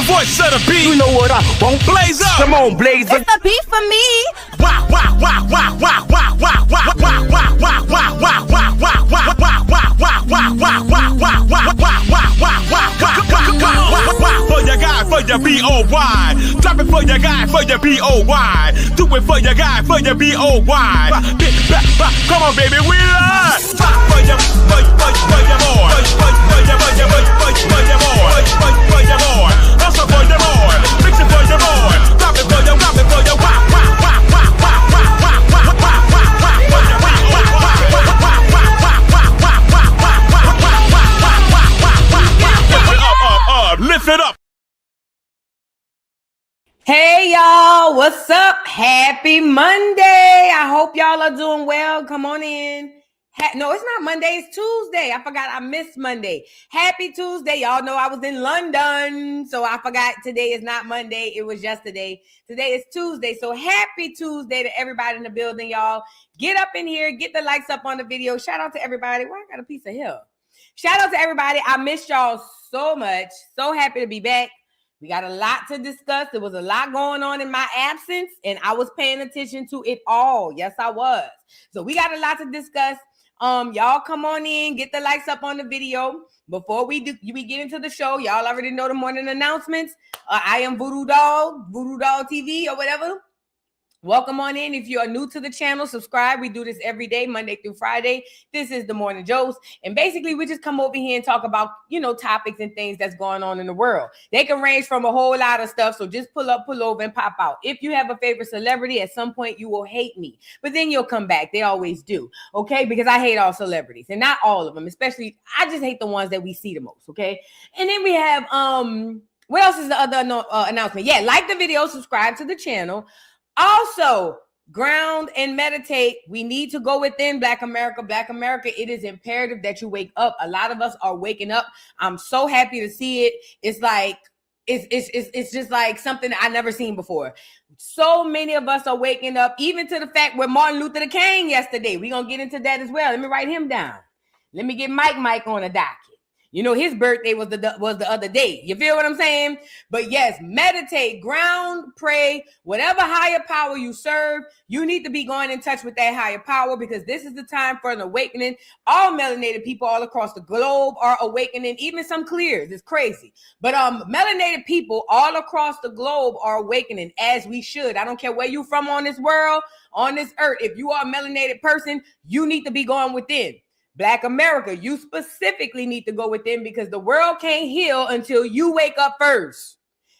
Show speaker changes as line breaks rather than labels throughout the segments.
voice of the beat. You know what I won't blaze up. Come on, blaze up.
It's the beat for me.
Wow, wow, wow, wow, wow, wow, wow, wow, wow, wow, wow, wow, wow, wow, wow, wow, for your guy, for your B-O-Y. Drop it for your guy, for your B-O-Y. Do it for your guy, for your B-O-Y. Come on, baby, we love. For your boy. For your boy. Also for your boy. Fix it for your boy. Drop it for your lift it up.
Hey y'all, what's up? Happy Monday. I hope y'all are doing well. Come on in. No, it's not Monday, it's Tuesday. I forgot I missed Monday. Happy Tuesday. Y'all know I was in London, so I forgot today is not Monday. It was yesterday. Today is Tuesday. So happy Tuesday to everybody in the building, y'all. Get up in here, get the likes up on the video. Shout out to everybody. Well, I got a piece of hair. Shout out to everybody. I missed y'all so much. So happy to be back. We got a lot to discuss. There was a lot going on in my absence, and I was paying attention to it all. Yes, I was. So we got a lot to discuss. Y'all come on in, get the likes up on the video. Before we get into the show, y'all already know the morning announcements. I am Voodoo Doll TV or whatever. Welcome on in. If you are new to the channel, subscribe. We do this every day, Monday through Friday. This is the Morning Joce. And basically, we just come over here and talk about, topics and things that's going on in the world. They can range from a whole lot of stuff. So just pull up, pull over, and pop out. If you have a favorite celebrity, at some point you will hate me. But then you'll come back. They always do. Okay? Because I hate all celebrities. And not all of them. Especially, I just hate the ones that we see the most. Okay? And then we have, what else is the other announcement? Yeah, like the video, subscribe to the channel. Also, ground and meditate. We need to go within. Black America, it is imperative that you wake up. A lot of us are waking up. I'm so happy to see it. It's like, it's just like something I never seen before. So many of us are waking up, even to the fact where Martin Luther King yesterday. We're going to get into that as well. Let me write him down. Let me get Mike on a docket. His birthday was the other day. You feel what I'm saying? But yes, meditate, ground, pray, whatever higher power you serve, you need to be going in touch with that higher power, because this is the time for an awakening. All melanated people all across the globe are awakening, even some clears. It's crazy. But melanated people all across the globe are awakening, as we should. I don't care where you're from on this world, on this earth. If you are a melanated person, you need to be going within. Black America, you specifically need to go within, because the world can't heal until you wake up first.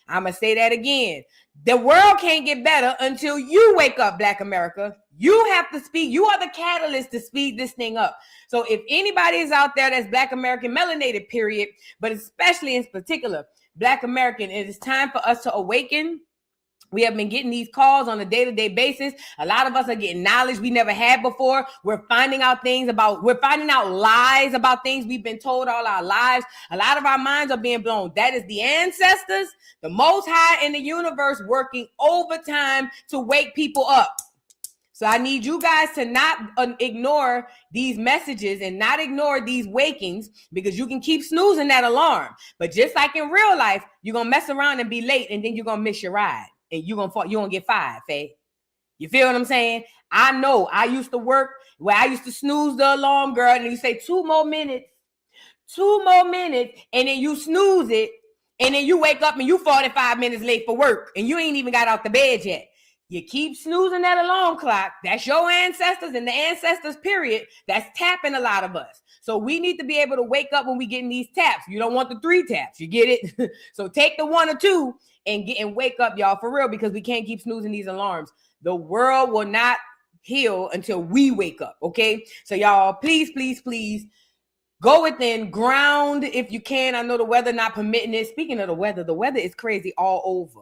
I'm going to say that again. The world can't get better until you wake up, Black America. You have to speak. You are the catalyst to speed this thing up. So if anybody is out there that's Black American melanated, period, but especially in particular, Black American, it is time for us to awaken. We have been getting these calls on a day-to-day basis. A lot of us are getting knowledge we never had before. We're finding out lies about things we've been told all our lives. A lot of our minds are being blown. That is the ancestors, the Most High in the universe, working overtime to wake people up. So I need you guys to not ignore these messages and not ignore these wakings, because you can keep snoozing that alarm. But just like in real life, you're going to mess around and be late, and then you're going to miss your ride. And you're gonna get fired, Faye. You feel what I'm saying? I know. I used to work where I used to snooze the alarm, girl, and you say 2 more minutes, and then you snooze it, and then you wake up and you 45 minutes late for work, and you ain't even got out the bed yet. You keep snoozing that alarm clock. That's your ancestors and the ancestors, period. That's tapping a lot of us. So we need to be able to wake up when we get in these taps. You don't want the 3 taps. You get it? So take the 1 or 2 and wake up, y'all, for real, because we can't keep snoozing these alarms. The world will not heal until we wake up, okay? So y'all, please, please, please go within, ground if you can. I know the weather not permitting it. Speaking of the weather is crazy all over.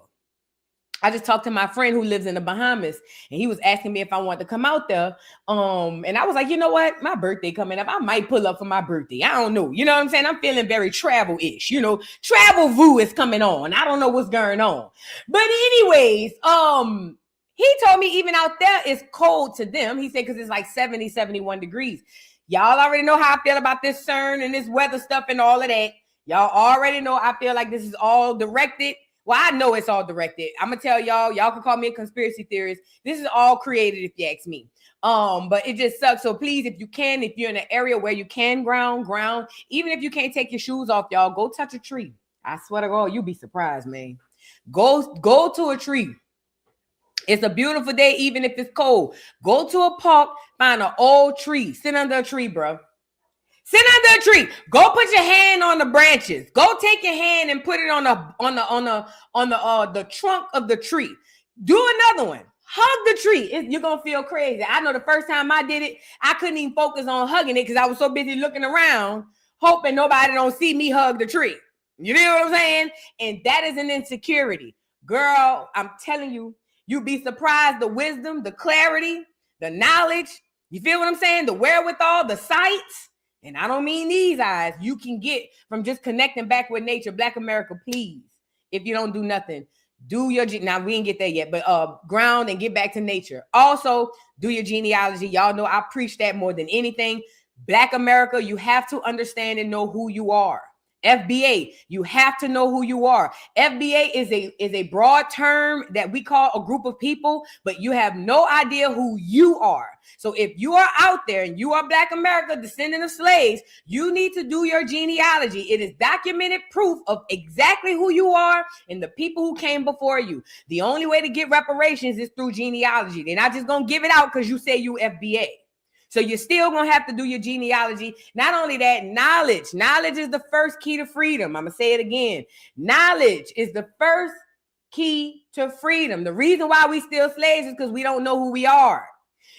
I just talked to my friend who lives in the Bahamas, and he was asking me if I wanted to come out there. And I was like, you know what? My birthday coming up. I might pull up for my birthday. I don't know. You know what I'm saying? I'm feeling very travel-ish. Travel Vu is coming on. I don't know what's going on. But anyways, he told me even out there it's cold to them. He said because it's like 70, 71 degrees. Y'all already know how I feel about this CERN and this weather stuff and all of that. Y'all already know I feel like this is all directed Well, I know it's all directed. I'm gonna tell y'all can call me a conspiracy theorist. This is all created, if you ask me. But it just sucks. So please, if you're in an area where you can ground, even if you can't take your shoes off, y'all, go touch a tree. I swear to God, you'll be surprised, man. Go to a tree. It's a beautiful day, even if it's cold. Go to a park, find an old tree, sit under a tree, bro. Sit under a tree. Go put your hand on the branches. Go take your hand and put it on the trunk of the tree. Do another one. Hug the tree. You're gonna feel crazy. I know the first time I did it, I couldn't even focus on hugging it because I was so busy looking around, hoping nobody don't see me hug the tree. You know what I'm saying? And that is an insecurity. Girl, I'm telling you, you'd be surprised the wisdom, the clarity, the knowledge. You feel what I'm saying? The wherewithal, the sights. And I don't mean these eyes. You can get from just connecting back with nature. Black America, please. If you don't do nothing, do your now we didn't get there yet, but ground and get back to nature. Also, do your genealogy. Y'all know I preach that more than anything. Black America, you have to understand and know who you are. FBA, you have to know who you are. FBA is a broad term that we call a group of people, but you have no idea who you are. So if you are out there and you are Black America, descendant of slaves, you need to do your genealogy. It is documented proof of exactly who you are and the people who came before you. The only way to get reparations is through genealogy. They're not just going to give it out because you say you FBA. So you're still going to have to do your genealogy. Not only that, knowledge. Knowledge is the first key to freedom. I'm going to say it again. Knowledge is the first key to freedom. The reason why we still slaves is because we don't know who we are.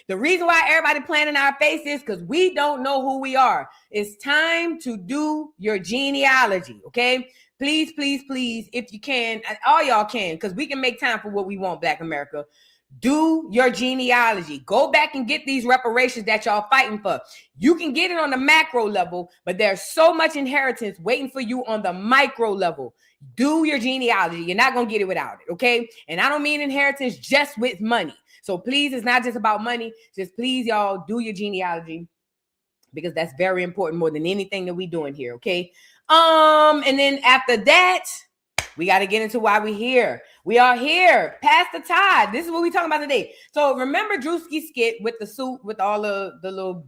The reason why everybody playing in our face is because we don't know who we are. It's time to do your genealogy, okay? Please, please, please, if you can, all y'all can, because we can make time for what we want, Black America. Do your genealogy. Go back and get these reparations that y'all fighting for. You can get it on the macro level, but there's so much inheritance waiting for you on the micro level. Do your genealogy. You're not going to get it without it, okay? And I don't mean inheritance just with money. So please, it's not just about money. Just please, y'all, do your genealogy because that's very important more than anything that we doing here, okay? And then after that, we got to get into why we're here. We are here. Pastor Todd. This is what we're talking about today. So remember Druski skit with the suit with all the little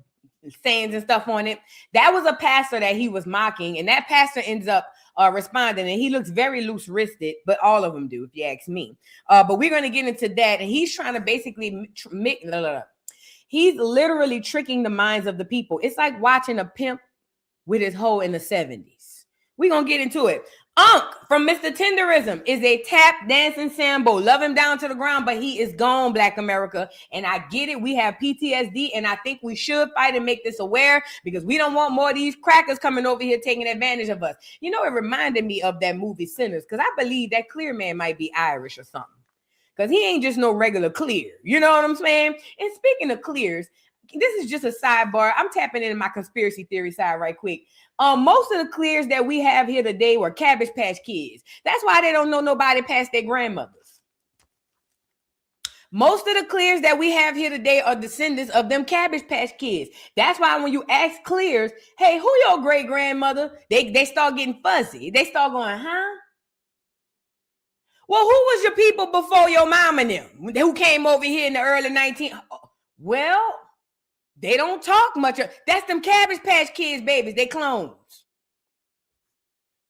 sayings and stuff on it? That was a pastor that he was mocking. And that pastor ends up responding. And he looks very loose-wristed, but all of them do, if you ask me. But we're going to get into that. And he's trying to basically he's literally tricking the minds of the people. It's like watching a pimp with his hoe in the 70s. We're going to get into it. From Mr. Tendernism is a tap dancing Sambo. Love him down to the ground, but he is gone, Black America. And I get it. We have PTSD, and I think we should fight and make this aware because we don't want more of these crackers coming over here taking advantage of us. You know, it reminded me of that movie Sinners because I believe that Clear Man might be Irish or something because he ain't just no regular Clear. You know what I'm saying? And speaking of Clears, this is just a sidebar. I'm tapping into my conspiracy theory side right quick. Most of the Clears that we have here today were Cabbage Patch Kids. That's why they don't know nobody past their grandmothers. Most of the Clears that we have here today are descendants of them Cabbage Patch Kids. That's why when you ask Clears, hey, who your great grandmother? They start getting fuzzy. They start going, huh? Well, who was your people before your mom and them who came over here in the early 1900s? Well, they don't talk much. That's them Cabbage Patch Kids, babies. They clones.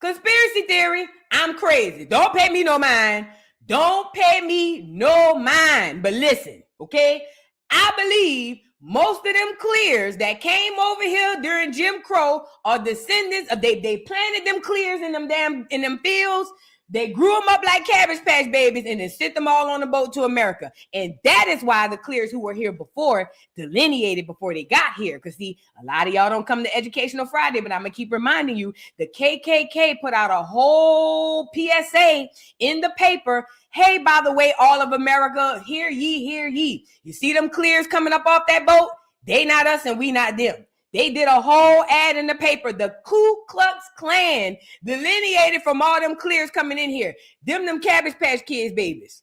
Conspiracy theory, I'm crazy. Don't pay me no mind. Don't pay me no mind. But listen, okay? I believe most of them Clears that came over here during Jim Crow are descendants of they planted them Clears in them fields. They grew them up like Cabbage Patch babies and then sent them all on the boat to America. And that is why the Clears who were here before delineated before they got here. Because see, a lot of y'all don't come to Educational Friday, but I'm going to keep reminding you, the KKK put out a whole PSA in the paper. Hey, by the way, all of America, hear ye, hear ye. You see them Clears coming up off that boat? They not us and we not them. They did a whole ad in the paper. The Ku Klux Klan delineated from all them Clears coming in here. Them Cabbage Patch Kids babies.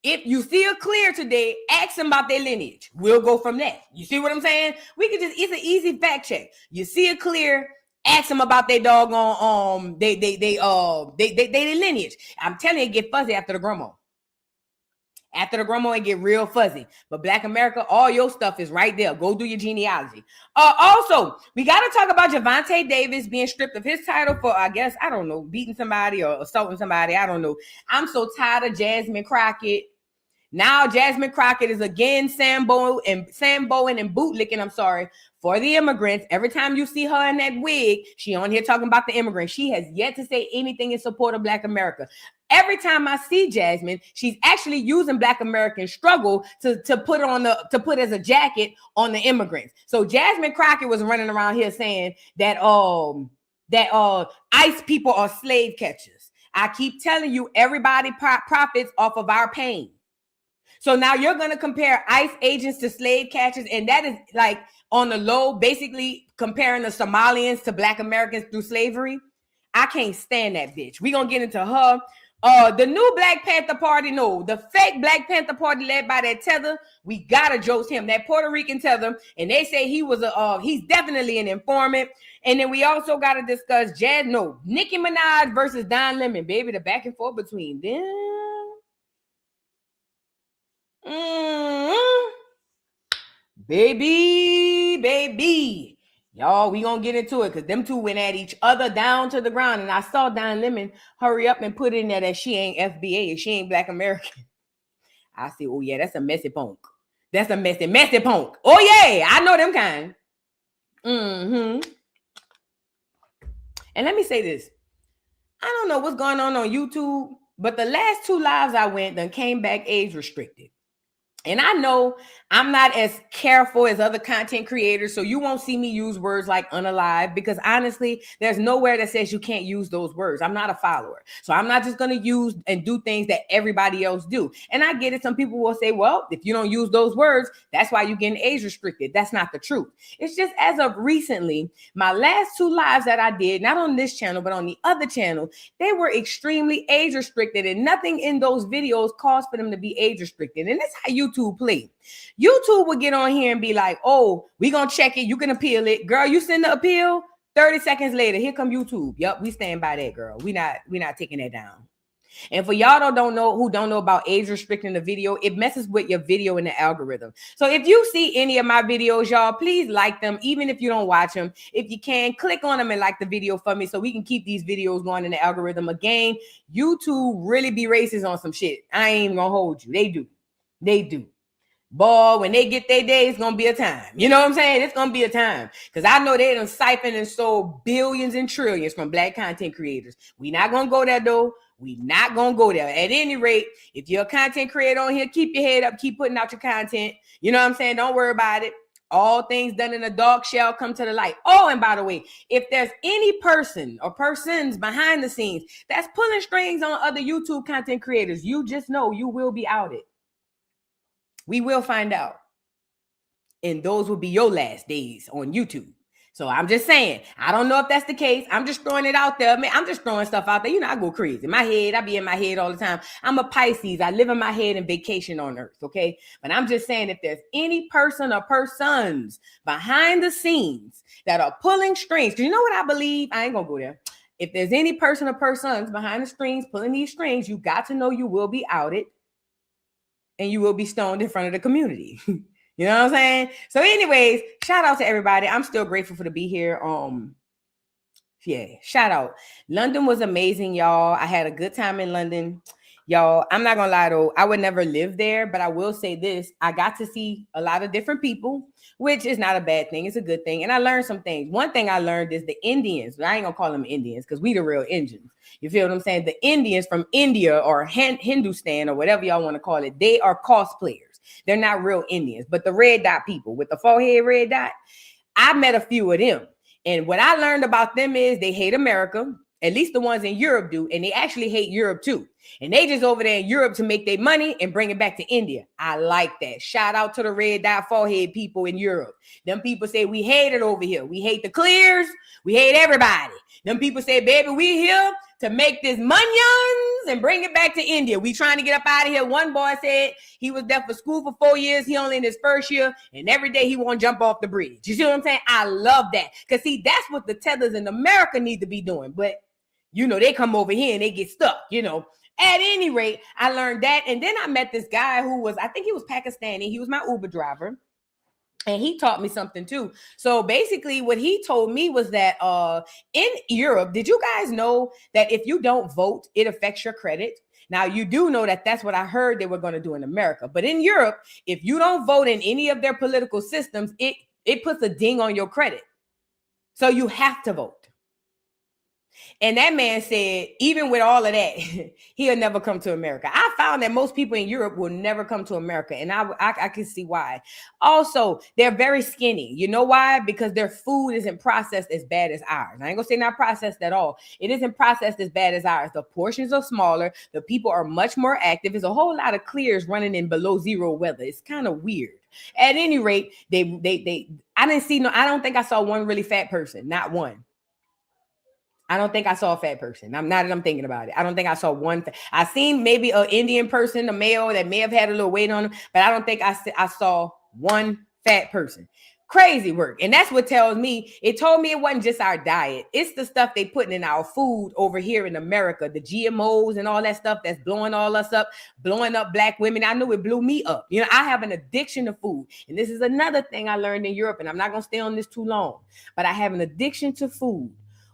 If you see a Clear today, ask them about their lineage. We'll go from that. You see what I'm saying? We could just, it's an easy fact check. You see a Clear, Ask them about their doggone they lineage. I'm telling you, it get fuzzy after the grandma. After the grandma, it get real fuzzy. But Black America, all your stuff is right there. Go do your genealogy. Also, we got to talk about Girvontae Davis being stripped of his title for, I guess, I don't know, beating somebody or assaulting somebody. I don't know. I'm so tired of Jasmine Crockett. Now Jasmine Crockett is again Samboing and bootlicking, I'm sorry, for the immigrants. Every time you see her in that wig, she on here talking about the immigrants. She has yet to say anything in support of Black America. Every time I see Jasmine, she's actually using Black American struggle to put as a jacket on the immigrants. So Jasmine Crockett was running around here saying that ICE people are slave catchers. I keep telling you, everybody profits off of our pain. So now you're going to compare ICE agents to slave catchers, and that is like on the low, basically comparing the Somalians to Black Americans through slavery. I can't stand that bitch. We're going to get into her. The new Black Panther Party, no, the fake Black Panther Party led by that Teather, we gotta Joce him, that Puerto Rican Teather, and they say he was he's definitely an informant. And then we also gotta discuss Nicki Minaj versus Don Lemon, baby, the back and forth between them. Baby. Y'all, we gonna get into it because them two went at each other down to the ground. And I saw Don Lemon hurry up and put in there that she ain't FBA, she ain't Black American. I see, oh yeah, that's a messy punk. That's a messy punk. Oh yeah, I know them kind. And let me say this. I don't know what's going on YouTube, but the last 2 lives I went done came back age restricted. And I know I'm not as careful as other content creators, so you won't see me use words like unalive because honestly, there's nowhere that says you can't use those words. I'm not a follower. So I'm not just going to use and do things that everybody else do. And I get it. Some people will say, well, if you don't use those words, that's why you're getting age restricted. That's not the truth. It's just as of recently, my last 2 lives that I did, not on this channel, but on the other channel, they were extremely age restricted and nothing in those videos caused for them to be age restricted. And that's how YouTube play. YouTube would get on here and be like, oh, we gonna check it. You can appeal it. Girl, you send the appeal. 30 seconds later, here come YouTube. Yep, we stand by that, girl. We not taking that down. And for y'all who don't know about age restricting the video, it messes with your video in the algorithm. So if you see any of my videos, y'all, please like them, even if you don't watch them. If you can, click on them and like the video for me so we can keep these videos going in the algorithm. Again, YouTube really be racist on some shit. I ain't even gonna hold you. They do. Boy, when they get their day, it's going to be a time. You know what I'm saying? It's going to be a time. Because I know they done siphoned and sold billions and trillions from Black content creators. We not going to go there, though. We not going to go there. At any rate, if you're a content creator on here, keep your head up. Keep putting out your content. You know what I'm saying? Don't worry about it. All things done in the dark shall come to the light. Oh, and by the way, if there's any person or persons behind the scenes that's pulling strings on other YouTube content creators, you just know you will be outed. We will find out. And those will be your last days on YouTube. So I'm just saying, I don't know if that's the case. I'm just throwing it out there. Man, I'm just throwing stuff out there. You know, I go crazy. My head, I be in my head all the time. I'm a Pisces. I live in my head and vacation on earth, okay? But I'm just saying, if there's any person or persons behind the scenes that are pulling strings, because you know what I believe? I ain't going to go there. If there's any person or persons behind the strings pulling these strings, you got to know you will be outed. And you will be stoned in front of the community. You know what I'm saying? So anyways, shout out to everybody. I'm still grateful to be here. Yeah, shout out. London was amazing, y'all. I had a good time in London. Y'all, I'm not gonna lie though, I would never live there, but I will say this. I got to see a lot of different people, which is not a bad thing. It's a good thing. And I learned some things. One thing I learned is the Indians, I ain't gonna call them Indians because we the real Indians. You feel what I'm saying? The Indians from India or Hindustan or whatever y'all want to call it, they are cosplayers. They're not real Indians, but the red dot people with the forehead red dot, I met a few of them. And what I learned about them is they hate America. At least the ones in Europe do. And they actually hate Europe too. And they just over there in Europe to make their money and bring it back to India. I like that. Shout out to the red dot forehead people in Europe. Them people say we hate it over here. We hate the clears. We hate everybody. Them people say, baby, we here to make this munions and bring it back to India. We trying to get up out of here. One boy said he was there for school for 4 years. He only in his first year, and every day he want to jump off the bridge. You see what I'm saying? I love that. Because see, that's what the tethers in America need to be doing. But, you know, they come over here and they get stuck, you know. At any rate, I learned that. And then I met this guy who was, I think he was Pakistani. He was my Uber driver. And he taught me something too. So basically what he told me was that in Europe, did you guys know that if you don't vote, it affects your credit? Now, you do know that that's what I heard they were going to do in America. But in Europe, if you don't vote in any of their political systems, it puts a ding on your credit. So you have to vote. And that man said, even with all of that, he'll never come to America. I found that most people in Europe will never come to America. And I can see why. Also, they're very skinny. You know why? Because their food isn't processed as bad as ours. I ain't gonna say not processed at all. It isn't processed as bad as ours. The portions are smaller. The people are much more active. There's a whole lot of clears running in below zero weather. It's kind of weird. At any rate, I don't think I saw one really fat person. Not one. I don't think I saw a fat person. I'm thinking about it. I don't think I saw one. I seen maybe an Indian person, a male that may have had a little weight on him, but I don't think I saw one fat person. Crazy work. And that's what tells me, it told me it wasn't just our diet. It's the stuff they putting in our food over here in America, the GMOs and all that stuff that's blowing all us up, blowing up Black women. I knew it blew me up. You know, I have an addiction to food. And this is another thing I learned in Europe, and I'm not going to stay on this too long, but I have an addiction to food.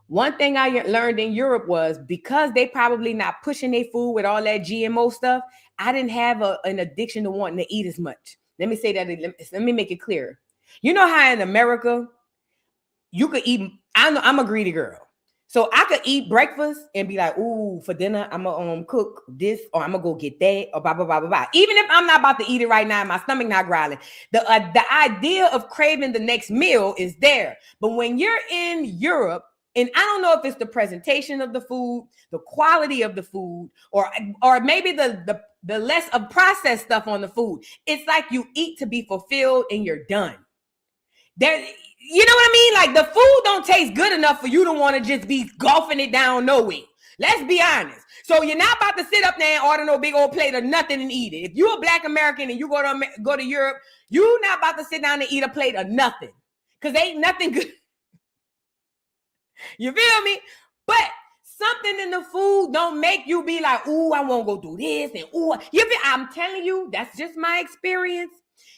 One thing I learned in Europe was because they probably not pushing their food with all that GMO stuff, I didn't have an addiction to wanting to eat as much. Let me say that. Let me make it clear. You know how in America, you could eat, I'm a greedy girl. So I could eat breakfast and be like, ooh, for dinner, I'm going to cook this, or I'm going to go get that, or blah, blah, blah, blah, blah. Even if I'm not about to eat it right now, my stomach not growling. The idea of craving the next meal is there. But when you're in Europe, and I don't know if it's the presentation of the food, the quality of the food, or maybe the less of processed stuff on the food. It's like you eat to be fulfilled and you're done. There, you know what I mean? Like the food don't taste good enough for you to want to just be gulping it down nowhere. Let's be honest. So you're not about to sit up there and order no big old plate of nothing and eat it. If you're a Black American and you go to Europe, you're not about to sit down and eat a plate of nothing, because ain't nothing good. You feel me? But something in the food don't make you be like, ooh, I won't go do this. And ooh, I'm telling you, that's just my experience.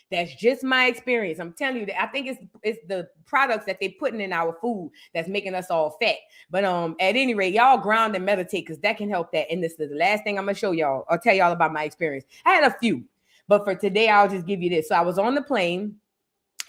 That's just my experience. I'm telling you that I think it's the products that they putting in our food that's making us all fat. But at any rate, y'all ground and meditate, because that can help that. And this is the last thing I'm gonna show y'all. I'll tell y'all about my experience. I had a few, but for today, I'll just give you this. So I was on the plane.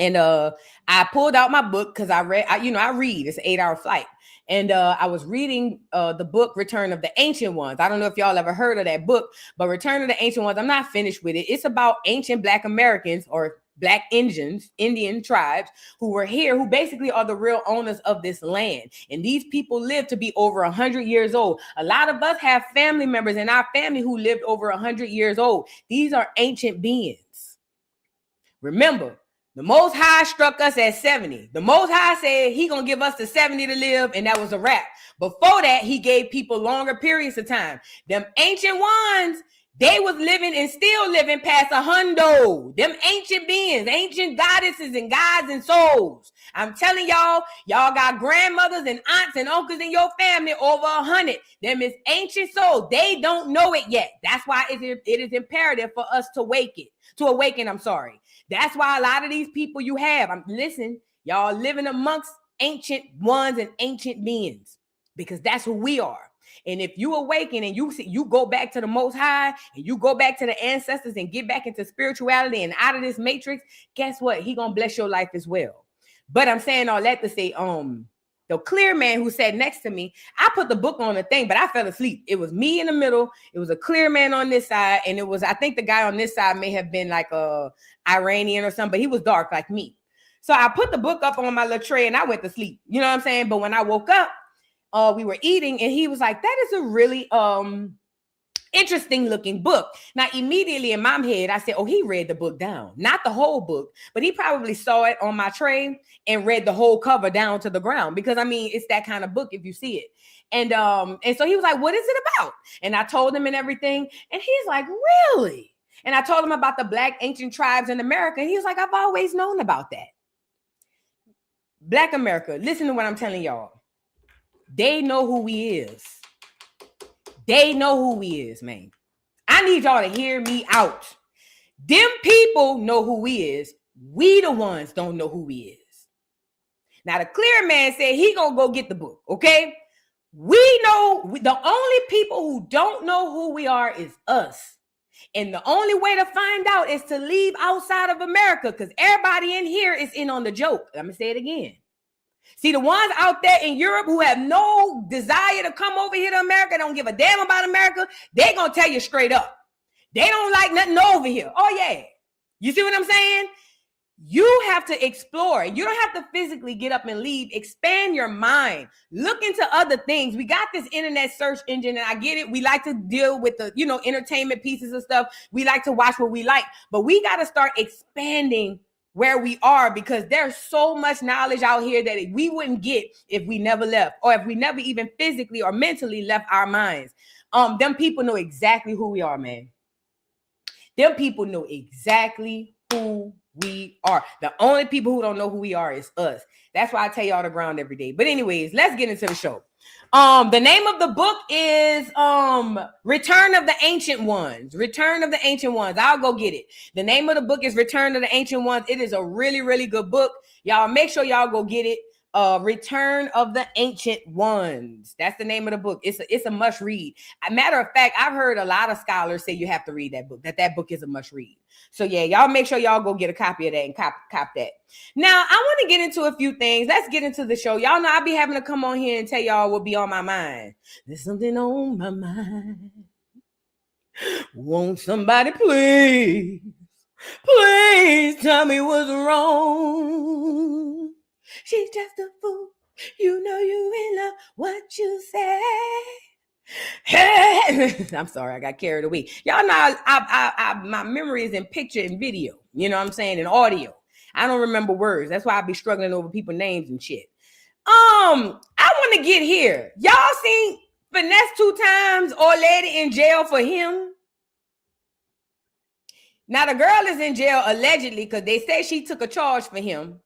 And I pulled out my book because I read. It's an 8-hour flight. And I was reading the book Return of the Ancient Ones. I don't know if y'all ever heard of that book, but Return of the Ancient Ones, I'm not finished with it. It's about ancient Black Americans or Black Indian tribes who were here, who basically are the real owners of this land. And these people lived to be over 100 years old. A lot of us have family members in our family who lived over 100 years old. These are ancient beings. Remember, the Most High struck us at 70. The Most High said he gonna give us the 70 to live, and that was a wrap. Before that, he gave people longer periods of time. Them ancient ones, they was living and still living past 100. Them ancient beings, ancient goddesses and gods and souls. I'm telling y'all got grandmothers and aunts and uncles in your family over 100. Them is ancient souls. They don't know it yet. That's why it is imperative for us to awaken. That's why a lot of these people you have, y'all living amongst ancient ones and ancient beings, because that's who we are. And if you awaken and you go back to the Most High and you go back to the ancestors and get back into spirituality and out of this matrix, guess what? He gonna bless your life as well. But I'm saying all that to say, the clear man who sat next to me, I put the book on the thing, but I fell asleep. It was me in the middle. It was a clear man on this side. And I think the guy on this side may have been like a Iranian or something, but he was dark like me. So I put the book up on my little tray and I went to sleep. You know what I'm saying? But when I woke up, we were eating and he was like, that is a really Interesting looking book. Now, immediately in my head, I said, oh, he read the book down. Not the whole book, but he probably saw it on my tray and read the whole cover down to the ground. Because I mean, it's that kind of book if you see it. And so he was like, what is it about? And I told him and everything. And he's like, really? And I told him about the Black ancient tribes in America. And he was like, I've always known about that. Black America, listen to what I'm telling y'all. They know who we is. They know who we is, man. I need y'all to hear me out. Them people know who we is. We the ones don't know who we is. Now, the clear man said he gonna go get the book, okay? We know the only people who don't know who we are is us. And the only way to find out is to leave outside of America because everybody in here is in on the joke. I'm gonna say it again. See, the ones out there in Europe who have no desire to come over here to America, don't give a damn about America, they gonna tell you straight up. They don't like nothing over here. Oh, yeah. You see what I'm saying? You have to explore. You don't have to physically get up and leave. Expand your mind. Look into other things. We got this internet search engine, and I get it. We like to deal with the, entertainment pieces and stuff. We like to watch what we like, but we got to start expanding where we are because there's so much knowledge out here that we wouldn't get if we never left or if we never even physically or mentally left our minds. Them people know exactly who we are, man. Them people know exactly who we are. The only people who don't know who we are is us. That's why I tell y'all to ground every day. But anyways, let's get into the show. The name of the book is Return of the Ancient Ones. Return of the Ancient Ones. I'll go get it. The name of the book is Return of the Ancient Ones. It is a really, really good book. Y'all make sure y'all go get it. Return of the Ancient Ones. That's the name of the book. It's a must read. Matter of fact, I've heard a lot of scholars say you have to read that book, that book is a must read. So yeah, y'all make sure y'all go get a copy of that and cop that. Now, I want to get into a few things. Let's get into the show. Y'all know I be having to come on here and tell y'all what be on my mind. There's something on my mind. Won't somebody please tell me what's wrong? She's just a fool. You know you in love. What you say? I'm sorry, I got carried away. Y'all know my memory is in picture and video. You know what I'm saying? And audio. I don't remember words. That's why I be struggling over people's names and shit. I want to get here. Y'all seen Finesse 2 times or lady in jail for him? Now the girl is in jail allegedly because they say she took a charge for him.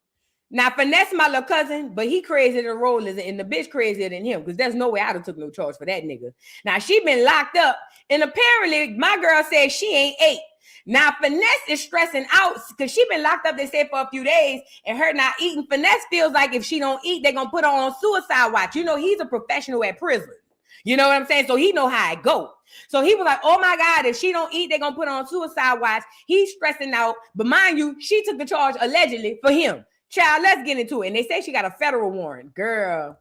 Now, Finesse my little cousin, but he crazier than Rollers and the bitch crazier than him because there's no way I'd have took no charge for that nigga. Now, she been locked up and apparently my girl said she ain't ate. Now, Finesse is stressing out because she been locked up, they said, for a few days and her not eating. Finesse feels like if she don't eat, they gonna put her on suicide watch. You know, he's a professional at prison. You know what I'm saying? So he know how it go. So he was like, oh my God, if she don't eat, they're gonna put her on suicide watch. He's stressing out. But mind you, she took the charge allegedly for him. Child, let's get into it. And they say she got a federal warrant. Girl.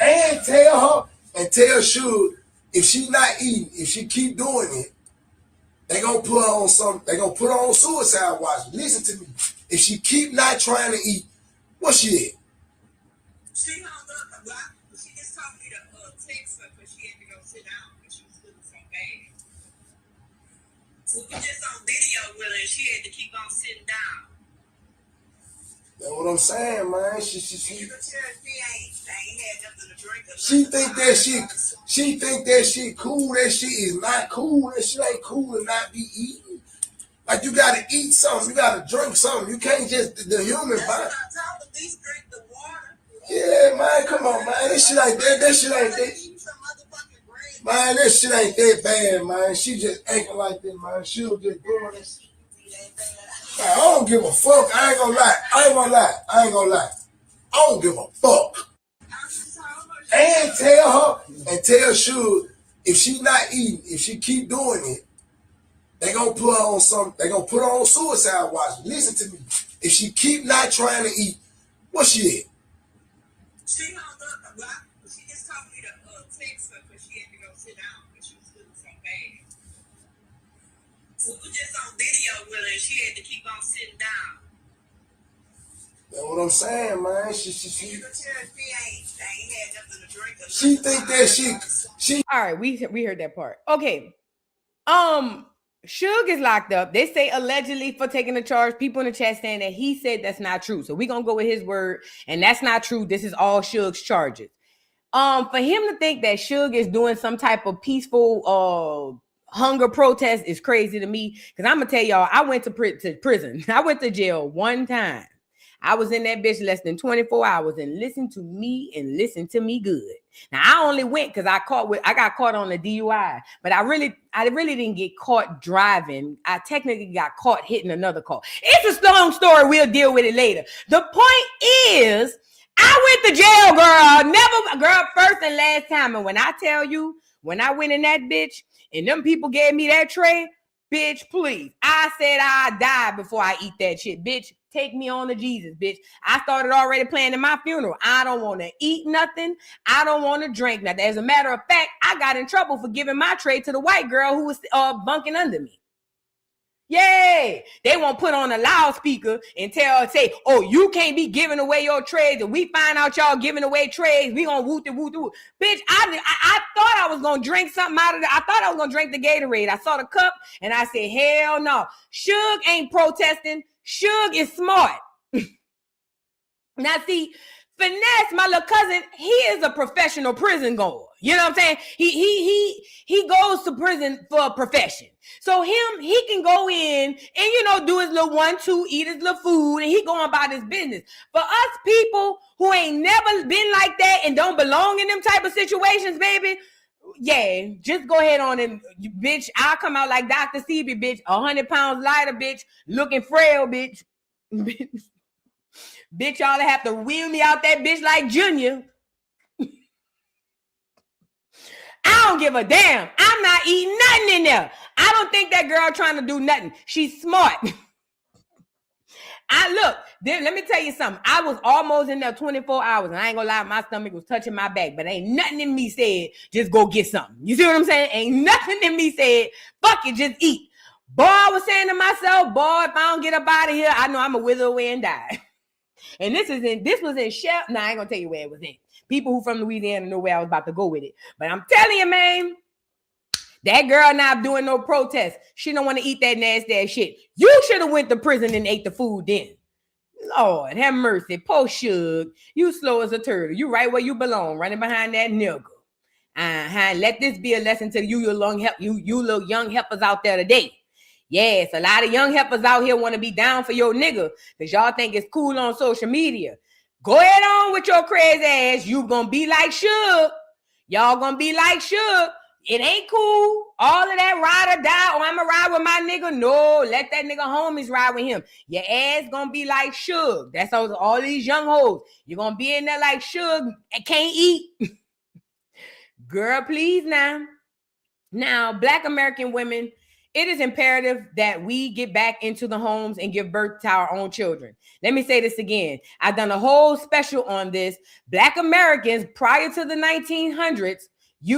And tell Suge, if she not eating, if she keep doing it, they gonna put her on suicide watch. Listen to me. If she keep not trying to eat, what she at?
She hung up a lot. She just told me to text her because she had to go sit down because she was feeling so bad. We were just on video with her and she had to keep on sitting down.
That's what I'm saying, man. She
You can tell she ain't had nothing to drink.
She think that shit cool. That shit is not cool. That shit ain't cool to not be eating. Like you gotta eat something. You gotta drink something. You can't just the human body.
At least drink the water.
Yeah, man. Come on, man. This shit ain't that. That shit ain't that. Man, that shit ain't that bad, man. She just acting like that, man. She was just doing this. Man, I don't give a fuck. I ain't gonna lie. I don't give a fuck. And tell Suge, if she not eating, if she keep doing it, they gonna put her on suicide watch. Listen to me. If she keep not trying to eat, what she at?
She hung up a lot. She just told me to text her because she had to go sit down because she was feeling so bad. We were just on video with her and she had to keep on sitting down.
That's what I'm saying, man.
You can tell she ain't had nothing to drink.
She think that she.
All right, we heard that part. Okay. Suge is locked up. They say allegedly for taking the charge. People in the chat saying that he said that's not true. So we're gonna go with his word, and that's not true. This is all Suge's charges. For him to think that Suge is doing some type of peaceful hunger protest is crazy to me. Because I'm gonna tell y'all, I went to prison. I went to jail one time. I was in that bitch less than 24 hours and listen to me good. Now I only went because I got caught on a DUI, but I really didn't get caught driving. I technically got caught hitting another car. It's a long story. We'll deal with it later. The point is, I went to jail, girl. First and last time. And when I tell you, when I went in that bitch and them people gave me that tray, bitch, please. I said I'd die before I eat that shit, bitch. Take me on to Jesus, bitch. I started already planning my funeral. I don't want to eat nothing. I don't want to drink nothing. As a matter of fact, I got in trouble for giving my tray to the white girl who was bunking under me. Yay! They won't put on a loudspeaker and say, oh, you can't be giving away your trays. And we find out y'all giving away trays, we gonna woot. Bitch, I thought I was gonna drink something out of it. I thought I was gonna drink the Gatorade. I saw the cup and I said, hell no. Suge ain't protesting. Suge is smart. Now see, Finesse, my little cousin, he is a professional prison goer. You know what I'm saying? He goes to prison for a profession. So he can go in and, do his little 1-2, eat his little food, and he going about his business. For us people who ain't never been like that and don't belong in them type of situations, baby, yeah, just go ahead on and, bitch, I'll come out like Dr. Sebi, bitch, 100 pounds lighter, bitch, looking frail, bitch. Bitch, y'all have to wheel me out that bitch like Junior. I don't give a damn. I'm not eating nothing in there. I don't think that girl trying to do nothing. She's smart. Let me tell you something. I was almost in there 24 hours, and I ain't gonna lie, my stomach was touching my back, but ain't nothing in me said, just go get something. You see what I'm saying? Ain't nothing in me said, fuck it, just eat. Boy, I was saying to myself, boy, if I don't get up out of here, I know I'm gonna wither away and die. And this was in Shell. Nah, I ain't gonna tell you where it was in. People who from Louisiana know where I was about to go with it. But I'm telling you, man, that girl not doing no protest. She don't want to eat that nasty ass shit. You should have went to prison and ate the food then. Lord, have mercy. Poor Suge. You slow as a turtle. You right where you belong, running behind that nigga. Let this be a lesson to you little young helpers out there today. Yes, a lot of young helpers out here want to be down for your nigga because y'all think it's cool on social media. Go ahead on with your crazy ass. You gonna be like Suge. Y'all gonna be like Suge. It ain't cool. All of that ride or die. Oh, I'ma ride with my nigga. No, let that nigga homies ride with him. Your ass gonna be like Suge. That's all these young hoes. You're gonna be in there like Suge and can't eat. Girl, please now. Now, Black American women, it is imperative that we get back into the homes and give birth to our own children. Let me say this again. I've done a whole special on this. Black Americans prior to the 1900s,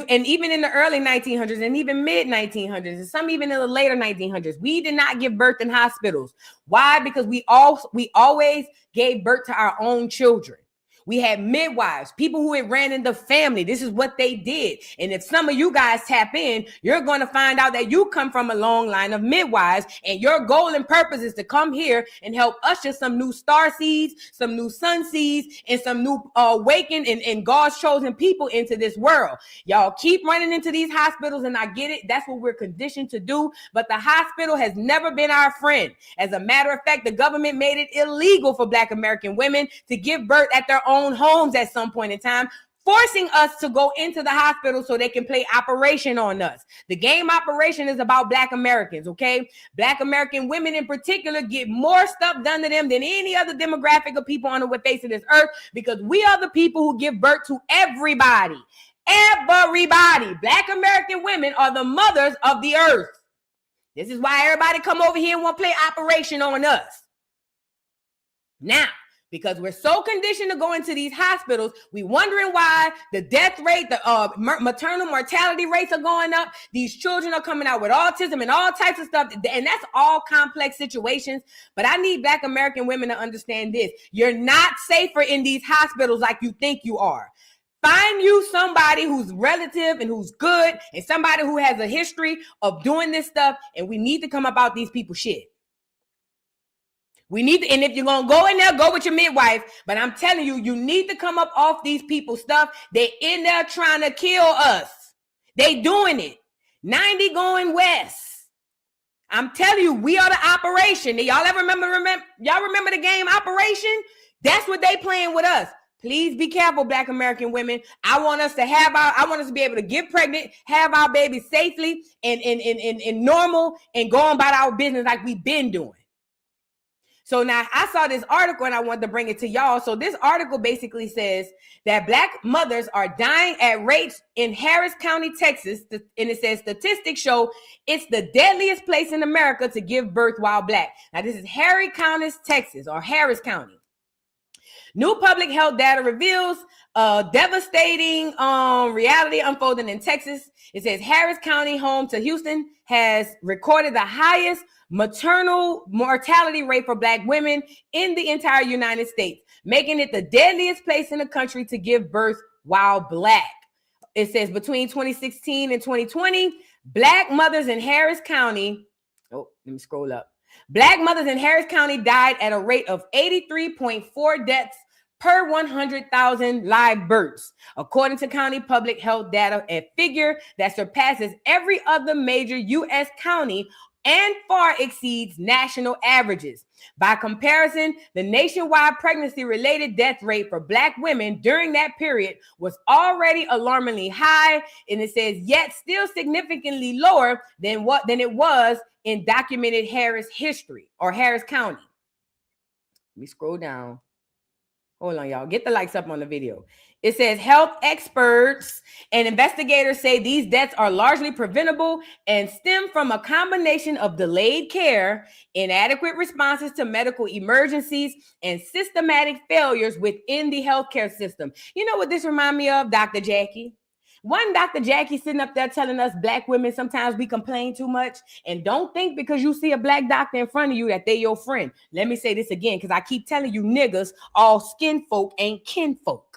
and even in the early 1900s and even mid 1900s and some even in the later 1900s, we did not give birth in hospitals. Why? Because we always gave birth to our own children. We had midwives, people who had ran in the family. This is what they did. And if some of you guys tap in, you're going to find out that you come from a long line of midwives, and your goal and purpose is to come here and help usher some new star seeds, some new sun seeds, and some new awakened and God's chosen people into this world. Y'all keep running into these hospitals, and I get it. That's what we're conditioned to do. But the hospital has never been our friend. As a matter of fact, the government made it illegal for Black American women to give birth at their own homes at some point in time, forcing us to go into the hospital so they can play operation on us. The game Operation is about Black Americans, okay? Black American women in particular get more stuff done to them than any other demographic of people on the face of this earth, because we are the people who give birth to everybody. Everybody. Black American women are the mothers of the earth. This is why everybody come over here and want to play operation on us. Now, because we're so conditioned to go into these hospitals. We wondering why the death rate, the maternal mortality rates are going up. These children are coming out with autism and all types of stuff. And that's all complex situations. But I need Black American women to understand this. You're not safer in these hospitals like you think you are. Find you somebody who's relative and who's good and somebody who has a history of doing this stuff. And we need to come about these people's shit. We need to, and if you're going to go in there, go with your midwife. But I'm telling you, you need to come up off these people's stuff. They're in there trying to kill us. They doing it. 90 going west. I'm telling you, we are the operation. Y'all ever remember the game Operation? That's what they playing with us. Please be careful, Black American women. I want us to be able to get pregnant, have our babies safely and normal and go on about our business like we've been doing. So now I saw this article and I wanted to bring it to y'all. So this article basically says that Black mothers are dying at rates in Harris County, Texas. And it says statistics show it's the deadliest place in America to give birth while Black. Now this is Harris County, Texas, or Harris County. New public health data reveals a devastating reality unfolding in Texas. It says Harris County, home to Houston, has recorded the highest maternal mortality rate for Black women in the entire United States, making it the deadliest place in the country to give birth while Black. It says between 2016 and 2020, Black mothers in Harris County, let me scroll up. Black mothers in Harris County died at a rate of 83.4 deaths per 100,000 live births, according to county public health data, a figure that surpasses every other major U.S. county and far exceeds national averages. By comparison, the nationwide pregnancy-related death rate for Black women during that period was already alarmingly high, and it says yet still significantly lower than it was in documented Harris history or Harris County. Let me scroll down. Hold on, y'all. Get the likes up on the video. It says health experts and investigators say these deaths are largely preventable and stem from a combination of delayed care, inadequate responses to medical emergencies, and systematic failures within the healthcare system. You know what this reminds me of, Dr. Jackie? One Dr. Jackie sitting up there telling us Black women sometimes we complain too much, and don't think because you see a Black doctor in front of you that they your friend. Let me say this again, because I keep telling you niggas, all skin folk ain't kinfolk.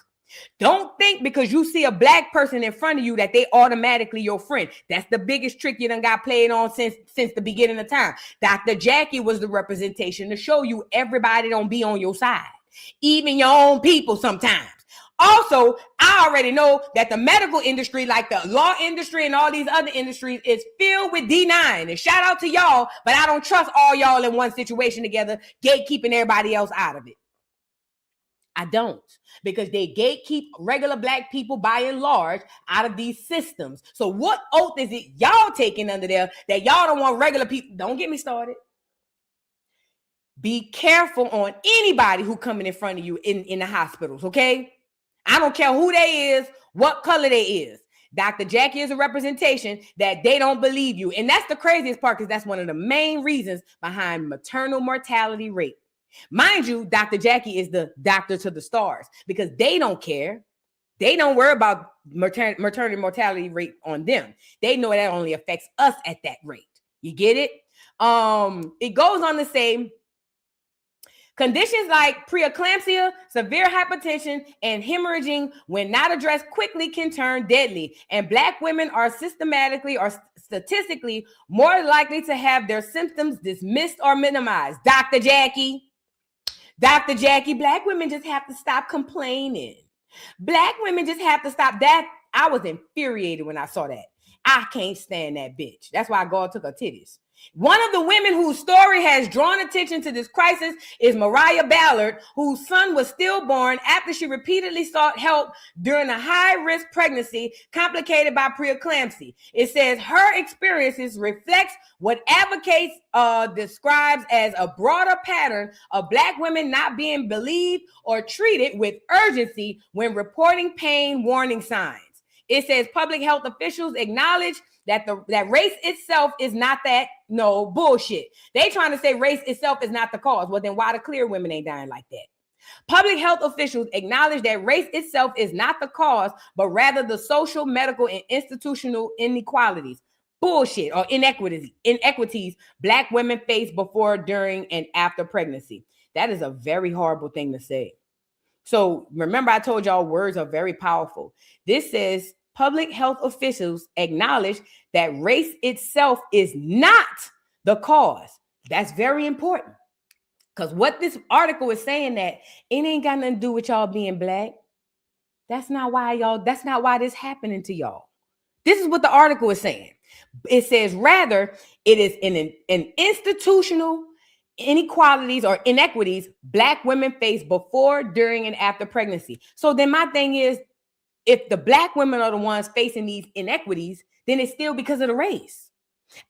Don't think because you see a Black person in front of you that they automatically your friend. That's the biggest trick you done got played on since the beginning of time. Dr. Jackie was the representation to show you everybody don't be on your side, even your own people sometimes. Also, I already know that the medical industry, like the law industry and all these other industries, is filled with D9. And shout out to y'all, but I don't trust all y'all in one situation together, gatekeeping everybody else out of it. I don't, because they gatekeep regular Black people by and large out of these systems. So what oath is it y'all taking under there that y'all don't want regular people? Don't get me started. Be careful on anybody who coming in front of you in the hospitals, okay? I don't care who they is, what color they is. Dr. Jackie is a representation that they don't believe you. And that's the craziest part, because that's one of the main reasons behind maternal mortality rate. Mind you, Dr. Jackie is the doctor to the stars, because they don't care. They don't worry about maternity mortality rate on them. They know that only affects us at that rate. You get it? It goes on to say, conditions like preeclampsia, severe hypertension, and hemorrhaging, when not addressed quickly, can turn deadly. And Black women are systematically or statistically more likely to have their symptoms dismissed or minimized. Dr. Jackie, Black women just have to stop complaining. Black women just have to stop that. I was infuriated when I saw that. I can't stand that bitch. That's why God took her titties. One of the women whose story has drawn attention to this crisis is Mariah Ballard, whose son was stillborn after she repeatedly sought help during a high-risk pregnancy complicated by preeclampsia. It says her experiences reflects what advocates describes as a broader pattern of Black women not being believed or treated with urgency when reporting pain warning signs. It says public health officials acknowledge that race itself is not that. No bullshit. They trying to say race itself is not the cause. Well, then why the clear women ain't dying like that? Public health officials acknowledge that race itself is not the cause, but rather the social, medical, and institutional inequalities, bullshit, or inequities Black women face before, during, and after pregnancy. That is a very horrible thing to say. So remember, I told y'all words are very powerful. This says public health officials acknowledge that race itself is not the cause. That's very important. Because what this article is saying, that it ain't got nothing to do with y'all being Black. That's not why this happening to y'all. This is what the article is saying. It says rather it is an institutional inequalities or inequities Black women face before, during, and after pregnancy. So then my thing is, if the Black women are the ones facing these inequities, then it's still because of the race.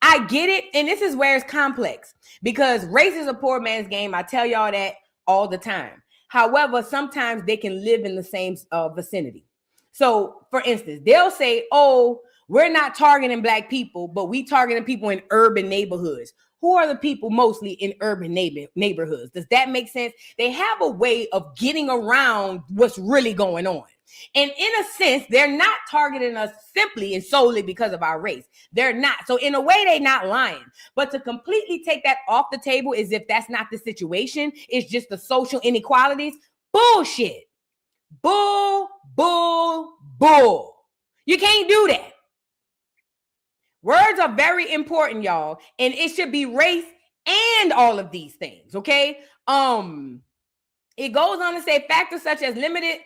I get it. And this is where it's complex, because race is a poor man's game. I tell y'all that all the time. However, sometimes they can live in the same vicinity. So for instance, they'll say, oh, we're not targeting Black people, but we targeting people in urban neighborhoods. Who are the people mostly in urban neighborhoods? Does that make sense? They have a way of getting around what's really going on. And in a sense, they're not targeting us simply and solely because of our race. They're not. So in a way, they're not lying. But to completely take that off the table as if that's not the situation, it's just the social inequalities. Bullshit. Bull. You can't do that. Words are very important, y'all. And it should be race and all of these things, okay? It goes on to say factors such as limited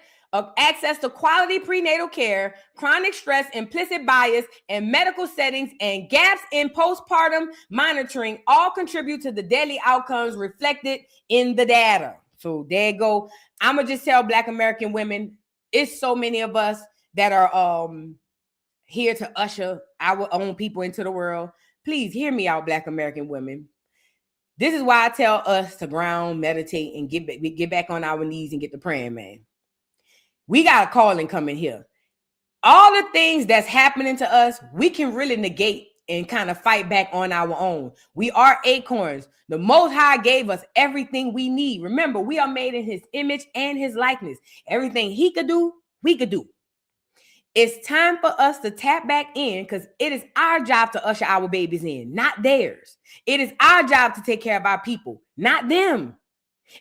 access to quality prenatal care, chronic stress, implicit bias in medical settings, and gaps in postpartum monitoring all contribute to the deadly outcomes reflected in the data. So there you go. I'm going to just tell Black American women, it's so many of us that are here to usher our own people into the world. Please hear me out, Black American women. This is why I tell us to ground, meditate, and get back on our knees and get to praying, man. We got a calling coming here. All the things that's happening to us, we can really negate and kind of fight back on our own. We are acorns. The Most High gave us everything we need. Remember, we are made in his image and his likeness. Everything he could do, we could do. It's time for us to tap back in, because it is our job to usher our babies in, not theirs. It is our job to take care of our people, not them.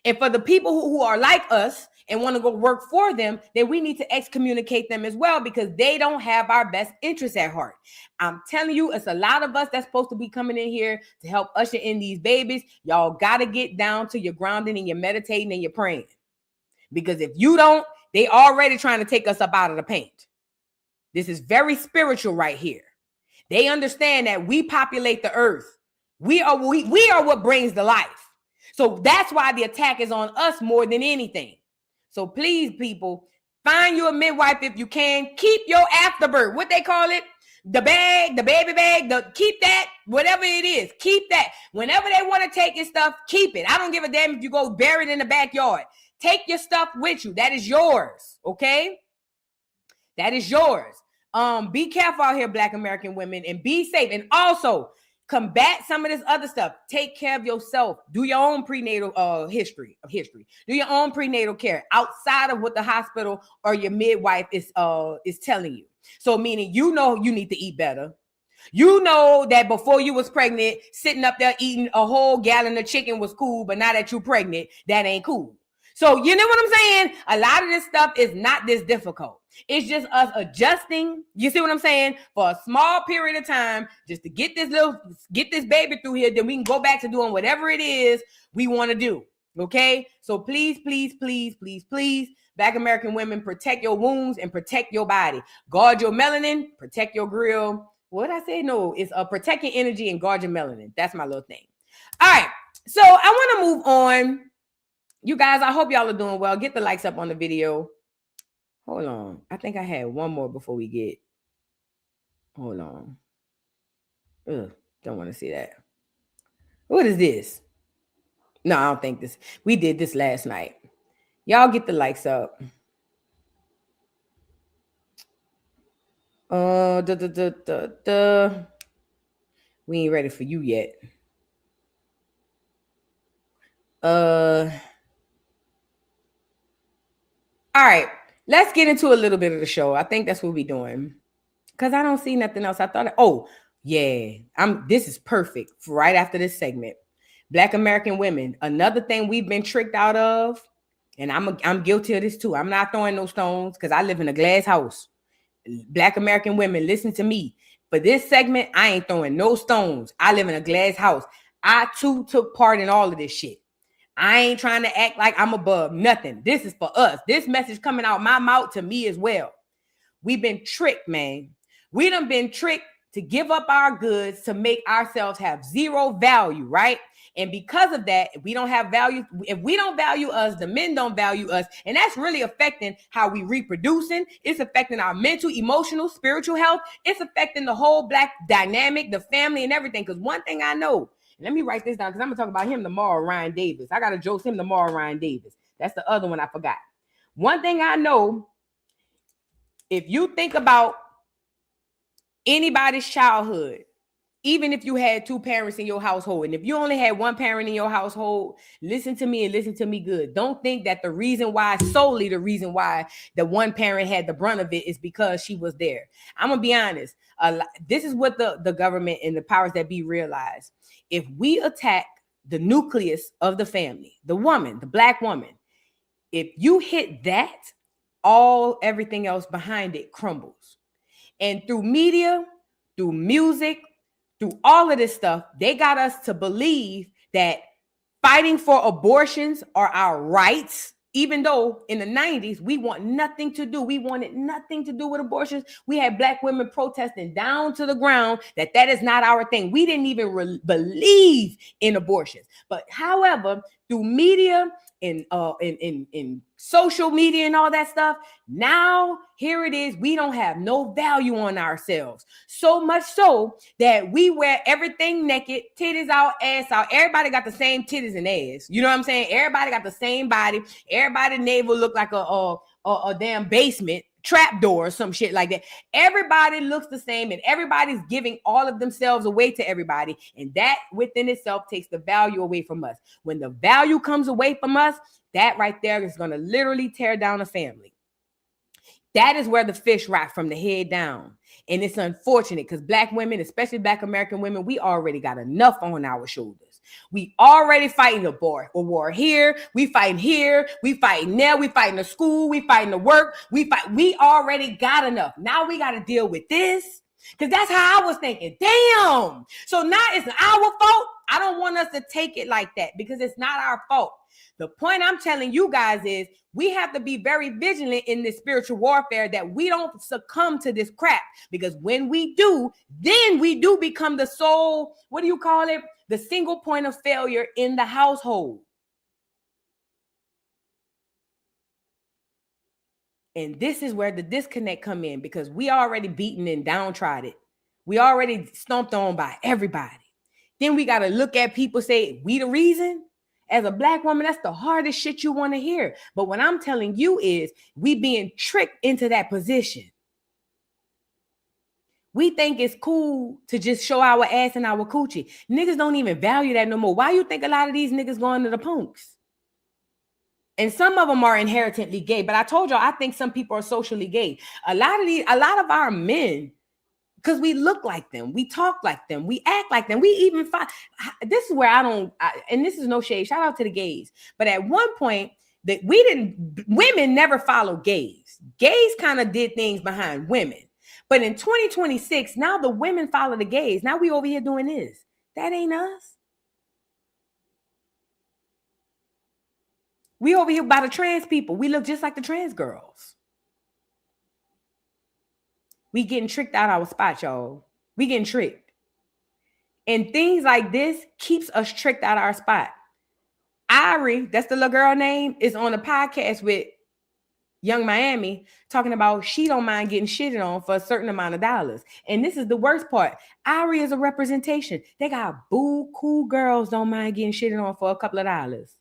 And for the people who are like us and want to go work for them, then we need to excommunicate them as well, because they don't have our best interests at heart. I'm telling you, it's a lot of us that's supposed to be coming in here to help usher in these babies. Y'all got to get down to your grounding and your meditating and your praying. Because if you don't, they already trying to take us up out of the paint. This is very spiritual right here. They understand that we populate the earth. We are what brings the life. So that's why the attack is on us more than anything. So please, people, find you a midwife if you can. Keep your afterbirth. What they call it? The bag, the baby bag, keep that, whatever it is, keep that. Whenever they want to take your stuff, keep it. I don't give a damn if you go bury it in the backyard. Take your stuff with you. That is yours, okay? That is yours. Be careful out here, Black American women, and be safe. And also, combat some of this other stuff. Take care of yourself. Do your own prenatal history. Do your own prenatal care outside of what the hospital or your midwife is telling you. So meaning, you know, you need to eat better. You know that before you was pregnant, sitting up there eating a whole gallon of chicken was cool, but now that you're pregnant, that ain't cool. So you know what I'm saying? A lot of this stuff is not this difficult. It's just us adjusting. You see what I'm saying? For a small period of time, just to get this baby through here, then we can go back to doing whatever it is we want to do. Okay? So please, please, please, please, please, Black American women, protect your wounds and protect your body. Guard your melanin, protect your grill. What did I say? No, it's protect your energy and guard your melanin. That's my little thing. All right. So I want to move on. You guys, I hope y'all are doing well. Get the likes up on the video. Hold on. I think I had one more before we get. Hold on. Ugh, don't want to see that. What is this? No, I don't think this. We did this last night. Y'all get the likes up. We ain't ready for you yet. All right, let's get into a little bit of the show. I think that's what we're doing. Because I don't see nothing else. I thought, oh, yeah, this is perfect for right after this segment. Black American women, another thing we've been tricked out of, and I'm guilty of this too. I'm not throwing no stones because I live in a glass house. Black American women, listen to me. For this segment, I ain't throwing no stones. I live in a glass house. I too took part in all of this shit. I ain't trying to act like I'm above nothing. This is for us. This message coming out my mouth to me as well. We've been tricked, man. We done been tricked to give up our goods to make ourselves have zero value, right? And because of that, if we don't have value, if we don't value us, the men don't value us. And that's really affecting how we reproducing. It's affecting our mental, emotional, spiritual health. It's affecting the whole Black dynamic, the family and everything. Because one thing I know, let me write this down because I'm going to talk about him tomorrow, Ryan Davis. I got to joke him tomorrow, Ryan Davis. That's the other one I forgot. One thing I know, if you think about anybody's childhood, even if you had two parents in your household, and if you only had one parent in your household, listen to me and listen to me good. Don't think that solely the reason why the one parent had the brunt of it is because she was there. I'm going to be honest. This is what the government and the powers that be realize. If we attack the nucleus of the family, the woman, the Black woman, if you hit that, everything else behind it crumbles. And through media, through music, through all of this stuff, they got us to believe that fighting for abortions are our rights, even though in the 90s, we wanted nothing to do with abortions. We had Black women protesting down to the ground that is not our thing. We didn't even believe in abortions. But however, through media, in social media and all that stuff, now here it is. We don't have no value on ourselves. So much so that we wear everything naked, titties out, ass out. Everybody got the same titties and ass. You know what I'm saying? Everybody got the same body. Everybody's navel look like a damn basement trap door or some shit like that. Everybody looks the same and everybody's giving all of themselves away to everybody. And that within itself takes the value away from us. When the value comes away from us, that right there is going to literally tear down a family. That is where the fish rot from the head down. And it's unfortunate because Black women, especially Black American women, we already got enough on our shoulders. We already fighting a war here. We fighting here. We fighting there. We fighting the school. We fighting the work. We already got enough. Now we got to deal with this. Because that's how I was thinking. Damn. So now it's our fault. I don't want us to take it like that because it's not our fault. The point I'm telling you guys is we have to be very vigilant in this spiritual warfare that we don't succumb to this crap. Because when we do, then we do become the sole, what do you call it? The single point of failure in the household. And this is where the disconnect come in because we already beaten and downtrodden. We already stomped on by everybody. Then we got to look at people say, we the reason? As a Black woman, that's the hardest shit you want to hear. But what I'm telling you is we being tricked into that position. We think it's cool to just show our ass and our coochie. Niggas don't even value that no more. Why you think a lot of these niggas going to the punks? And some of them are inherently gay. But I told y'all, I think some people are socially gay. A lot of our men, because we look like them, we talk like them, we act like them, we even find. This is where and this is no shade. Shout out to the gays. But at one point, that women never followed gays. Gays kind of did things behind women. But in 2026, now the women follow the gays. Now we over here doing this. That ain't us. We over here by the trans people. We look just like the trans girls. We getting tricked out our spot, y'all. We getting tricked. And things like this keeps us tricked out our spot. Irie, that's the little girl name, is on a podcast with Young Miami talking about she don't mind getting shitted on for a certain amount of dollars. And this is the worst part. Irie is a representation. They got boo cool girls don't mind getting shitted on for a couple of dollars.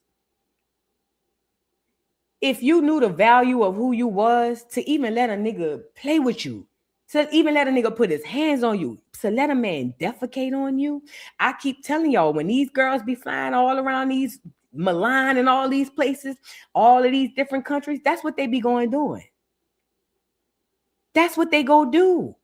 If you knew the value of who you was, to even let a nigga play with you, to even let a nigga put his hands on you, to let a man defecate on you. I keep telling y'all, when these girls be flying all around these Milan and all these places, all of these different countries, that's what they be going doing. That's what they go do.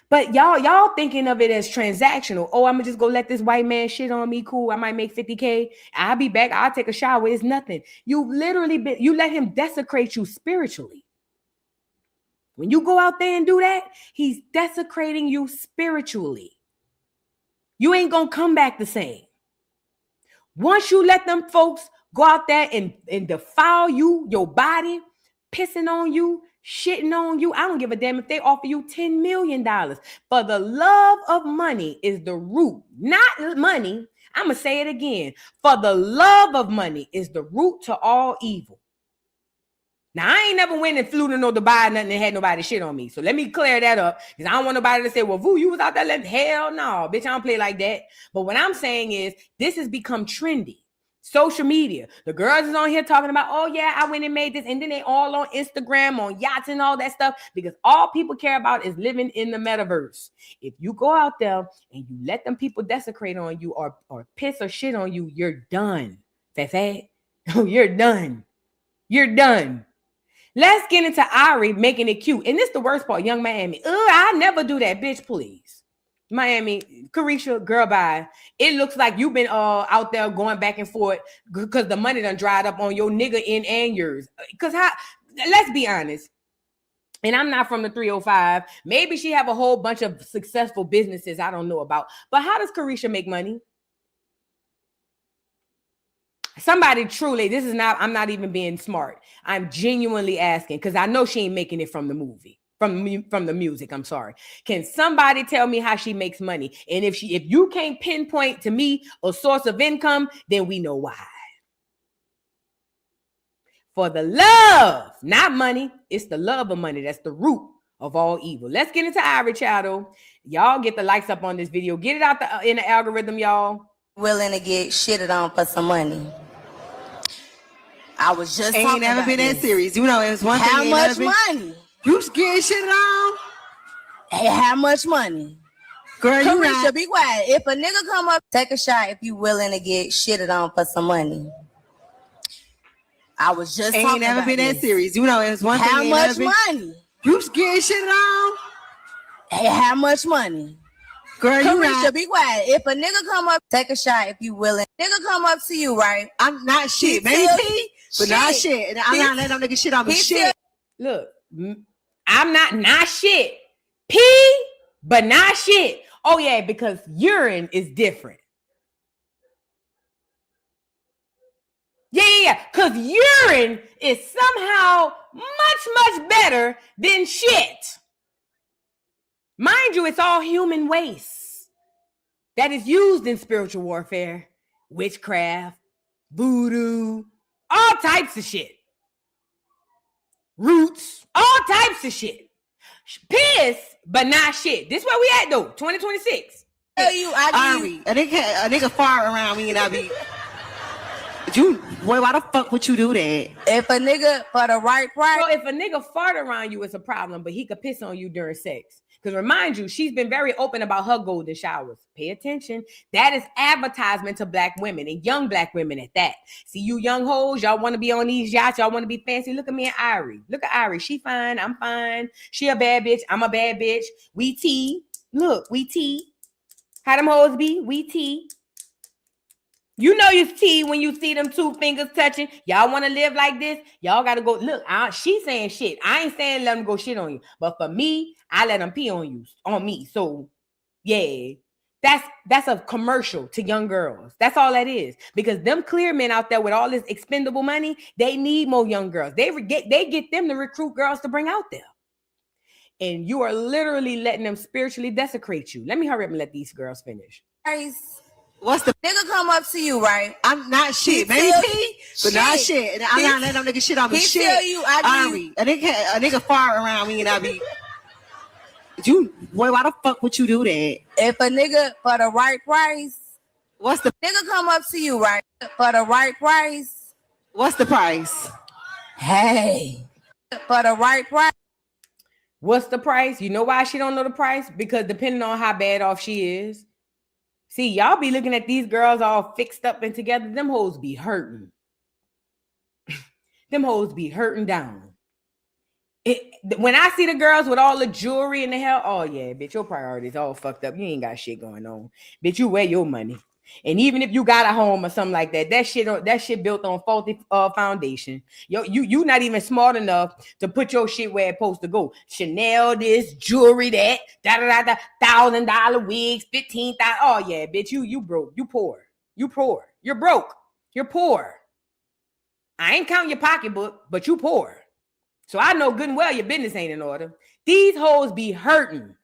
But y'all thinking of it as transactional. Oh, I'm gonna just go let this white man shit on me. Cool, I might make 50K. I'll be back. I'll take a shower. It's nothing. You literally you let him desecrate you spiritually. When you go out there and do that, he's desecrating you spiritually. You ain't gonna come back the same. Once you let them folks go out there and defile you, your body, pissing on you, shitting on you, I don't give a damn if they offer you $10 million. For the love of money is the root, not money. I'm going to say it again. For the love of money is the root to all evil. Now, I ain't never went and flew to no Dubai nothing and had nobody shit on me. So let me clear that up because I don't want nobody to say, well, Vu, you was out there letting, hell no, bitch, I don't play like that. But what I'm saying is this has become trendy. Social media. The girls is on here talking about, oh yeah, I went and made this. And then they all on Instagram, on yachts and all that stuff because all people care about is living in the metaverse. If you go out there and you let them people desecrate on you or piss or shit on you, you're done. Fefe, you're done. You're done. Let's get into Ari making it cute. And this is the worst part, Young Miami. I never do that, bitch, please. Miami, Carisha, girl, bye. It looks like you've been out there going back and forth because the money done dried up on your nigga end and yours. Because let's be honest. And I'm not from the 305. Maybe she have a whole bunch of successful businesses I don't know about. But how does Carisha make money? Somebody truly, I'm not even being smart. I'm genuinely asking because I know she ain't making it from the movie, from the music. I'm sorry. Can somebody tell me how she makes money? And if you can't pinpoint to me a source of income, then we know why. For the love, not money. It's the love of money. That's the root of all evil. Let's get into Ivory Channel. Y'all get the likes up on this video. Get it out in the algorithm, y'all.
Willing to get shitted on for some money. I was just
ain't never been that serious. You know, it's one thing.
How much money?
You getting shitted on?
Hey, how much money?
Girl, you
Carisha,
not.
be quiet. If a nigga come up, take a shot if you willing to get shitted on for some money. I was just
ain't never been that serious. You know, it's one thing.
How much money?
You getting shitted on?
Hey, how much money?
Girl, you
Carisha,
not.
be quiet. If a nigga come up, take a shot if you willing. Nigga come up to you, right?
I'm not shit. Maybe P, but not shit. And I'm not letting them niggas shit on me. Shit.
Look, I'm not shit. P, but not shit. Oh yeah, because urine is different. Yeah. Because urine is somehow much better than shit. Mind you, it's all human waste that is used in spiritual warfare, witchcraft, voodoo, all types of shit. Roots, all types of shit. Piss, but not shit. This where we at though, 2026.
Tell you,
Ari, a nigga fart around me and I be... You, boy, why the fuck would you do that?
If a nigga for the right price.
So if a nigga fart around you, it's a problem, but he could piss on you during sex. Because remind you, she's been very open about her golden showers. Pay attention. That is advertisement to black women and young black women at that. See you young hoes, y'all want to be on these yachts. Y'all want to be fancy. Look at me and Irie. Look at Irie. She fine. I'm fine. She a bad bitch. I'm a bad bitch. We tea. Look, we tea. How them hoes be? We tea. You know you tea when you see them two fingers touching. Y'all want to live like this? Y'all got to go. Look, she's saying shit. I ain't saying let them go shit on you. But for me, I let them pee on me. So, yeah, that's a commercial to young girls. That's all that is. Because them clear men out there with all this expendable money, they need more young girls. They get them to recruit girls to bring out there. And you are literally letting them spiritually desecrate you. Let me hurry up and let these girls finish.
What's the
nigga come up to you, right?
I'm not shit. Maybe P, but not shit. And I'm not letting them niggas shit on me.
He
shit.
tell you,
Ari, a nigga fart around me and I be... You, boy, why the fuck would you do that?
If a nigga for the right price.
What's the...
Nigga come up to you, right? For the right price.
What's the price?
Hey. For the right price.
What's the price? You know why she don't know the price? Because depending on how bad off she is. See, y'all be looking at these girls all fixed up and together. Them hoes be hurting. Them hoes be hurting down. When I see the girls with all the jewelry and the hell, oh yeah, bitch, your priorities all fucked up. You ain't got shit going on. Bitch, you wear your money. And even if you got a home or something like that, that shit built on faulty foundation. You not even smart enough to put your shit where it's supposed to go. Chanel this, jewelry that, $1,000 wigs, 15,000. Oh yeah, bitch, you broke. You poor. You poor. You're broke. You're poor. I ain't counting your pocketbook, but you poor. So I know good and well your business ain't in order. These hoes be hurting.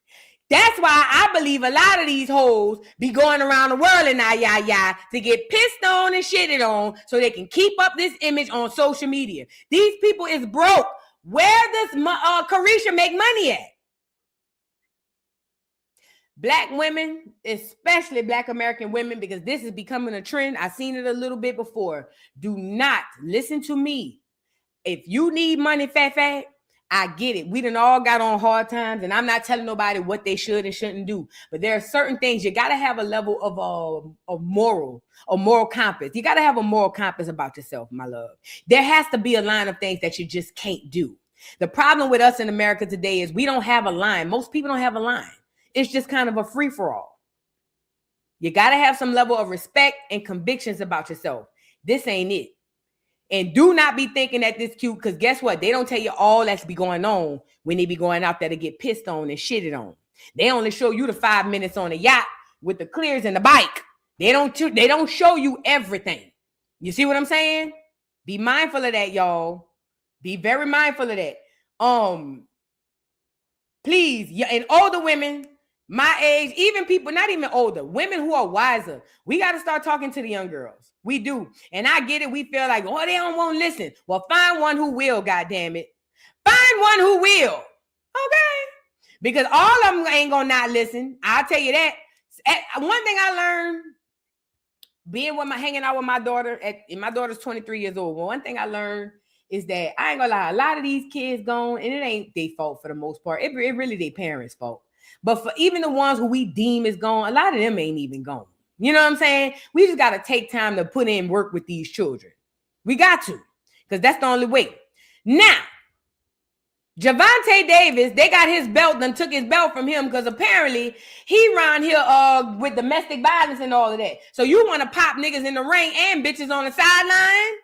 That's why I believe a lot of these hoes be going around the world and to get pissed on and shitted on so they can keep up this image on social media. These people is broke. Where does Carisha make money at? Black women, especially Black American women, because this is becoming a trend. I've seen it a little bit before. Do not listen to me. If you need money, fat, I get it. We done all got on hard times, and I'm not telling nobody what they should and shouldn't do. But there are certain things you got to have a level of moral compass. You got to have a moral compass about yourself, my love. There has to be a line of things that you just can't do. The problem with us in America today is we don't have a line. Most people don't have a line. It's just kind of a free-for-all. You got to have some level of respect and convictions about yourself. This ain't it. And do not be thinking that this cute, because guess what? They don't tell you all that's be going on when they be going out there to get pissed on and shitted on. They only show you the 5 minutes on the yacht with the clears and the bike. They don't show you everything. You see what I'm saying? Be mindful of that, y'all. Be very mindful of that. Please, yeah, and older women, my age, even people not even older, women who are wiser, we got to start talking to the young girls. We do. And I get it. We feel like, oh, they don't want to listen. Well, find one who will, goddamn it. Find one who will. Okay? Because all of them ain't going to not listen. I'll tell you that. One thing I learned hanging out with my daughter, and my daughter's 23 years old. Well, one thing I learned is that I ain't gonna lie, a lot of these kids gone, and it ain't their fault for the most part. It really their parents' fault. But for even the ones who we deem is gone, a lot of them ain't even gone. You know what I'm saying? We just got to take time to put in work with these children. We got to, because that's the only way. Now, Girvontae Davis, they got his belt and took his belt from him because apparently he around here with domestic violence and all of that. So you want to pop niggas in the ring and bitches on the sideline?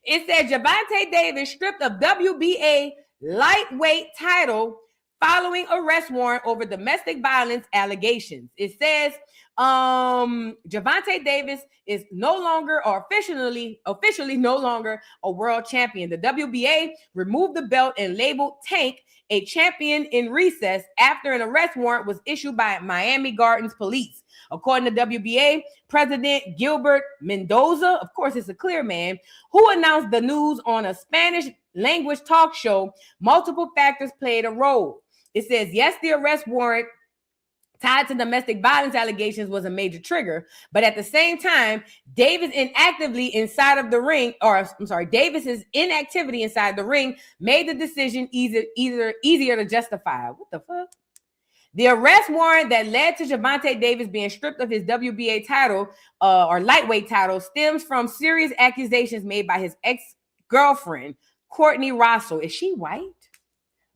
It said Girvontae Davis stripped of WBA lightweight title following arrest warrant over domestic violence allegations. It says Girvontae Davis is no longer, or officially no longer, a world champion. The WBA removed the belt and labeled Tank a champion in recess after an arrest warrant was issued by Miami Gardens police. According to WBA President Gilbert Mendoza, of course it's a clear man, who announced the news on a Spanish language talk show, multiple factors played a role. It says, yes, the arrest warrant tied to domestic violence allegations was a major trigger, but at the same time, Davis's inactivity inside the ring made the decision easier to justify. What the fuck? The arrest warrant that led to Girvontae Davis being stripped of his WBA title or lightweight title stems from serious accusations made by his ex-girlfriend, Courtney Russell. Is she white?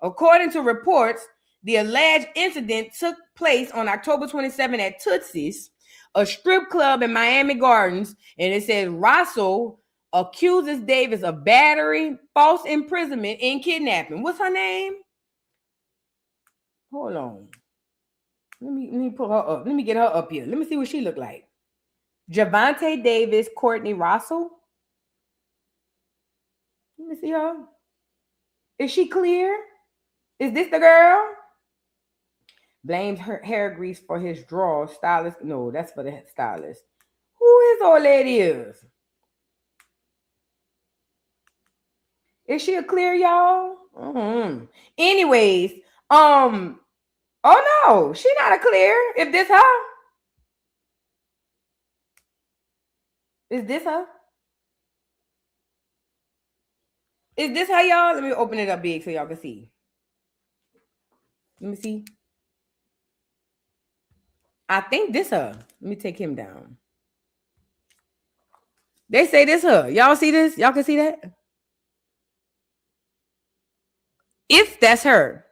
According to reports, the alleged incident took place on October 27 at Tootsie's, a strip club in Miami Gardens, and it says Russell accuses Davis of battery, false imprisonment, and kidnapping. What's her name? Hold on. Let me pull her up. Let me get her up here. Let me see what she look like. Girvontae Davis, Courtney Russell. Let me see her. Is she clear? Is this the girl? Blames her hair grease for his draw. Stylist. No, that's for the stylist. Who is old lady is? Is she a clear, y'all? Mm-hmm. Anyways, oh no, she not a clear. If this her? Is this her? Is this her, y'all? Let me open it up big so y'all can see. Let me see. I think this her. Let me take him down. They say this her. Y'all see this? Y'all can see that? If that's her.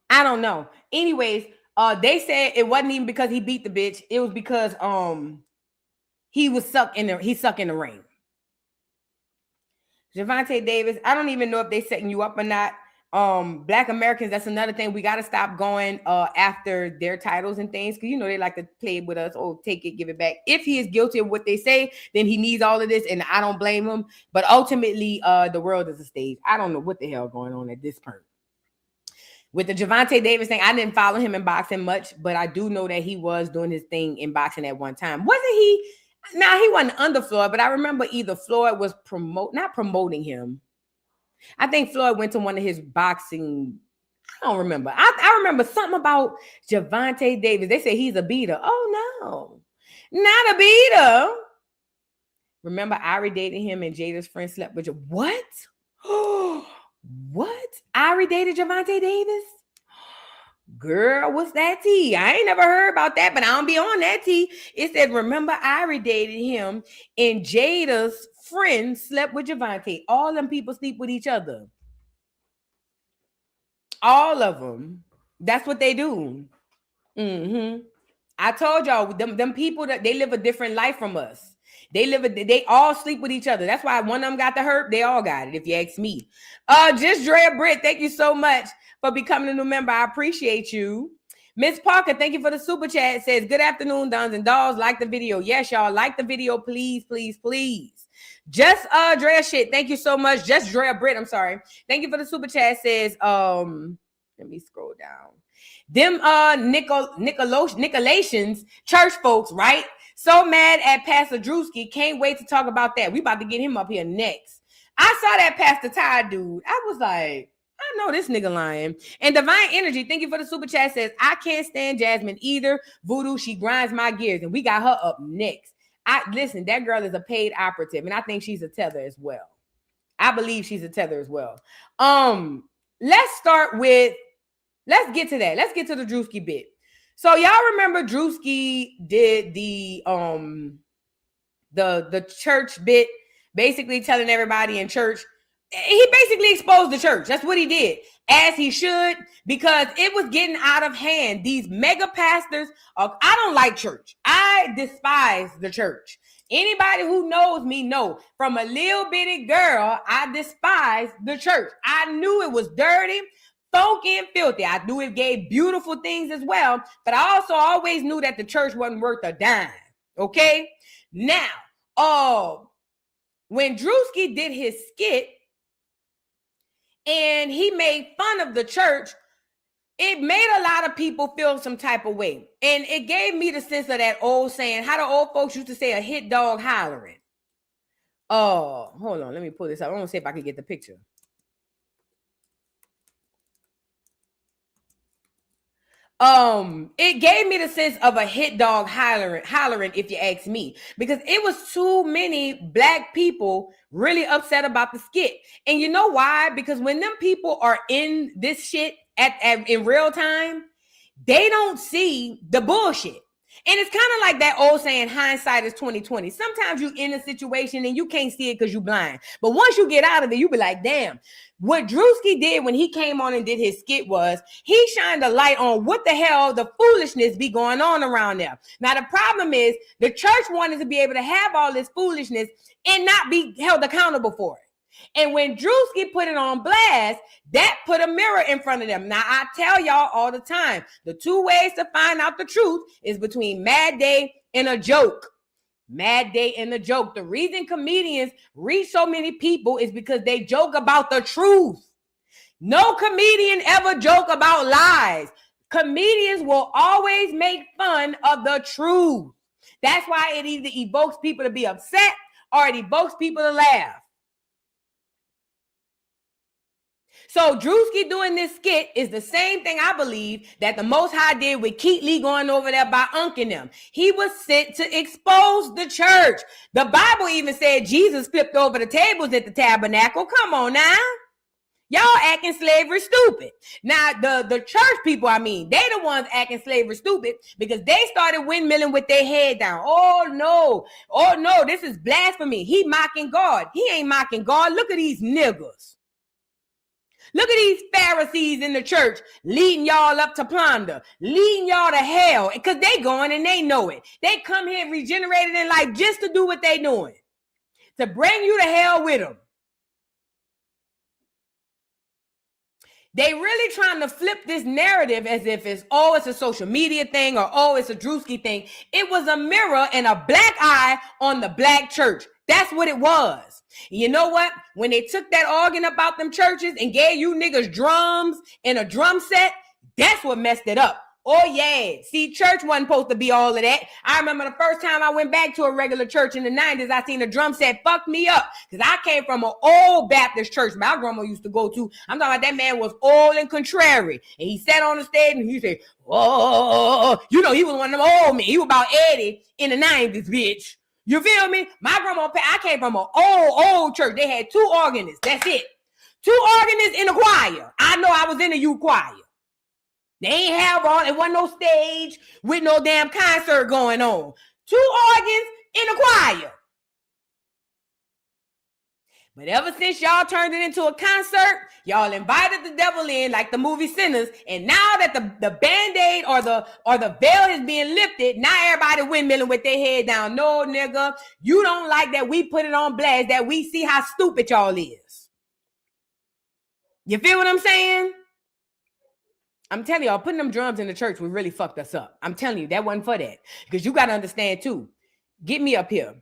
I don't know. Anyways, they said it wasn't even because he beat the bitch. It was because he was sucked in the ring. Girvontae Davis, I don't even know if they setting you up or not. Black Americans, that's another thing. We got to stop going after their titles and things, because you know they like to play with us. Oh, take it, give it back. If he is guilty of what they say, then he needs all of this, and I don't blame him. But ultimately, the world is a stage. I don't know what the hell going on at this point. With the Girvontae Davis thing, I didn't follow him in boxing much, but I do know that he was doing his thing in boxing at one time. Wasn't he? Now, he wasn't under Floyd, but I remember either Floyd was not promoting him. I think Floyd went to one of his boxing. I don't remember. I remember something about Girvontae Davis. They say he's a beater. Oh, no. Not a beater. Remember, Ari dated him and Jada's friend slept with you. What? What? Ari dated Girvontae Davis? Girl, what's that tea? I ain't never heard about that, but I don't be on that tea. It said, remember, Ari dated him and Jada's friend slept with Girvontae. All them people sleep with each other. All of them. That's what they do. I told y'all, them people, that they live a different life from us. They all sleep with each other. That's why one of them got the herb. They all got it, if you ask me. Just Drea Britt, thank you so much for becoming a new member. I appreciate you. Miss Parker, thank you for the super chat. It says, good afternoon, Dons and Dolls. Like the video. Yes, y'all. Like the video, please, please, please. Just Drea shit. Thank you so much. Just Drea Britt, I'm sorry. Thank you for the super chat. It says, let me scroll down. Them Nicolations, church folks, right? So mad at Pastor Druski. Can't wait to talk about that. We about to get him up here next. I saw that Pastor Todd dude. I was like, I know this nigga lying. And Divine Energy, thank you for the super chat, says, I can't stand Jasmine either. Voodoo, she grinds my gears. And we got her up next. Listen, that girl is a paid operative, and I think she's a tether as well. I believe she's a tether as well. Let's get to that. Let's get to the Druski bit. So y'all remember Druski did the church bit, basically telling everybody in church. He basically exposed the church. That's what he did, as he should, because it was getting out of hand. These mega pastors, I don't like church. I despise the church. Anybody who knows me know, from a little bitty girl, I despise the church. I knew it was dirty, funky, and filthy. I knew it gave beautiful things as well, but I also always knew that the church wasn't worth a dime. Okay? Now, when Druski did his skit and he made fun of the church, it made a lot of people feel some type of way. And it gave me the sense of that old saying, how the old folks used to say, a hit dog hollering. Oh, hold on. Let me pull this up. I want to see if I can get the picture. It gave me the sense of a hit dog hollering, if you ask me, because it was too many black people really upset about the skit. And you know why? Because when them people are in this shit in real time, they don't see the bullshit. And it's kind of like that old saying, hindsight is 20/20. Sometimes you in a situation and you can't see it because you're blind. But once you get out of it, you be like, damn. What Druski did when he came on and did his skit was he shined a light on what the hell the foolishness be going on around there. Now, the problem is the church wanted to be able to have all this foolishness and not be held accountable for it. And when Druski put it on blast, that put a mirror in front of them. Now, I tell y'all all the time, the two ways to find out the truth is between Mad Day and a joke. Mad Day and a joke. The reason comedians reach so many people is because they joke about the truth. No comedian ever joke about lies. Comedians will always make fun of the truth. That's why it either evokes people to be upset or it evokes people to laugh. So Druski doing this skit is the same thing, I believe, that the Most High did with Keith Lee going over there by unking them. He was sent to expose the church. The Bible even said Jesus flipped over the tables at the tabernacle. Come on now. Y'all acting slavery stupid. Now, the church people, I mean, they the ones acting slavery stupid because they started windmilling with their head down. Oh no, this is blasphemy. He mocking God. He ain't mocking God. Look at these niggas. Look at these Pharisees in the church leading y'all up to plunder, leading y'all to hell, because they going and they know it. They come here regenerated in life just to do what they doing, to bring you to hell with them. They really trying to flip this narrative as if it's a social media thing or it's a Druski thing. It was a mirror and a black eye on the black church. That's what it was. You know what? When they took that organ about them churches and gave you niggas drums and a drum set, that's what messed it up. Oh, yeah. See, church wasn't supposed to be all of that. I remember the first time I went back to a regular church in the 90s, I seen a drum set fuck me up because I came from an old Baptist church my grandma used to go to. I'm talking about that man was old and contrary. And he sat on the stage and he said, oh, you know, he was one of them old men. He was about 80 in the 90s, bitch. You feel me? My grandma, I came from an old church. They had 2 organists. That's it. 2 organists in a choir. I know I was in the youth choir. They ain't have all, it wasn't no stage with no damn concert going on. 2 organs in a choir. But ever since y'all turned it into a concert, y'all invited the devil in like the movie Sinners. And now that the Band-Aid or the veil is being lifted, now everybody windmilling with their head down. No, nigga, you don't like that we put it on blast, that we see how stupid y'all is. You feel what I'm saying? I'm telling y'all, putting them drums in the church would really fucked us up. I'm telling you, that wasn't for that. Because you got to understand too, get me up here.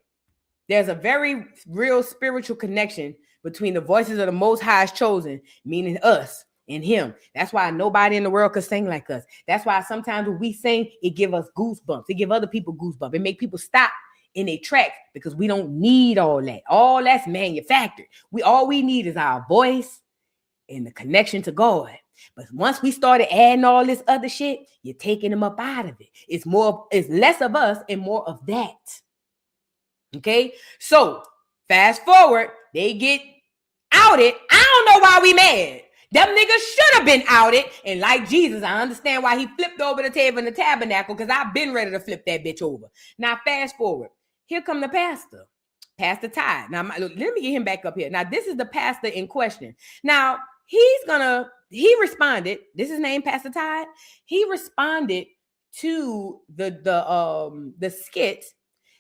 There's a very real spiritual connection between the voices of the Most High's chosen, meaning us and him. That's why nobody in the world could sing like us. That's why sometimes when we sing, it give us goosebumps. It give other people goosebumps. It make people stop in their tracks because we don't need all that. All that's manufactured. All we need is our voice and the connection to God. But once we started adding all this other shit, you're taking them up out of it. It's less of us and more of that. Okay, so fast forward, they get outed. I don't know why we mad. Them niggas should have been outed. And like Jesus, I understand why he flipped over the table in the tabernacle, because I've been ready to flip that bitch over. Now, fast forward. Here come the pastor, Pastor Todd. Now, let me get him back up here. Now, this is the pastor in question. Now, he responded. This is named Pastor Todd. He responded to the skit,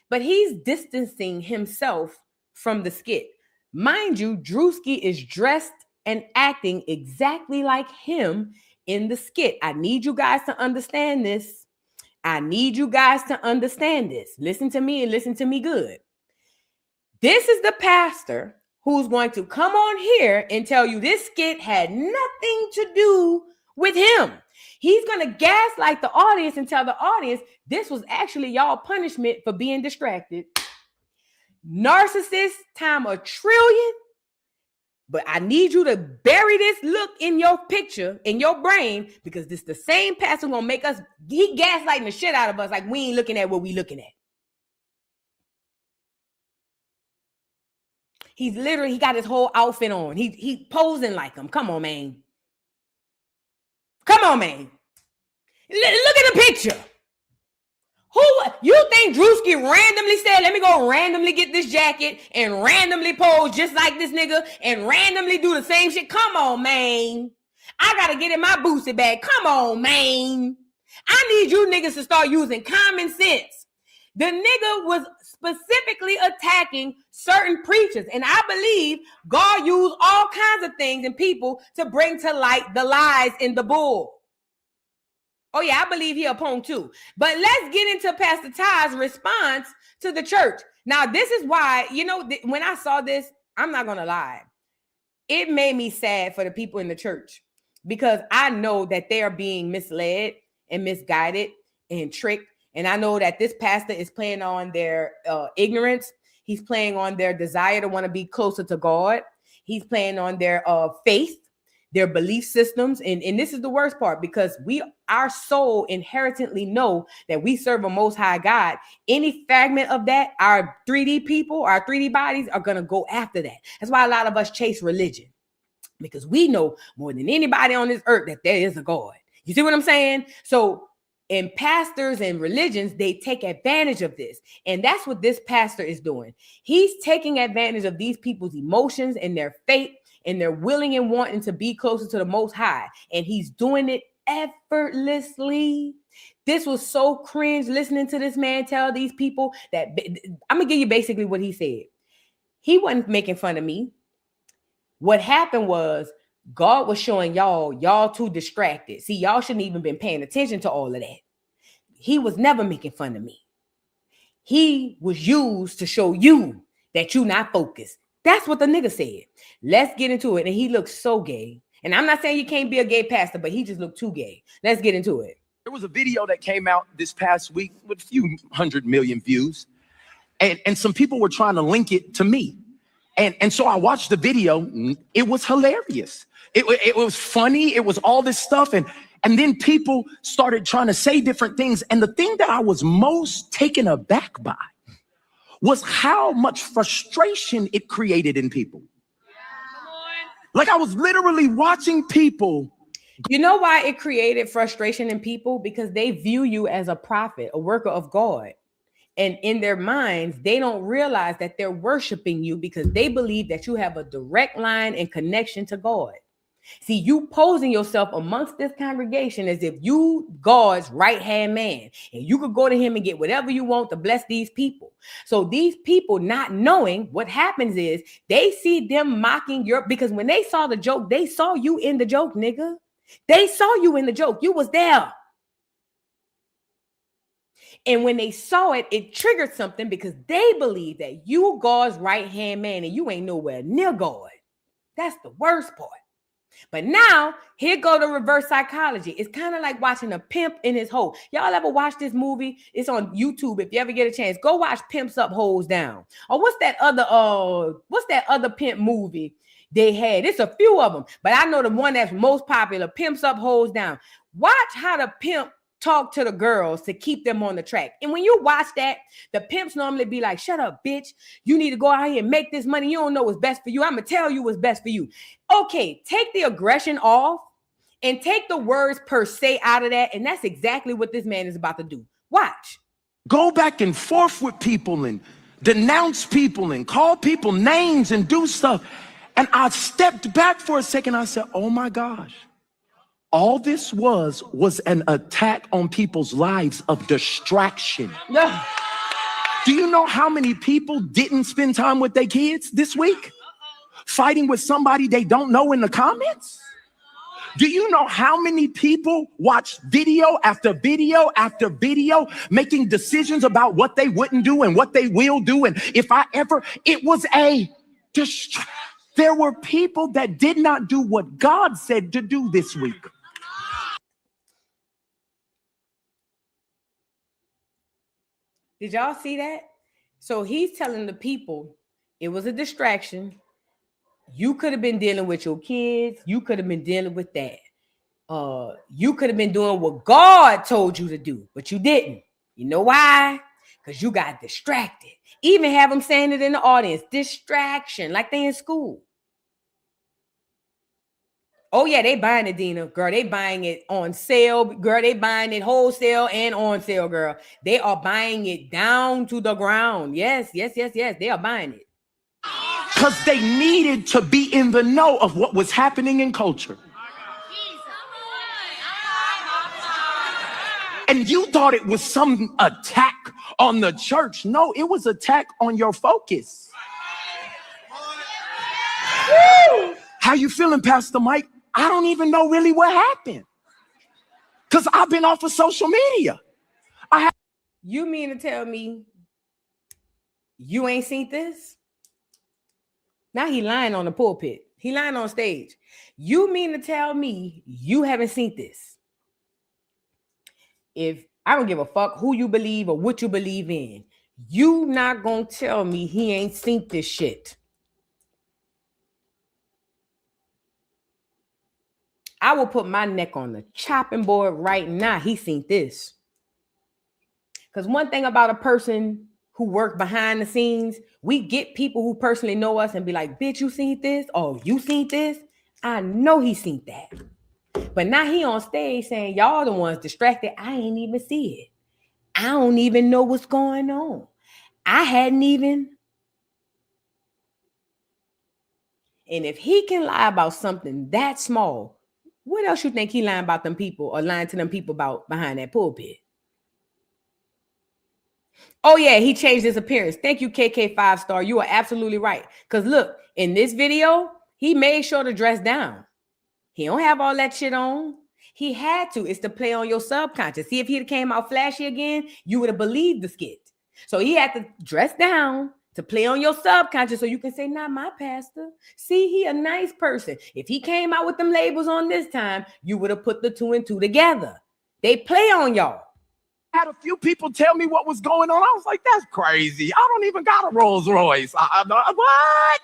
but he's distancing himself from the skit. Mind you, Druski is dressed and acting exactly like him in the skit. I need you guys to understand this. Listen to me and listen to me good. This is the pastor who's going to come on here and tell you this skit had nothing to do with him. He's going to gaslight the audience and tell the audience this was actually y'all punishment for being distracted. Narcissist time a trillion. But I need you to bury this look in your picture, in your brain, because this the same pastor gonna make us, he gaslighting the shit out of us like we ain't looking at what we looking at. He got his whole outfit on. He posing like him. Come on, man. Look at the picture. Who you think Druski randomly said, let me go randomly get this jacket and randomly pose just like this nigga and randomly do the same shit? Come on, man. I gotta get in my boosie bag. Come on, man. I need you niggas to start using common sense. The nigga was specifically attacking certain preachers. And I believe God used all kinds of things and people to bring to light the lies in the bull. Oh, yeah, I believe he a punk too. But let's get into Pastor Todd's response to the church. Now, this is why, when I saw this, I'm not going to lie. It made me sad for the people in the church because I know that they are being misled and misguided and tricked. And I know that this pastor is playing on their ignorance. He's playing on their desire to want to be closer to God. He's playing on their faith, their belief systems. And this is the worst part, because our soul inherently know that we serve a most high God. Any fragment of that, our 3D people, our 3D bodies are going to go after that. That's why a lot of us chase religion. because we know more than anybody on this earth that there is a God. You see what I'm saying? So in pastors and religions, they take advantage of this. And that's what this pastor is doing. He's taking advantage of these people's emotions and their faith and their willing and wanting to be closer to the Most High. And he's doing it effortlessly. This was so cringe listening to this man tell these people that I'm going to give you basically what he said. He wasn't making fun of me. What happened was God was showing y'all too distracted. See, y'all shouldn't even been paying attention to all of that. He was never making fun of me. He was used to show you that you not focused. That's what the nigga said. Let's get into it. And he looks so gay. And I'm not saying you can't be a gay pastor, but he just looked too gay. Let's get into it.
There was a video that came out this past week with a few 100 million views. And some people were trying to link it to me. And so I watched the video. It was hilarious. It was funny. It was all this stuff. And then people started trying to say different things. And the thing that I was most taken aback by was how much frustration it created in people. Like I was literally watching people.
You know why it created frustration in people? Because they view you as a prophet, a worker of God. And in their minds, they don't realize that they're worshiping you because they believe that you have a direct line and connection to God. See, you posing yourself amongst this congregation as if you God's right-hand man, and you could go to him and get whatever you want to bless these people. So these people not knowing what happens is they see them mocking because when they saw the joke, they saw you in the joke, nigga. They saw you in the joke. You was there. And when they saw it, it triggered something because they believe that you God's right-hand man and you ain't nowhere near God. That's the worst part. But now, here go the reverse psychology. It's kind of like watching a pimp in his hole. Y'all ever watch this movie? It's on YouTube. If you ever get a chance, go watch Pimps Up, Hoes Down. Or what's that other pimp movie they had? It's a few of them, but I know the one that's most popular, Pimps Up, Hoes Down. Watch how the pimp talk to the girls to keep them on the track. And when you watch that, the pimps normally be like, shut up, bitch. You need to go out here and make this money. You don't know what's best for you. I'm going to tell you what's best for you. Okay, take the aggression off and take the words per se out of that. And that's exactly what this man is about to do. Watch.
Go back and forth with people and denounce people and call people names and do stuff. And I stepped back for a second. I said, oh my gosh. All this was an attack on people's lives of distraction.
No.
Do you know how many people didn't spend time with their kids this week? Fighting with somebody they don't know in the comments? Do you know how many people watch video after video after video making decisions about what they wouldn't do and what they will do? And it was a distraction. There were people that did not do what God said to do this week.
Did y'all see that? So he's telling the people it was a distraction. You could have been dealing with your kids. You could have been dealing with that. You could have been doing what God told you to do, but you didn't. You know why? Because you got distracted. Even have them saying it in the audience. Distraction, like they in school. Oh, yeah, they buying it, Dina. Girl, they buying it on sale. Girl, they buying it wholesale and on sale, girl. They are buying it down to the ground. Yes. They are buying it.
Because they needed to be in the know of what was happening in culture. And you thought it was some attack on the church. No, it was attack on your focus. Woo! How you feeling, Pastor Mike? I don't even know really what happened. Because I've been off of social media.
You mean to tell me you ain't seen this? Now he lying on the pulpit. He lying on stage. You mean to tell me you haven't seen this? If I don't give a fuck who you believe or what you believe in, you not gonna tell me he ain't seen this shit. I will put my neck on the chopping board right now. He seen this. Because one thing about a person who work behind the scenes, we get people who personally know us and be like, bitch, you seen this? Oh, you seen this? I know he seen that. But now he on stage saying, y'all the ones distracted. I ain't even see it. I don't even know what's going on. I hadn't even. And if he can lie about something that small, what else you think he lying about them people or lying to them people about behind that pulpit? Oh yeah, he changed his appearance. Thank you, KK 5-star. You are absolutely right. Because look, in this video, he made sure to dress down. He don't have all that shit on. He had to. It's to play on your subconscious. See, if he'd came out flashy again, you would have believed the skit. So he had to dress down to play on your subconscious so you can say, not my pastor. See, he a nice person. If he came out with them labels on this time, you would have put the 2 and 2 together. They play on y'all.
I had a few people tell me what was going on. I was like, that's crazy. I don't even got a Rolls Royce. What?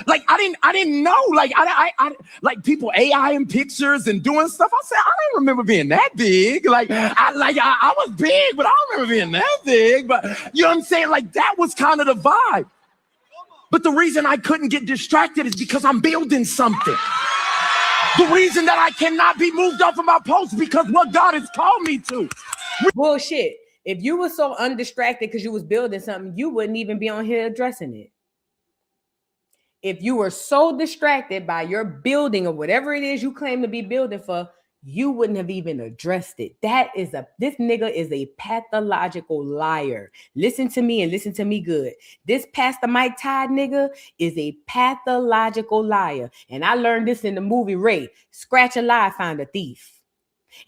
Like I didn't know. Like I like people AI-ing pictures and doing stuff. I said, I didn't remember being that big. I was big, but I don't remember being that big. But you know what I'm saying? Like that was kind of the vibe. But the reason I couldn't get distracted is because I'm building something. The reason that I cannot be moved off of my post because what God has called me to.
Bullshit. If you were so undistracted because you was building something, you wouldn't even be on here addressing it. If you were so distracted by your building or whatever it is you claim to be building for, you wouldn't have even addressed it. This nigga is a pathological liar. Listen to me and listen to me good. This Pastor Mike Todd nigga is a pathological liar. And I learned this in the movie Ray. Scratch a lie, find a thief.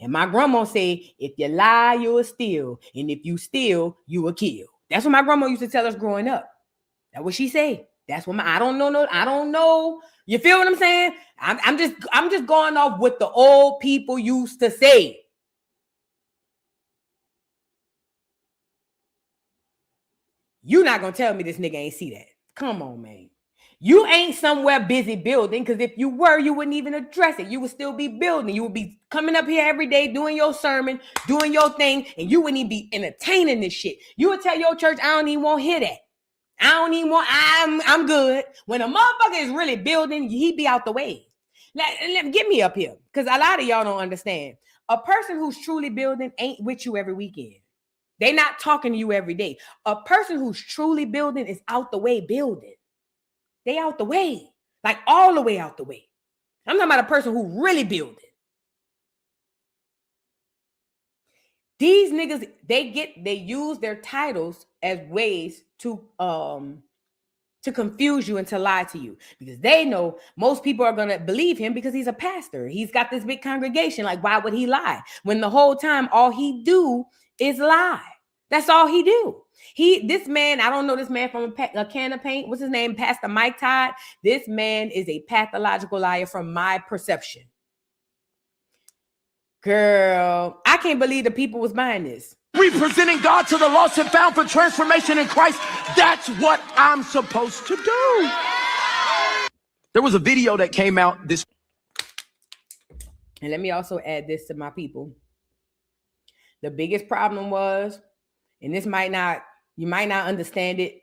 And my grandma say, if you lie, you will steal. And if you steal, you will kill. That's what my grandma used to tell us growing up. That's what she say. That's what I don't know. You feel what I'm saying? I'm just going off what the old people used to say. You not gonna tell me this nigga ain't see that. Come on, man. You ain't somewhere busy building, because if you were, you wouldn't even address it. You would still be building. You would be coming up here every day, doing your sermon, doing your thing, and you wouldn't even be entertaining this shit. You would tell your church, I don't even want to hear that. I don't even want, I'm good. When a motherfucker is really building, he be out the way. Get me up here, because a lot of y'all don't understand. A person who's truly building ain't with you every weekend. They not talking to you every day. A person who's truly building is out the way building. They out the way, like all the way out the way. I'm talking about a person who really building. These niggas, they use their titles as ways to confuse you and to lie to you, because they know most people are going to believe him because he's a pastor. He's got this big congregation. Like, why would he lie when the whole time all he do is lie? That's all he do. This man, I don't know this man from a can of paint. What's his name? Pastor Mike Todd. This man is a pathological liar from my perception. Girl, I can't believe the people was buying this.
Representing God to the lost and found for transformation in Christ. That's what I'm supposed to do. There was a video that came out this.
And let me also add this to my people. The biggest problem was, and you might not understand it,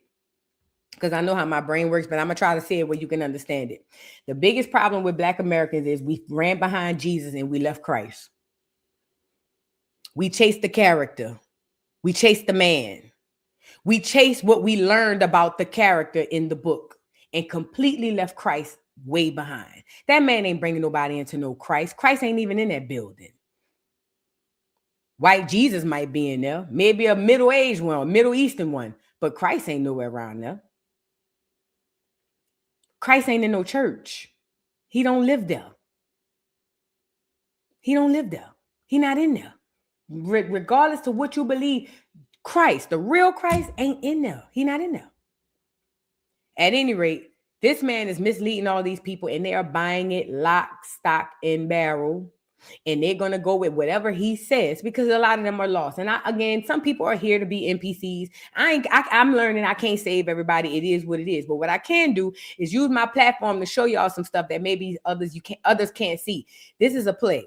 because I know how my brain works, but I'm going to try to say it where you can understand it. The biggest problem with Black Americans is we ran behind Jesus and we left Christ. We chased the character. We chased the man. We chased what we learned about the character in the book and completely left Christ way behind. That man ain't bringing nobody into no Christ. Christ ain't even in that building. White Jesus might be in there. Maybe a middle-aged one, a Middle Eastern one. But Christ ain't nowhere around there. Christ ain't in no church. He don't live there. He don't live there. He not in there. Regardless to what you believe, Christ, the real Christ, ain't in there. He not in there. At any rate, this man is misleading all these people, and they are buying it lock, stock, and barrel. And they're going to go with whatever he says, because a lot of them are lost. And again, some people are here to be NPCs. I'm learning I can't save everybody. It is what it is. But what I can do is use my platform to show y'all some stuff that maybe others can't see. This is a play.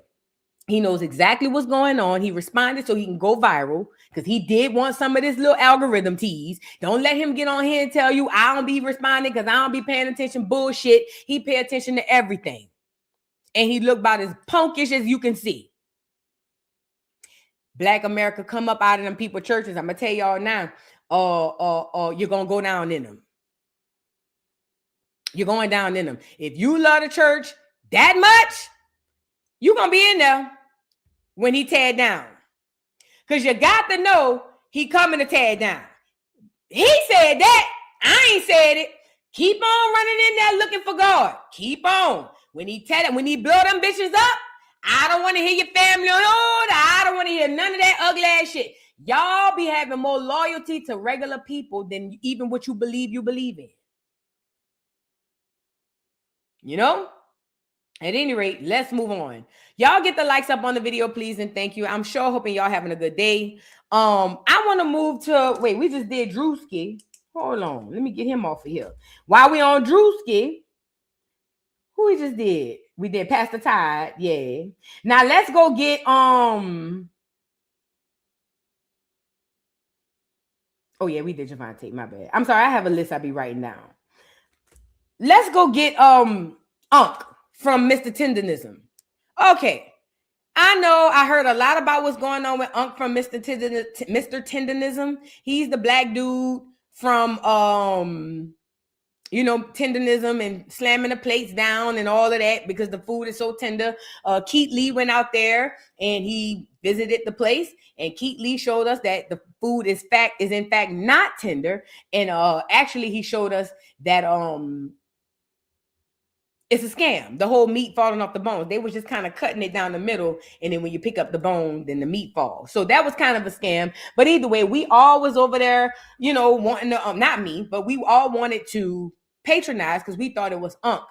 He knows exactly what's going on. He responded so he can go viral because he did want some of this little algorithm tease. Don't let him get on here and tell you I don't be responding because I don't be paying attention. Bullshit. He pay attention to everything. And he looked about as punkish as you can see. Black America come up out of them people churches. I'm going to tell y'all now, you're going to go down in them. You're going down in them. If you love the church that much, you're going to be in there when he tear down. Because you got to know he coming to tear down. He said that. I ain't said it. Keep on running in there looking for God. Keep on. When he blow them bitches up, I don't want to hear your family on order. I don't want to hear none of that ugly ass shit. Y'all be having more loyalty to regular people than even what you believe in. You know? At any rate, let's move on. Y'all get the likes up on the video, please, and thank you. I'm sure hoping y'all having a good day. I want to move to, wait, we just did Druski. Hold on. Let me get him off of here. While we on Druski, who we just did? We did Pastor Todd. Yeah. Now let's go get, oh yeah, we did Girvontae. My bad. I'm sorry. I have a list I'll be writing down. Let's go get, Unc from Mr. Tendernism. Okay. I know I heard a lot about what's going on with Unc from Mr. Tendernism. He's the black dude from, Tendernism and slamming the plates down and all of that because the food is so tender. Keith Lee went out there and he visited the place, and Keith Lee showed us that the food is in fact not tender. And actually he showed us that it's a scam. The whole meat falling off the bones. They was just kind of cutting it down the middle, and then when you pick up the bone, then the meat falls. So that was kind of a scam. But either way, we all was over there, wanting to, not me, but we all wanted to patronize because we thought it was Unc.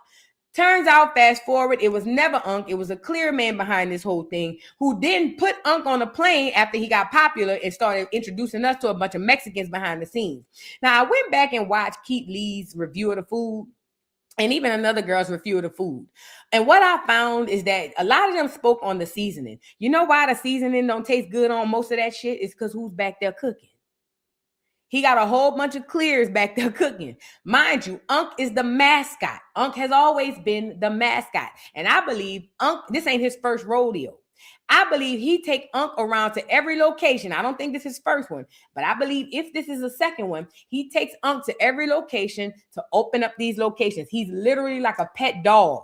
Turns out, fast forward, it was never Unc. It was a clear man behind this whole thing who then put Unc on a plane after he got popular and started introducing us to a bunch of Mexicans behind the scenes. Now, I went back and watched Keith Lee's review of the food, and even another girl's review of the food. And what I found is that a lot of them spoke on the seasoning. You know why the seasoning don't taste good on most of that shit? It's because who's back there cooking? He got a whole bunch of clears back there cooking. Mind you, Unc is the mascot. Unc has always been the mascot. And I believe Unc, this ain't his first rodeo. I believe he take Unc around to every location. I don't think this is his first one, but I believe if this is the second one, he takes Unc to every location to open up these locations. He's literally like a pet dog.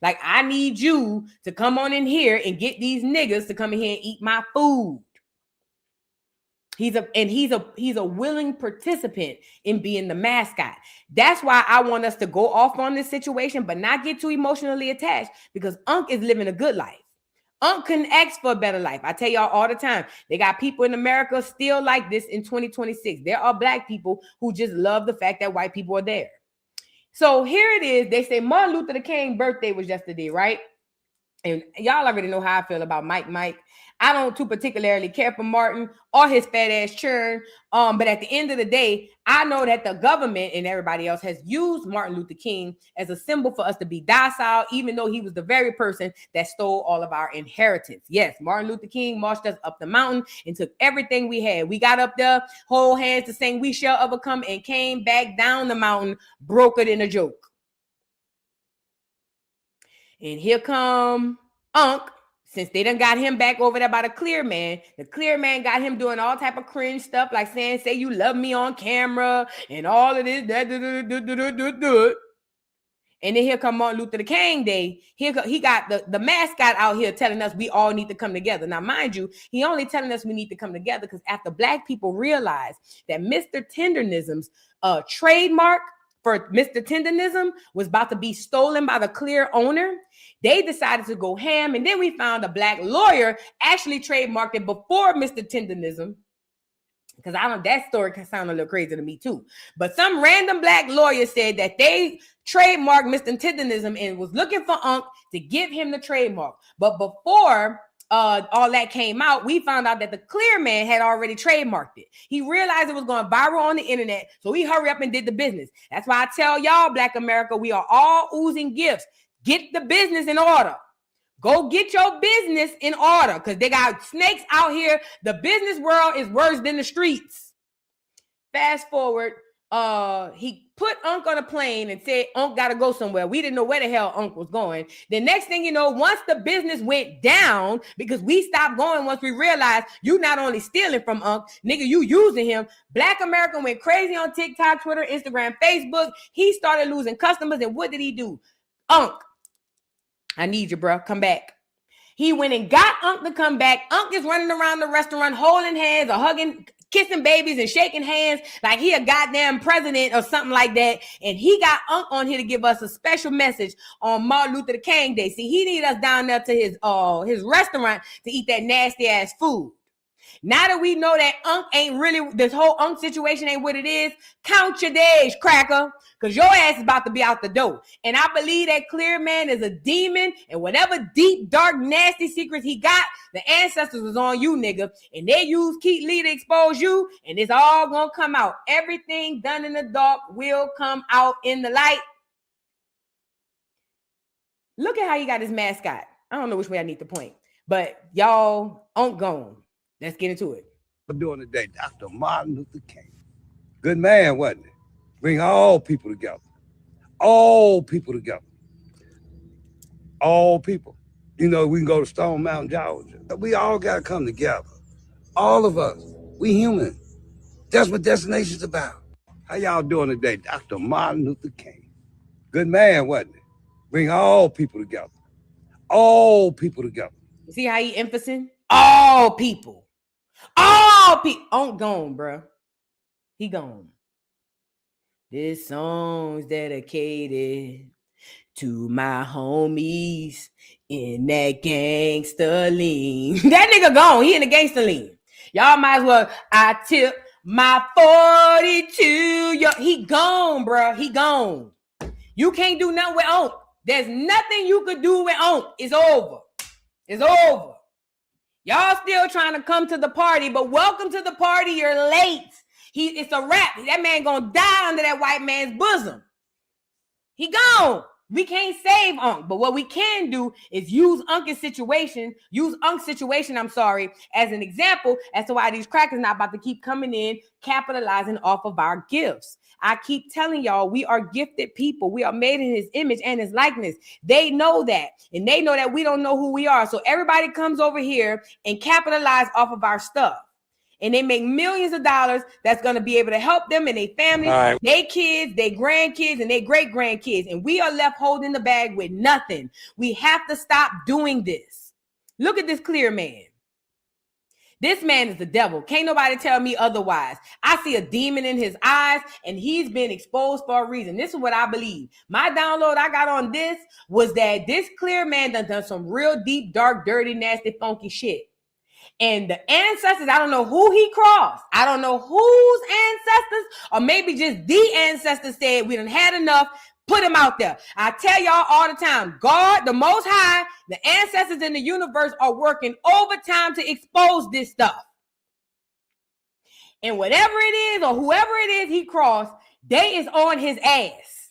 Like, I need you to come on in here and get these niggas to come in here and eat my food. He's a willing participant in being the mascot. That's why I want us to go off on this situation, but not get too emotionally attached, because Unc is living a good life. Unc couldn't ask for a better life. I tell y'all all the time, they got people in America still like this in 2026. There are black people who just love the fact that white people are there. So here it is. They say Martin Luther King's birthday was yesterday, right? And y'all already know how I feel about Mike. I don't too particularly care for Martin or his fat ass churn. But at the end of the day, I know that the government and everybody else has used Martin Luther King as a symbol for us to be docile, even though he was the very person that stole all of our inheritance. Yes, Martin Luther King marched us up the mountain and took everything we had. We got up there, hold hands to sing "We Shall Overcome," and came back down the mountain, broke it in a joke. And here come Unc. Since they done got him back over there by the clear man, the clear man got him doing all type of cringe stuff, like saying, "Say you love me" on camera and all of this. And then here come Martin Luther King Day. He got the mascot out here telling us we all need to come together. Now, mind you, he only telling us we need to come together because after black people realized that Mr. Tendernism's trademark for Mr. Tendernism was about to be stolen by the clear owner, they decided to go ham. And then we found a black lawyer actually trademarked it before Mr. Tendernism. Because that story can sound a little crazy to me too. But some random black lawyer said that they trademarked Mr. Tendernism and was looking for Unc to give him the trademark. But before all that came out, we found out that the clear man had already trademarked it. He realized it was going viral on the internet, so he hurried up and did the business. That's why I tell y'all, Black America, we are all oozing gifts. Get the business in order. Go get your business in order because they got snakes out here. The business world is worse than the streets. Fast forward, he put Unc on a plane and said Unc got to go somewhere. We didn't know where the hell Unc was going. The next thing you know, once the business went down, because we stopped going once we realized you not only stealing from Unc, nigga, you using him. Black America went crazy on TikTok, Twitter, Instagram, Facebook. He started losing customers, and what did he do? Unc, I need you, bro. Come back. He went and got Unc to come back. Unc is running around the restaurant, holding hands or hugging, kissing babies and shaking hands like he a goddamn president or something like that. And he got Unc on here to give us a special message on Martin Luther King Day. See, he need us down there to his restaurant to eat that nasty ass food. Now that we know that Unc ain't really, this whole Unc situation ain't what it is, count your days, cracker, because your ass is about to be out the door. And I believe that Clear Man is a demon, and whatever deep, dark, nasty secrets he got, the ancestors was on you, nigga. And they use Keith Lee to expose you, and it's all gonna come out. Everything done in the dark will come out in the light. Look at how he got his mascot. I don't know which way I need to point, but y'all, Unc gone. Let's get into it.
I'm doing today, Dr. Martin Luther King. Good man, wasn't it? Bring all people together. All people together. All people. You know, we can go to Stone Mountain, Georgia. We all got to come together. All of us. We human. That's what Destination's about. How y'all doing today, Dr. Martin Luther King? Good man, wasn't it? Bring all people together. All people together.
See how he emphasizing? All people. All people. Unc gone, bro. He gone. This song's dedicated to my homies in that gangster lean. That nigga gone. He in the gangster lean. Y'all might as well. I tip my 42. He gone, bro. He gone. You can't do nothing with Unc. There's nothing you could do with Unc. It's over. It's over. Y'all still trying to come to the party, but welcome to the party. You're late. It's a wrap. That man gonna die under that white man's bosom. He gone. We can't save Unc, but what we can do is use Unc's situation, as an example as to why these crackers not about to keep coming in, capitalizing off of our gifts. I keep telling y'all, we are gifted people. We are made in his image and his likeness. They know that, and they know that we don't know who we are. So everybody comes over here and capitalize off of our stuff. And they make millions of dollars that's going to be able to help them and their families, their kids, their grandkids, and their great-grandkids. And we are left holding the bag with nothing. We have to stop doing this. Look at this Clear Man. This man is the devil. Can't nobody tell me otherwise. I see a demon in his eyes, and he's been exposed for a reason. This is what I believe. My download I got on this was that this Clear Man done some real deep, dark, dirty, nasty, funky shit. And the ancestors, I don't know who he crossed. I don't know whose ancestors, or maybe just the ancestors said we done had enough. Put him out there. I tell y'all all the time, God, the Most High, the ancestors in the universe are working overtime to expose this stuff. And whatever it is or whoever it is he crossed, they is on his ass.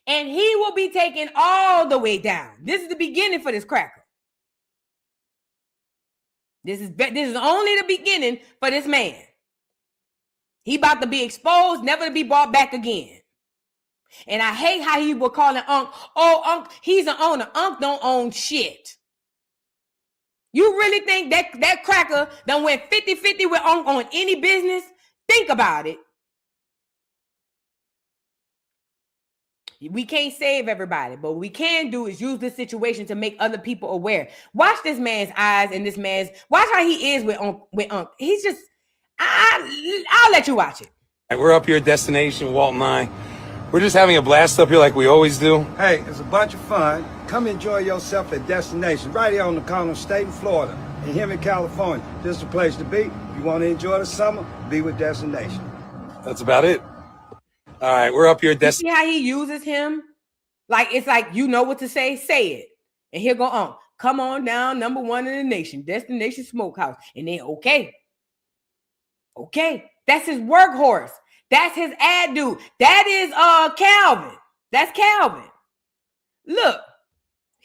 And he will be taken all the way down. This is the beginning for this cracker. This is only the beginning for this man. He about to be exposed, never to be brought back again. And I hate how he will call it Unc. Oh, Unc, he's an owner. Unc don't own shit. You really think that cracker done went 50-50 with Unc on any business? Think about it. We can't save everybody, but what we can do is use this situation to make other people aware. Watch this man's eyes and watch how he is with Unc. He's just, I'll let you watch it.
We're up here at Destination, Walt and I. We're just having a blast up here like we always do.
Hey, it's a bunch of fun. Come enjoy yourself at Destination, right here on the corner of State and Florida, and here in California. This is the place to be. If you want to enjoy the summer, be with Destination.
That's about it. All right, we're up here at
See how he uses him? Like, it's like, you know what to say it. And here go on. Come on down, number one in the nation, Destination Smokehouse. And then, okay. That's his workhorse. That's his ad dude. That is Calvin. That's Calvin. Look,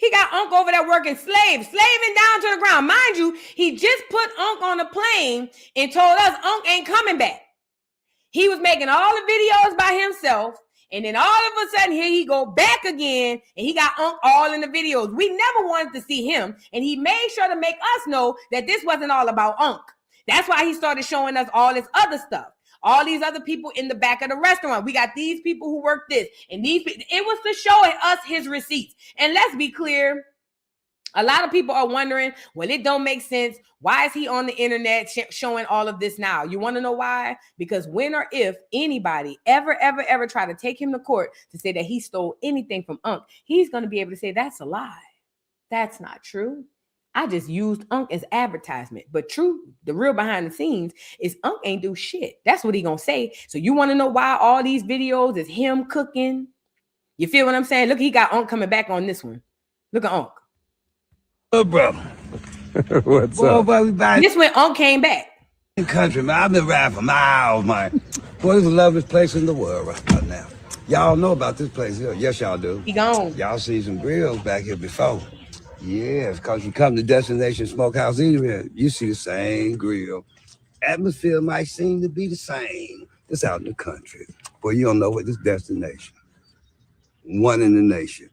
He got Unc over there working slaving down to the ground. Mind you, he just put Unc on the plane and told us Unc ain't coming back. He was making all the videos by himself. And then all of a sudden, here he go back again, and he got Unc all in the videos. We never wanted to see him, and he made sure to make us know that this wasn't all about Unc. That's why he started showing us all this other stuff. All these other people in the back of the restaurant. We got these people who work this, and these. It was to show us his receipts. And let's be clear, a lot of people are wondering, well, it don't make sense. Why is he on the internet showing all of this now? You want to know why? Because when or if anybody ever try to take him to court to say that he stole anything from Unc, he's going to be able to say that's a lie. That's not true. I just used Unc as advertisement. But true, the real behind the scenes is Unc ain't do shit. That's what he going to say. So you want to know why all these videos is him cooking? You feel what I'm saying? Look, he got Unc coming back on this one. Look at Unc.
Oh, brother.
What's up?
Boy, we back
This when Unc came back.
in the country, man. I've been riding for miles, man. Boy, it's the loveliest place in the world right now. Y'all know about this place here. Yes, y'all do.
He gone.
Y'all see some grills back here before. Yes, because you come to Destination Smokehouse Eatery, you see the same grill. Atmosphere might seem to be the same. It's out in the country. Boy, you don't know what this destination. One in the nation.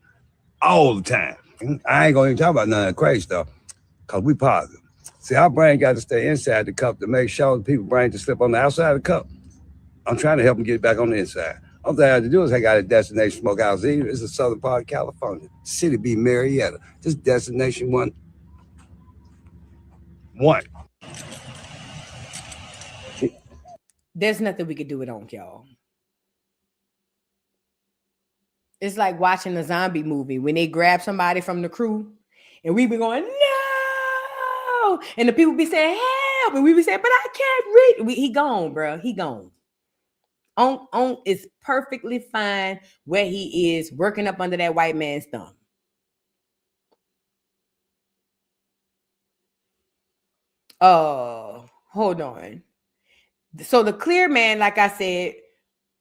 All the time. I ain't gonna even talk about none of that crazy stuff, because we positive. See, our brain got to stay inside the cup to make sure the people's brain to slip on the outside of the cup. I'm trying to help them get back on the inside. All they have to do is hang out at Destination Smokehouse Eatery. It's the southern part of California. City be Marietta. This Destination one.
There's nothing we could do with Unc, y'all. It's like watching a zombie movie when they grab somebody from the crew and we be going, no! And the people be saying, help! And we be saying, but I can't read. He gone, bro. He gone. Unc is perfectly fine where he is, working up under that white man's thumb. Hold on. So the clear man, like I said,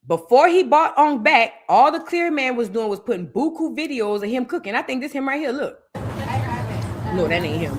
before he bought Unc back, all the clear man was doing was putting buku videos of him cooking. I think this him right here. Look. No, that ain't him.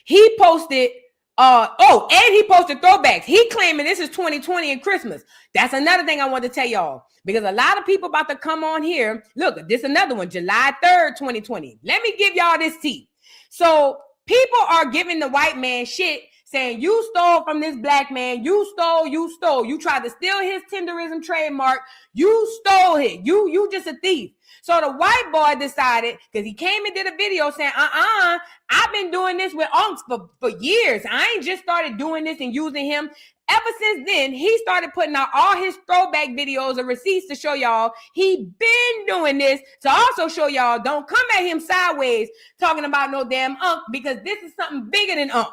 He posted, and he posted throwbacks. He claiming this is 2020 and Christmas. That's another thing I want to tell y'all. Because a lot of people about to come on here. Look, this is another one, July 3rd, 2020. Let me give y'all this tea. So people are giving the white man shit, saying you stole from this black man. You stole. You tried to steal his Tendernism trademark. You stole it. You just a thief. So the white boy decided, because he came and did a video saying, I've been doing this with Unks for years. I ain't just started doing this and using him. Ever since then, he started putting out all his throwback videos and receipts to show y'all he been doing this, to also show y'all don't come at him sideways talking about no damn Unc, because this is something bigger than Unc.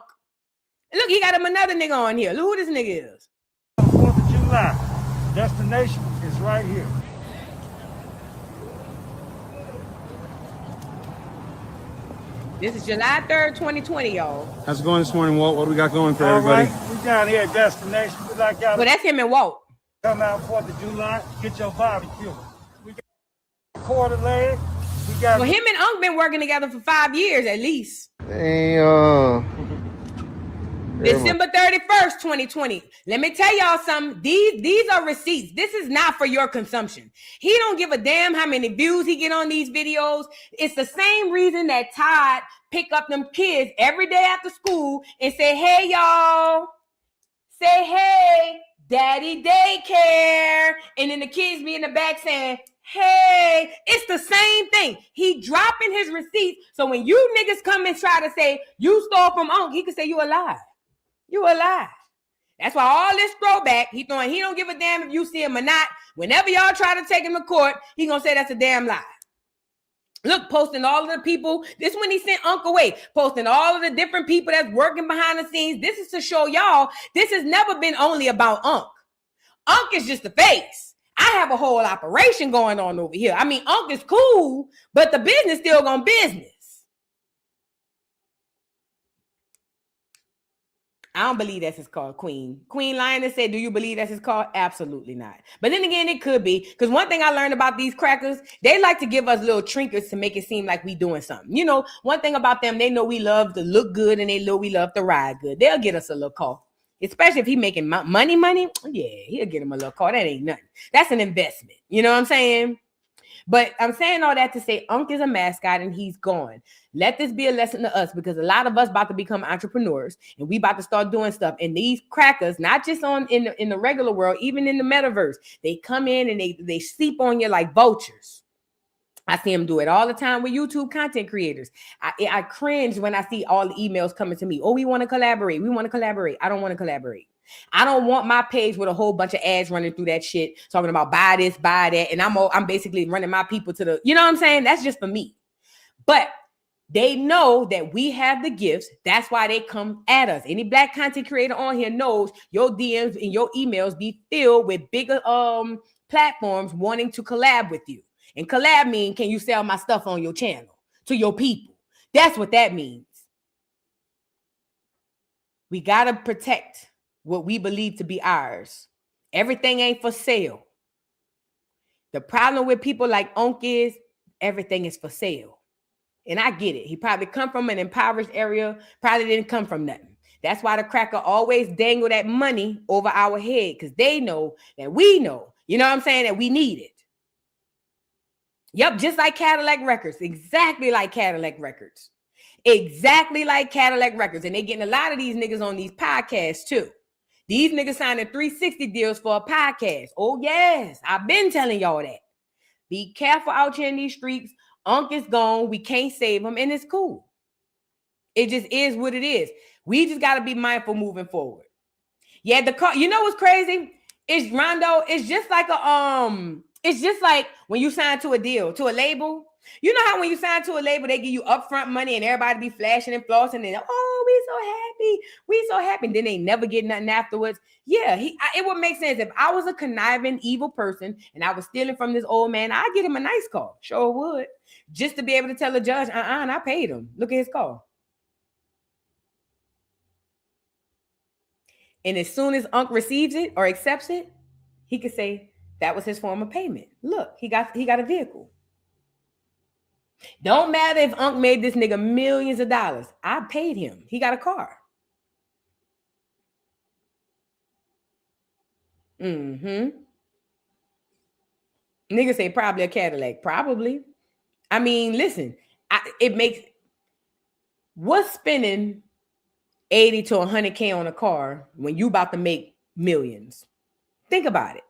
Look, he got him another nigga on here. Look who this nigga is.
4th of July. Destination is right here.
This is July 3rd, 2020, y'all.
How's it going this morning, Walt? What do we got going for everybody?
All right, we down here at Destination. We like y'all
Well, that's him and Walt.
come out 4th of July, get your barbecue. We got quarter leg. We got.
Well, him and Unc been working together for 5 years at least. December 31st, 2020. Let me tell y'all something. These are receipts. This is not for your consumption. He don't give a damn how many views he get on these videos. It's the same reason that Todd pick up them kids every day after school and say, hey, y'all. Say, hey, daddy daycare. And then the kids be in the back saying, hey, it's the same thing. He dropping his receipts. So when you niggas come and try to say you stole from Unc, he can say you a lie. You a lie. That's why all this throwback, he don't give a damn if you see him or not. Whenever y'all try to take him to court, he gonna say that's a damn lie. Look, posting all of the people. This when he sent Unc away, posting all of the different people that's working behind the scenes. This is to show y'all this has never been only about Unc. Unc is just the face. I have a whole operation going on over here. I mean, Unc is cool, but the business still gonna business. I don't believe that's his call, Queen. Queen Lioness said, do you believe that's his call? Absolutely not. But then again, it could be. Because one thing I learned about these crackers, they like to give us little trinkets to make it seem like we doing something. You know, one thing about them, they know we love to look good and they know we love to ride good. They'll get us a little call. Especially if he making money. Yeah, he'll get him a little call. That ain't nothing. That's an investment. You know what I'm saying? But I'm saying all that to say Unc is a mascot and he's gone. Let this be a lesson to us because a lot of us about to become entrepreneurs and we about to start doing stuff. And these crackers, not just in the regular world, even in the metaverse, they come in and they sleep on you like vultures. I see them do it all the time with YouTube content creators. I cringe when I see all the emails coming to me. Oh, we want to collaborate. We want to collaborate. I don't want to collaborate. I don't want my page with a whole bunch of ads running through that shit, talking about buy this, buy that. And I'm basically running my people to the, you know what I'm saying? That's just for me. But they know that we have the gifts. That's why they come at us. Any black content creator on here knows your DMs and your emails be filled with bigger platforms wanting to collab with you. And collab means, can you sell my stuff on your channel to your people? That's what that means. We got to protect what we believe to be ours. Everything ain't for sale. The problem with people like Unc is everything is for sale. And I get it. He probably come from an impoverished area, probably didn't come from nothing. That's why the cracker always dangle that money over our head because they know that we know, you know what I'm saying, that we need it. Yep, just like Cadillac Records, exactly like Cadillac Records. Exactly like Cadillac Records. And they getting a lot of these niggas on these podcasts too. These niggas signing 360 deals for a podcast. Oh, yes. I've been telling y'all that. Be careful out here in these streets. Unc is gone. We can't save him. And it's cool. It just is what it is. We just got to be mindful moving forward. Yeah, the car. You know what's crazy? It's Rondo. It's just like it's just like when you sign to a deal, to a label. You know how when you sign to a label, they give you upfront money and everybody be flashing and flossing and, oh, we so happy. We so happy. And then they never get nothing afterwards. Yeah, it would make sense. If I was a conniving, evil person and I was stealing from this old man, I'd get him a nice call. Sure would. Just to be able to tell the judge, and I paid him. Look at his call. And as soon as Unc receives it or accepts it, he could say that was his form of payment. Look, he got a vehicle. Don't matter if Unc made this nigga millions of dollars. I paid him. He got a car. Nigga say probably a Cadillac. Probably. I mean, listen, it makes what's spending 80 to 100K on a car when you about to make millions. Think about it.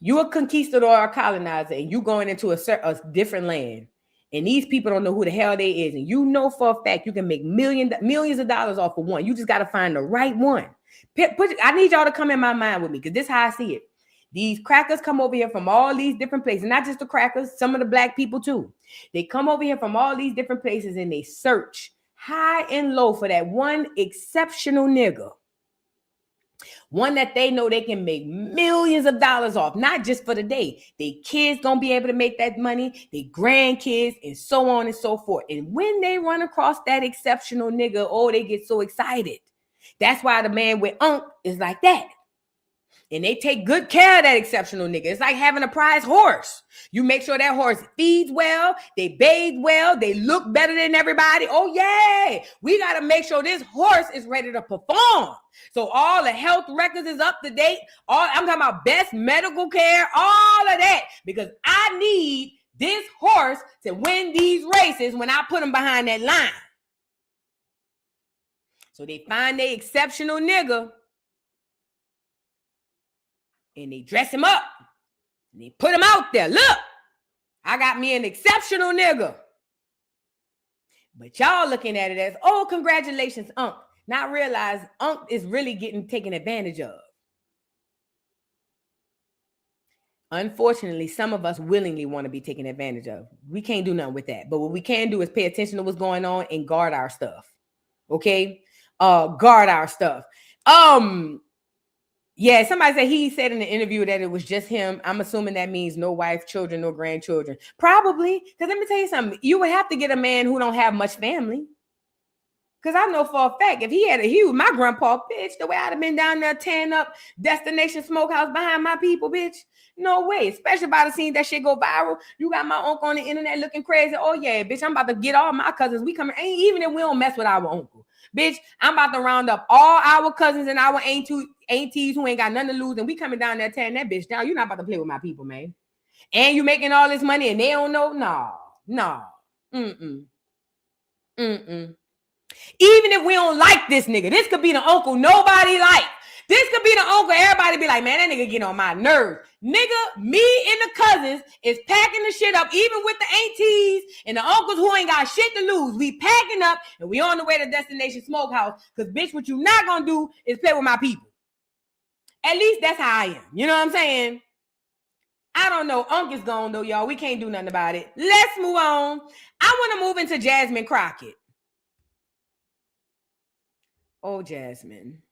You a conquistador or colonizer and you going into a different land. And these people don't know who the hell they is. And you know for a fact you can make millions of dollars off of one. You just got to find the right one. I need y'all to come in my mind with me because this is how I see it. These crackers come over here from all these different places. Not just the crackers, some of the black people too. They come over here from all these different places and they search high and low for that one exceptional nigga. One that they know they can make millions of dollars off, not just for the day. They kids gonna be able to make that money, they grandkids, and so on and so forth. And when they run across that exceptional nigga, oh, they get so excited. That's why the man with Unc is like that. And they take good care of that exceptional nigga. It's like having a prize horse. You make sure that horse feeds well, they bathe well, they look better than everybody. Oh, yeah. We got to make sure this horse is ready to perform. So all the health records is up to date. I'm talking about best medical care, all of that. Because I need this horse to win these races when I put him behind that line. So they find their exceptional nigga. And they dress him up. And they put him out there. Look, I got me an exceptional nigga. But y'all looking at it as, oh, congratulations, Unc. Not realize Unc is really getting taken advantage of. Unfortunately, some of us willingly want to be taken advantage of. We can't do nothing with that. But what we can do is pay attention to what's going on and guard our stuff. Okay? Guard our stuff. Yeah, somebody said he said in the interview that it was just him. I'm assuming that means no wife, children, no grandchildren. Probably, because let me tell you something. You would have to get a man who don't have much family. Because I know for a fact, if he was my grandpa, bitch, the way I'd have been down there tearing up Destination Smokehouse behind my people, bitch. No way. Especially if I'd have seen that shit go viral. You got my uncle on the internet looking crazy. Oh, yeah, bitch, I'm about to get all my cousins. We coming, even if we don't mess with our uncle. Bitch, I'm about to round up all our cousins and our aunties who ain't got nothing to lose, and we coming down there tearing that bitch down. You're not about to play with my people, man. And you making all this money and they don't know? No. Even if we don't like this nigga, this could be the uncle nobody like. This could be the uncle everybody be like, man, that nigga get on my nerves. Nigga, me and the cousins is packing the shit up, even with the aunties and the uncles who ain't got shit to lose. We packing up and we on the way to Destination Smokehouse. Because, bitch, what you not gonna do is play with my people. At least that's how I am. You know what I'm saying? I don't know. Unc is gone, though, y'all. We can't do nothing about it. Let's move on. I want to move into Jasmine Crockett. Oh, Jasmine.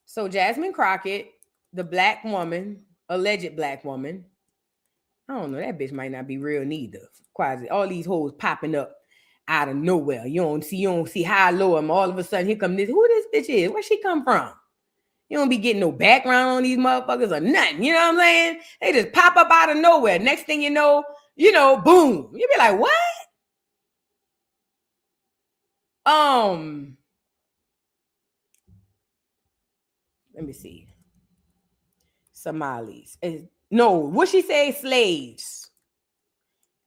So Jasmine Crockett, the black woman, alleged black woman. I don't know. That bitch might not be real neither. Quasi, all these hoes popping up out of nowhere. You don't see high, low, and all of a sudden here come this. Who this bitch is? Where she come from? You don't be getting no background on these motherfuckers or nothing. You know what I'm saying? They just pop up out of nowhere. Next thing you know, boom. You be like, what? Let me see. Somalis. No, what she say? Slaves.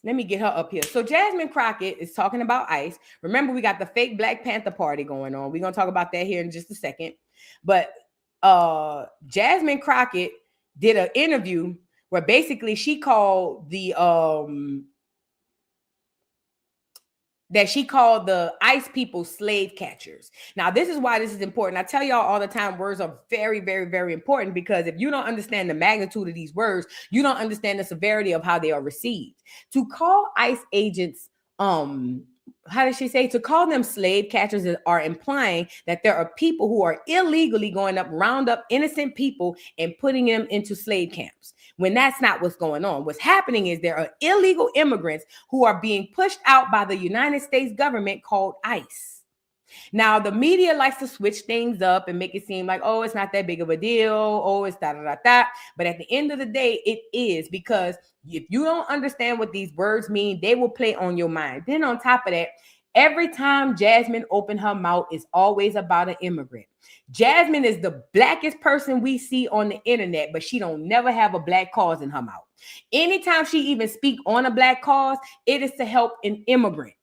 Let me get her up here. So Jasmine Crockett is talking about ICE. Remember, we got the fake Black Panther party going on. We're going to talk about that here in just a second. But Jasmine Crockett did an interview where basically she called the ICE people slave catchers. Now, this is why this is important. I tell y'all all the time, words are very, very, very important, because if you don't understand the magnitude of these words, you don't understand the severity of how they are received. To call ICE agents, how does she say? To call them slave catchers are implying that there are people who are illegally going up, round up innocent people and putting them into slave camps, when that's not what's going on. What's happening is there are illegal immigrants who are being pushed out by the United States government called ICE. Now, the media likes to switch things up and make it seem like, oh, it's not that big of a deal. Oh, it's da-da-da-da. But at the end of the day, it is, because if you don't understand what these words mean, they will play on your mind. Then on top of that, every time Jasmine opened her mouth, it's always about an immigrant. Jasmine is the blackest person we see on the internet, but she don't never have a black cause in her mouth. Anytime she even speak on a black cause, it is to help an immigrant.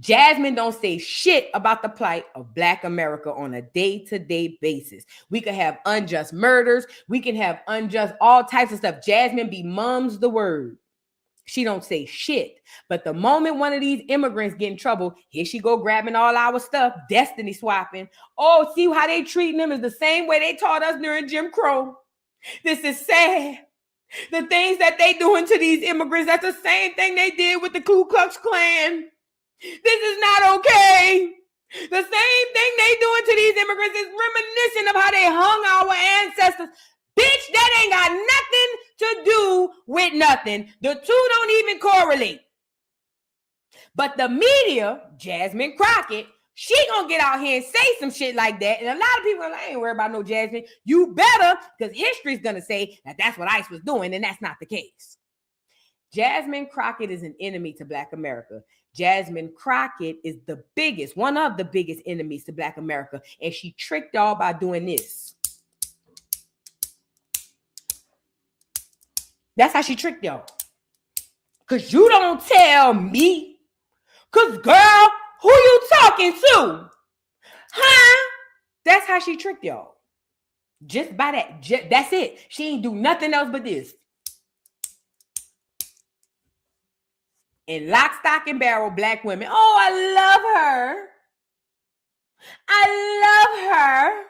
Jasmine don't say shit about the plight of Black America on a day-to-day basis. We could have unjust murders. We can have unjust, all types of stuff. Jasmine mums the word. She don't say shit. But the moment one of these immigrants get in trouble, here she go grabbing all our stuff, destiny swapping. Oh, see how they treating them is the same way they taught us during Jim Crow. This is sad. The things that they doing to these immigrants, that's the same thing they did with the Ku Klux Klan. This is not okay. The same thing they doing to these immigrants is reminiscent of how they hung our ancestors. Bitch, that ain't got nothing to do with nothing. The two don't even correlate. But the media, Jasmine Crockett, she gonna get out here and say some shit like that. And a lot of people are like, I ain't worried about no Jasmine. You better, because history's gonna say that that's what ICE was doing, and that's not the case. Jasmine Crockett is an enemy to Black America. Jasmine Crockett is the biggest, one of the biggest enemies to Black America. And she tricked y'all by doing this. That's how she tricked y'all. Because you don't tell me. Because, girl, who you talking to? Huh? That's how she tricked y'all. Just by that. That's it. She ain't do nothing else but this. And lock, stock, and barrel, Black women. Oh, I love her. I love her.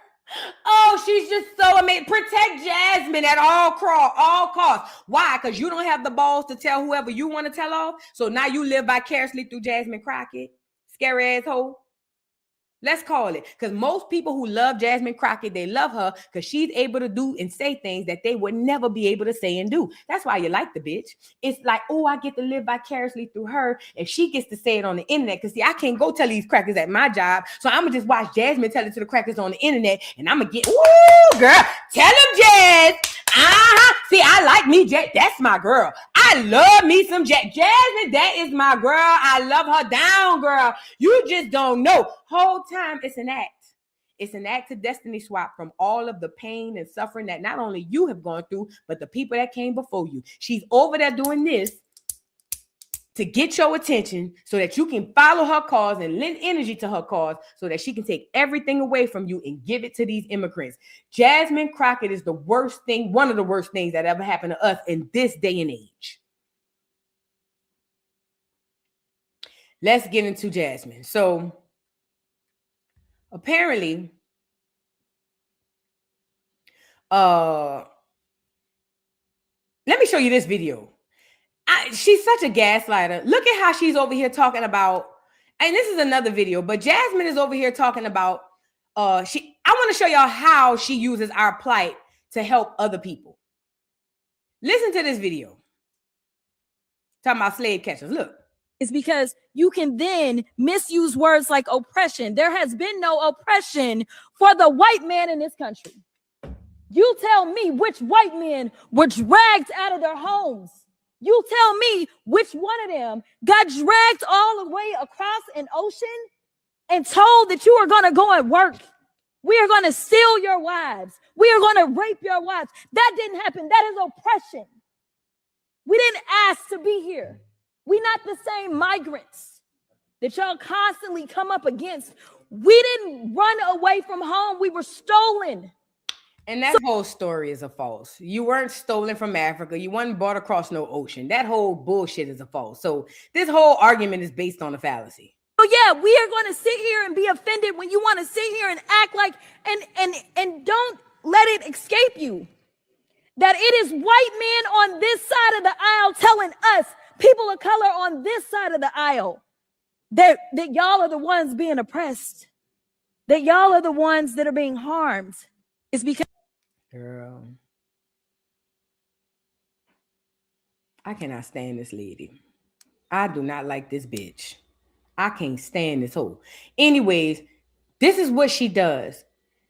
Oh, she's just so amazing. Protect Jasmine at all costs. Why? Because you don't have the balls to tell whoever you want to tell off. So now you live vicariously through Jasmine Crockett. Scary asshole. Let's call it. Because most people who love Jasmine Crockett, they love her because she's able to do and say things that they would never be able to say and do. That's why you like the bitch. It's like, oh, I get to live vicariously through her, and she gets to say it on the internet. Because see, I can't go tell these crackers at my job, so I'm gonna just watch Jasmine tell it to the crackers on the internet, and I'm gonna get, ooh, girl, tell them, Jazz. See, I like me, Jazz. That's my girl. I love me some Jasmine. That is my girl. I love her down, girl. You just don't know. Whole time it's an act. It's an act to destiny swap from all of the pain and suffering that not only you have gone through, but the people that came before you. She's over there doing this to get your attention so that you can follow her cause and lend energy to her cause so that she can take everything away from you and give it to these immigrants. Jasmine Crockett is the worst thing, one of the worst things that ever happened to us in this day and age. Let's get into Jasmine. So apparently, let me show you this video. She's such a gaslighter. Look at how she's over here talking about, and this is another video, but Jasmine is over here talking about, I want to show y'all how she uses our plight to help other people. Listen to this video. Talking about slave catchers. Look.
Is because you can then misuse words like oppression. There has been no oppression for the white man in this country. You tell me which white men were dragged out of their homes. You tell me which one of them got dragged all the way across an ocean and told that you are going to go and work. We are going to steal your wives. We are going to rape your wives. That didn't happen. That is oppression. We didn't ask to be here. We not the same migrants that y'all constantly come up against. We didn't run away from home. We were stolen.
And that whole story is a false. You weren't stolen from Africa. You weren't brought across no ocean. That whole bullshit is a false. So this whole argument is based on a fallacy.
Oh yeah, we are going to sit here and be offended when you want to sit here and act like, and don't let it escape you that it is white men on this side of the aisle telling us, people of color on this side of the aisle, that y'all are the ones being oppressed, that y'all are the ones that are being harmed. It's because,
girl, I cannot stand this lady. I do not like this bitch. I can't stand this hoe. Anyways, this is what she does.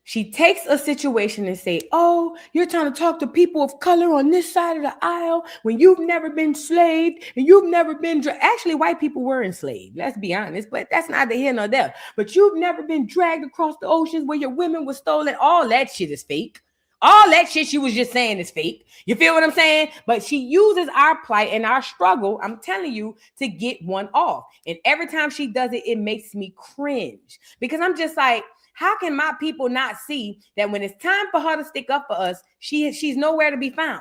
She takes a situation and say, oh, you're trying to talk to people of color on this side of the aisle when you've never been enslaved and you've never been, actually white people were enslaved, let's be honest, but that's neither here nor there. But you've never been dragged across the oceans where your women were stolen. All that shit is fake. All that shit she was just saying is fake. You feel what I'm saying? But she uses our plight and our struggle, I'm telling you, to get one off. And every time she does it, it makes me cringe because I'm just like, how can my people not see that when it's time for her to stick up for us, she's nowhere to be found?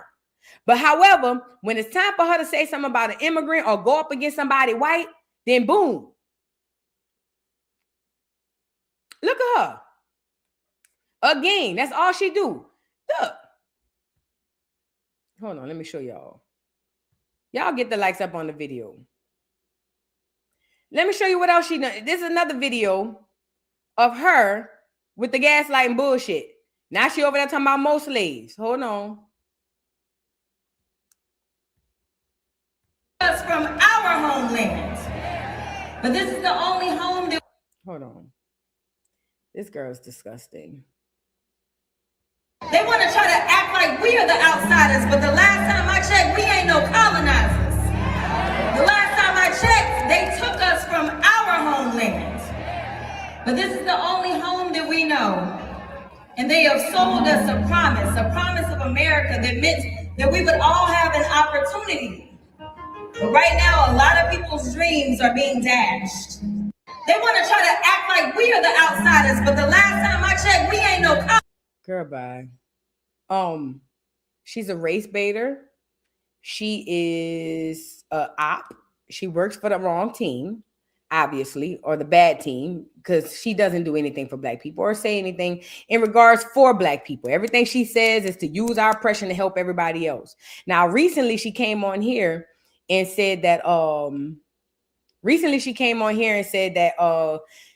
But however, when it's time for her to say something about an immigrant or go up against somebody white, then boom. Look at her. Again, that's all she do. Look. Hold on, let me show y'all. Y'all get the likes up on the video. Let me show you what else she done. This is another video of her with the gaslighting bullshit. Now she over there talking about more slaves. Hold on.
us from our homeland. But this is the only home that...
Hold on. This girl's disgusting.
They want to try to act like we are the outsiders, but the last time I checked, we ain't no colonizers. The last time I checked, they took us from our homeland. But this is the only home that we know. And they have sold us a promise of America that meant that we would all have an opportunity. But right now, a lot of people's dreams are being dashed. They want to try to act like we are the outsiders, but the last time I checked, we ain't no colonizers.
Girl, bye. She's a race baiter. She is a op. She works for the wrong team, obviously, or the bad team, because she doesn't do anything for Black people or say anything in regards for Black people. Everything she says is to use our oppression to help everybody else. Now, recently she came on here and said that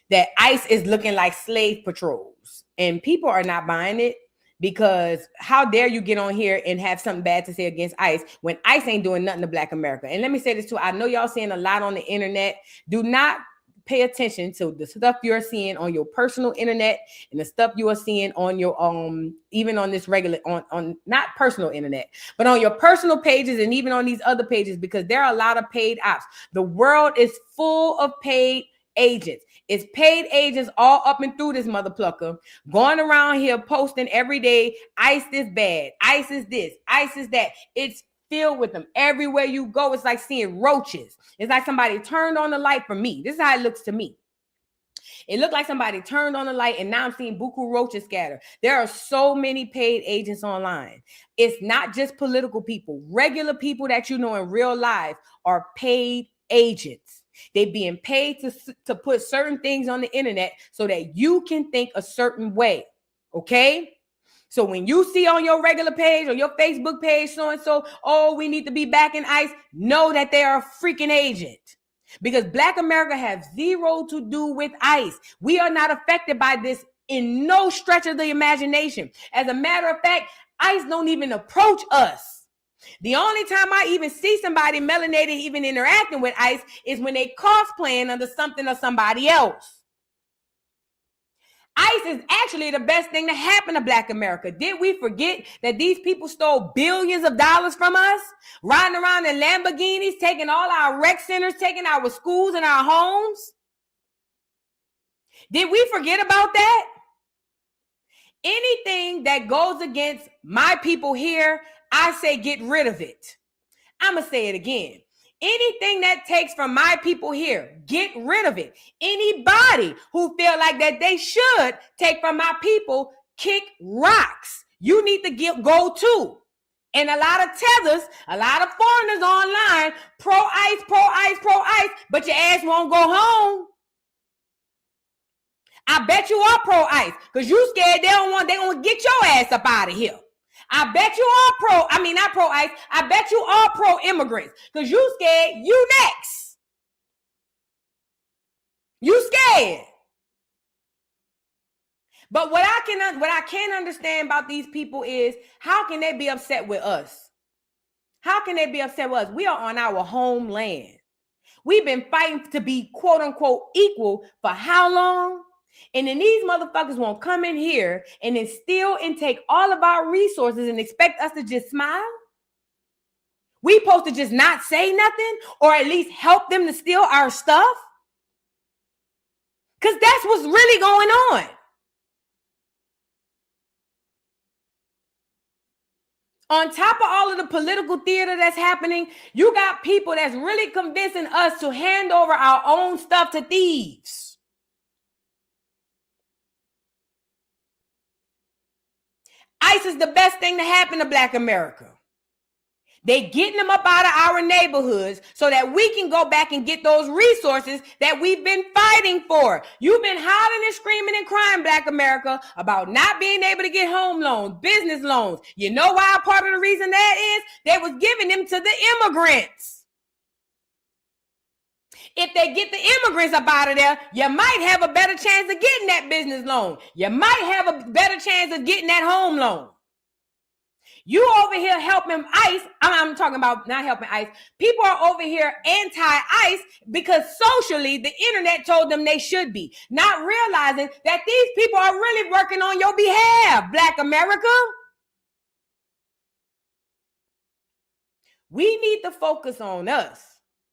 that ICE is looking like slave patrols. And people are not buying it because how dare you get on here and have something bad to say against ICE when ICE ain't doing nothing to Black America. And let me say this too. I know y'all seeing a lot on the internet. Do not pay attention to the stuff you're seeing on your personal internet and the stuff you are seeing on your even on this regular on not personal internet, but on your personal pages and even on these other pages, because there are a lot of paid ops. The world is full of paid agents. It's paid agents all up and through this mother plucker, going around here posting every day, ICE is bad, ICE is this, ICE is that. It's filled with them. Everywhere you go, it's like seeing roaches. It's like somebody turned on the light for me. This is how it looks to me. It looked like somebody turned on the light, and now I'm seeing buku roaches scatter. There are so many paid agents online. It's not just political people. Regular people that you know in real life are paid agents. They being paid to put certain things on the internet so that you can think a certain way. Okay? So when you see on your regular page or your Facebook page so-and-so, oh, we need to be back in ICE, know that they are a freaking agent. Because Black America has zero to do with ICE. We are not affected by this in no stretch of the imagination. As a matter of fact, ICE don't even approach us. The only time I even see somebody melanated even interacting with ICE is when they cosplaying under something or somebody else. ICE is actually the best thing that happened to Black America. Did we forget that these people stole billions of dollars from us? Riding around in Lamborghinis, taking all our rec centers, taking our schools and our homes? Did we forget about that? Anything that goes against my people here, I say get rid of it. I'm going to say it again. Anything that takes from my people here, get rid of it. Anybody who feel like that they should take from my people, kick rocks. You need to go too. And a lot of tethers, a lot of foreigners online, pro-ICE, pro-ICE, pro-ICE, but your ass won't go home. I bet you are pro-ICE because you scared they gonna get your ass up out of here. I bet you are not pro-ICE. I bet you are pro-immigrants because you scared you next. You scared. But what I can't understand about these people is how can they be upset with us? How can they be upset with us? We are on our homeland. We've been fighting to be quote unquote equal for how long? And then these motherfuckers won't come in here and then steal and take all of our resources and expect us to just smile? We supposed to just not say nothing or at least help them to steal our stuff? Because that's what's really going on. On top of all of the political theater that's happening, you got people that's really convincing us to hand over our own stuff to thieves. ICE is the best thing to happen to Black America. They getting them up out of our neighborhoods so that we can go back and get those resources that we've been fighting for. You've been hollering and screaming and crying, Black America, about not being able to get home loans, business loans. You know why part of the reason that is? They was giving them to the immigrants. If they get the immigrants up out of there, you might have a better chance of getting that business loan. You might have a better chance of getting that home loan. You over here helping ICE. I'm talking about not helping ICE. People are over here anti-ICE because socially the internet told them they should be, not realizing that these people are really working on your behalf, Black America. We need to focus on us.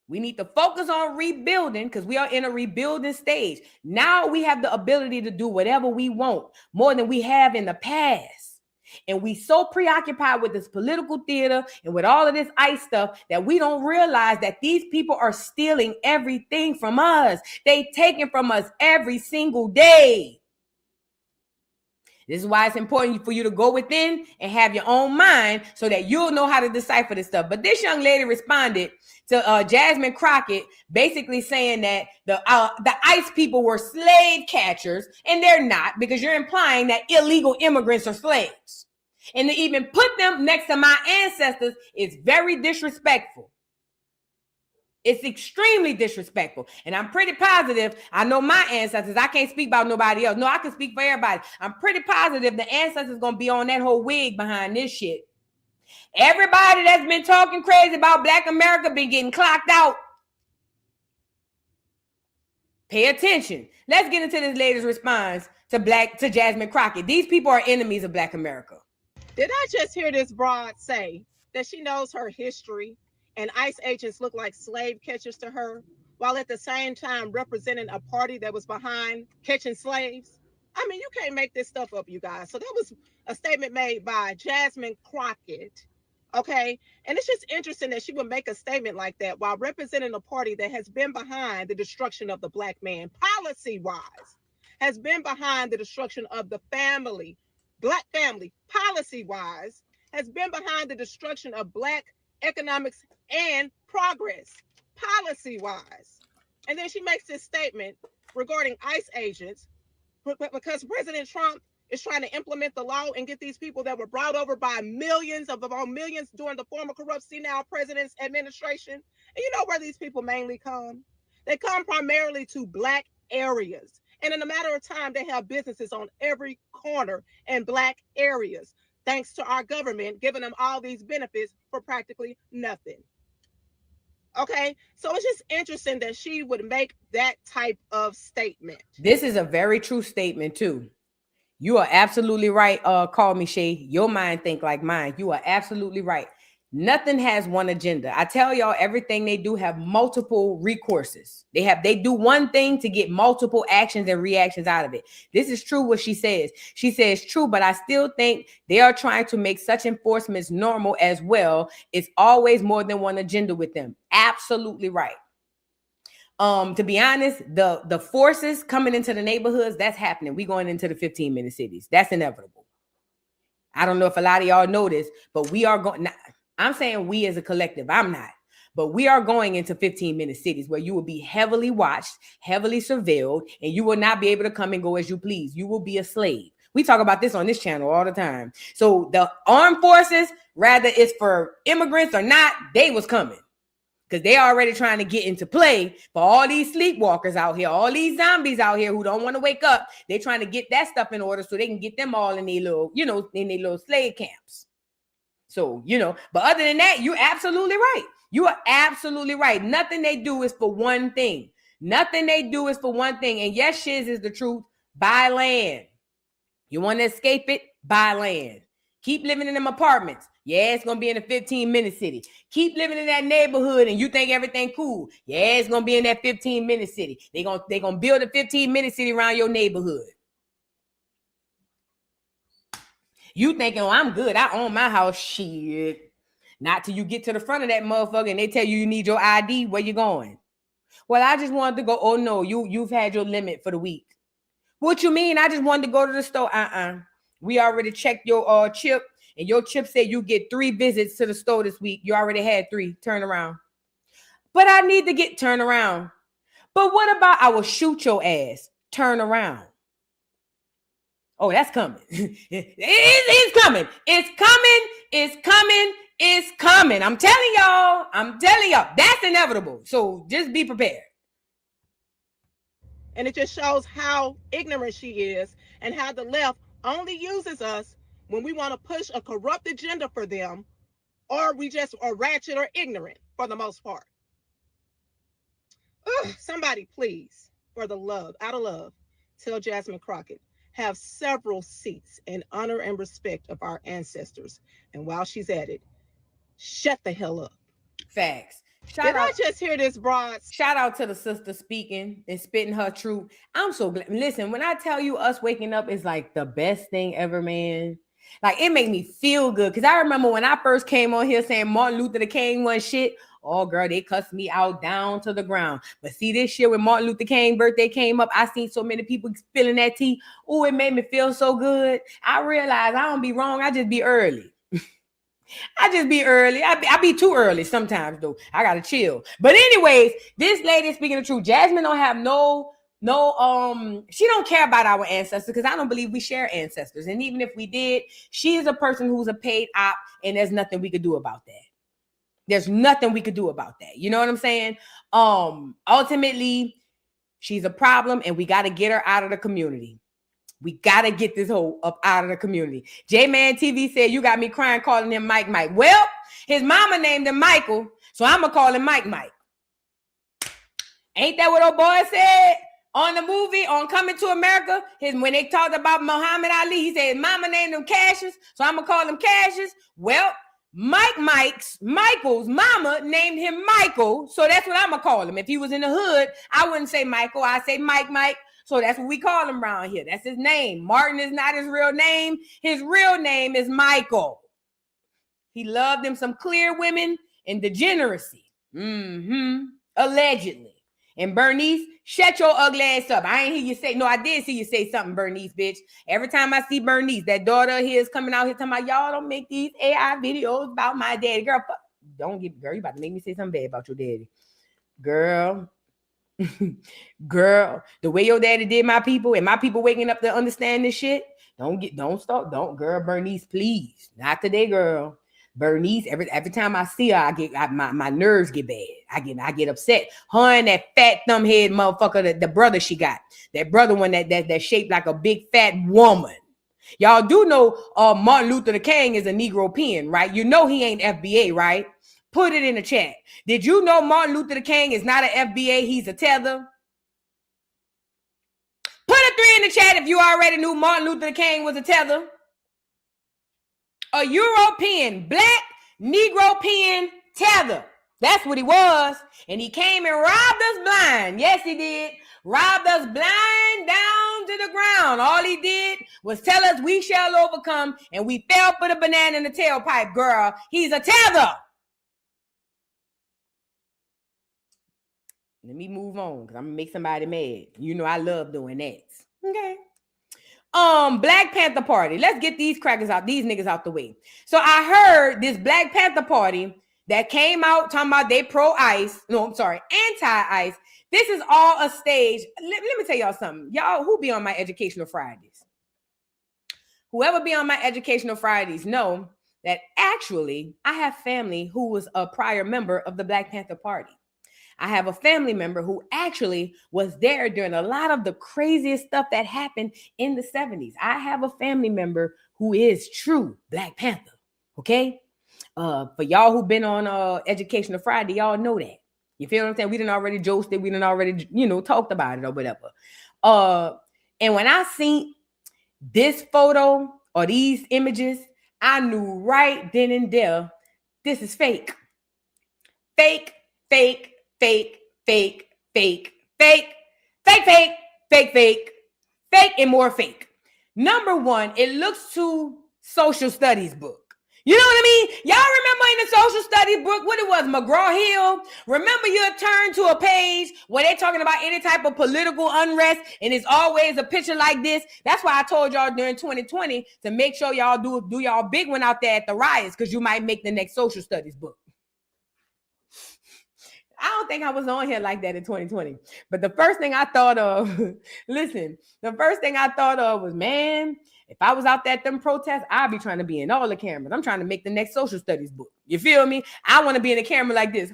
We need to focus on rebuilding because we are in a rebuilding stage. Now we have the ability to do whatever we want more than we have in the past. And we so preoccupied with this political theater and with all of this ICE stuff that we don't realize that these people are stealing everything from us. They taking from us every single day. This is why it's important for you to go within and have your own mind so that you'll know how to decipher this stuff. But this young lady responded to Jasmine Crockett, basically saying that the ICE people were slave catchers, and they're not, because you're implying that illegal immigrants are slaves. And to even put them next to my ancestors is very disrespectful. It's extremely disrespectful. And I'm pretty positive, I know my ancestors, I can't speak about nobody else. No, I can speak for everybody. I'm pretty positive the ancestors going to be on that whole wig behind this shit. Everybody that's been talking crazy about Black America been getting clocked out. Pay attention. Let's get into this lady's response to Jasmine Crockett. These people are enemies of Black America.
Did I just hear this broad say that she knows her history and ICE agents look like slave catchers to her, while at the same time representing a party that was behind catching slaves? I mean, you can't make this stuff up, you guys. So that was a statement made by Jasmine Crockett. Okay. And it's just interesting that she would make a statement like that while representing a party that has been behind the destruction of the Black man, policy-wise, has been behind the destruction of the family, Black family, policy-wise, has been behind the destruction of Black economics and progress, policy-wise. And then she makes this statement regarding ICE agents because President Trump is trying to implement the law and get these people that were brought over by millions during the former corrupt senile president's administration. And you know where these people mainly come? They come primarily to Black areas. And in a matter of time, they have businesses on every corner in Black areas, thanks to our government giving them all these benefits for practically nothing. Okay, so it's just interesting that she would make that type of statement.
This is a very true statement too. You are absolutely right. Call me Shay. Your mind think like mine. You are absolutely right. Nothing has one agenda. I tell y'all, everything they do have multiple recourses. They do one thing to get multiple actions and reactions out of it. This is true what she says. She says true, but I still think they are trying to make such enforcements normal as well. It's always more than one agenda with them. Absolutely right. To be honest, the forces coming into the neighborhoods, that's happening. We going into the 15-minute cities. That's inevitable. I don't know if a lot of y'all know this, but we are going. I'm saying we as a collective. I'm not. But we are going into 15-minute cities where you will be heavily watched, heavily surveilled, and you will not be able to come and go as you please. You will be a slave. We talk about this on this channel all the time. So the armed forces, rather it's for immigrants or not, they was coming. Because they already trying to get into play for all these sleepwalkers out here, all these zombies out here who don't want to wake up. They're trying to get that stuff in order so they can get them all in their little, in their little slave camps. So, but other than that, you're absolutely right. You are absolutely right. Nothing they do is for one thing. Nothing they do is for one thing. And yes, shiz is the truth. Buy land. You want to escape it? Buy land. Keep living in them apartments. Yeah, it's going to be in a 15-minute city. Keep living in that neighborhood and you think everything cool. Yeah, it's going to be in that 15-minute city. They're going to build a 15-minute city around your neighborhood. You thinking, oh, I'm good. I own my house. Shit. Not till you get to the front of that motherfucker and they tell you need your ID. Where you going? Well, I just wanted to go. Oh, no, you've had your limit for the week. What you mean? I just wanted to go to the store. We already checked your chip. And your chip said you get 3 visits to the store this week. You already had 3. Turn around. But I need to get turned around. But what about I will shoot your ass? Turn around. Oh, that's coming. It's coming. It's coming. It's coming. It's coming. I'm telling y'all. That's inevitable. So just be prepared.
And it just shows how ignorant she is and how the left only uses us when we want to push a corrupt agenda for them, or we just are ratchet or ignorant for the most part. Somebody please, out of love, tell Jasmine Crockett, have several seats in honor and respect of our ancestors. And while she's at it, shut the hell up.
Facts.
I just hear this broad?
Shout out to the sister speaking and spitting her truth. I'm so glad. Listen, when I tell you us waking up is like the best thing ever, man. Like, it made me feel good. Because I remember when I first came on here saying Martin Luther the King was shit. Oh, girl, they cussed me out down to the ground. But see, this year when Martin Luther King birthday came up, I seen so many people spilling that tea. Oh, it made me feel so good. I realized I don't be wrong. I just be early. I be too early sometimes, though. I got to chill. But anyways, this lady speaking the truth. Jasmine don't have she don't care about our ancestors because I don't believe we share ancestors. And even if we did, she is a person who's a paid op and there's nothing we could do about that. There's nothing we could do about that. You know what I'm saying? Ultimately, she's a problem, and we got to get her out of the community. We got to get this hoe up out of the community. J-Man TV said, you got me crying calling him Mike Mike. Well, his mama named him Michael, so I'm going to call him Mike Mike. Ain't that what old boy said on the movie, on Coming to America? When they talked about Muhammad Ali, he said his mama named him Cassius, so I'm going to call him Cassius. Well, Michael's mama named him Michael, so that's what I'm going to call him. If he was in the hood, I wouldn't say Michael, I'd say Mike Mike. So that's what we call him around here. That's his name. Martin is not his real name. His real name is Michael. He loved him some clear women and degeneracy. Allegedly. And Bernice, shut your ugly ass up. I ain't hear you say, no, I did see you say something, Bernice, bitch. Every time I see Bernice, that daughter of his coming out here talking about, y'all don't make these AI videos about my daddy. Girl, girl, you about to make me say something bad about your daddy. Girl. Girl, the way your daddy did my people and my people waking up to understand this shit, girl, Bernice, please. Not today, girl. Bernice, every time I see her, my nerves get bad. I get upset. Her and that fat thumbhead motherfucker, the brother she got. That brother one that shaped like a big fat woman. Y'all do know Martin Luther King is a Negro pen, right? You know he ain't FBA, right? Put it in the chat. Did you know Martin Luther King is not an FBA? He's a Teather. Put a 3 in the chat if you already knew Martin Luther King was a Teather. A European, black, Negro pen Teather. That's what he was. And he came and robbed us blind. Yes, he did. Robbed us blind down to the ground. All he did was tell us we shall overcome, and we fell for the banana in the tailpipe, girl. He's a Teather. Let me move on because I'm gonna make somebody mad. You know I love doing that. Okay. Black Panther party. Let's get these crackers out, these niggas out the way. So I heard this Black Panther party that came out talking about they pro-ICE. No, I'm sorry, anti-ICE. This is all a stage. Let me tell y'all something. Y'all who be on my Educational Fridays. Whoever be on my Educational Fridays know that actually I have family who was a prior member of the Black Panther Party. I have a family member who actually was there during a lot of the craziest stuff that happened in the 70s. I have a family member who is true Black Panther. Okay. For y'all who've been on Educational Friday, y'all know that. You feel what I'm saying? We didn't already joked it. We didn't already, talked about it or whatever. And when I seen this photo or these images, I knew right then and there, this is fake. Fake, fake. Fake, fake, fake, fake, fake, fake, fake, fake, fake, and more fake. Number one, it looks too social studies book. You know what I mean? Y'all remember in the social studies book, what it was, McGraw-Hill? Remember you'll turn to a page where they're talking about any type of political unrest, and it's always a picture like this. That's why I told y'all during 2020 to make sure y'all do y'all big one out there at the riots, because you might make the next social studies book. I don't think I was on here like that in 2020. But the first thing I thought of, the first thing I thought of was, man, if I was out there at them protests, I'd be trying to be in all the cameras. I'm trying to make the next social studies book. You feel me? I want to be in a camera like this.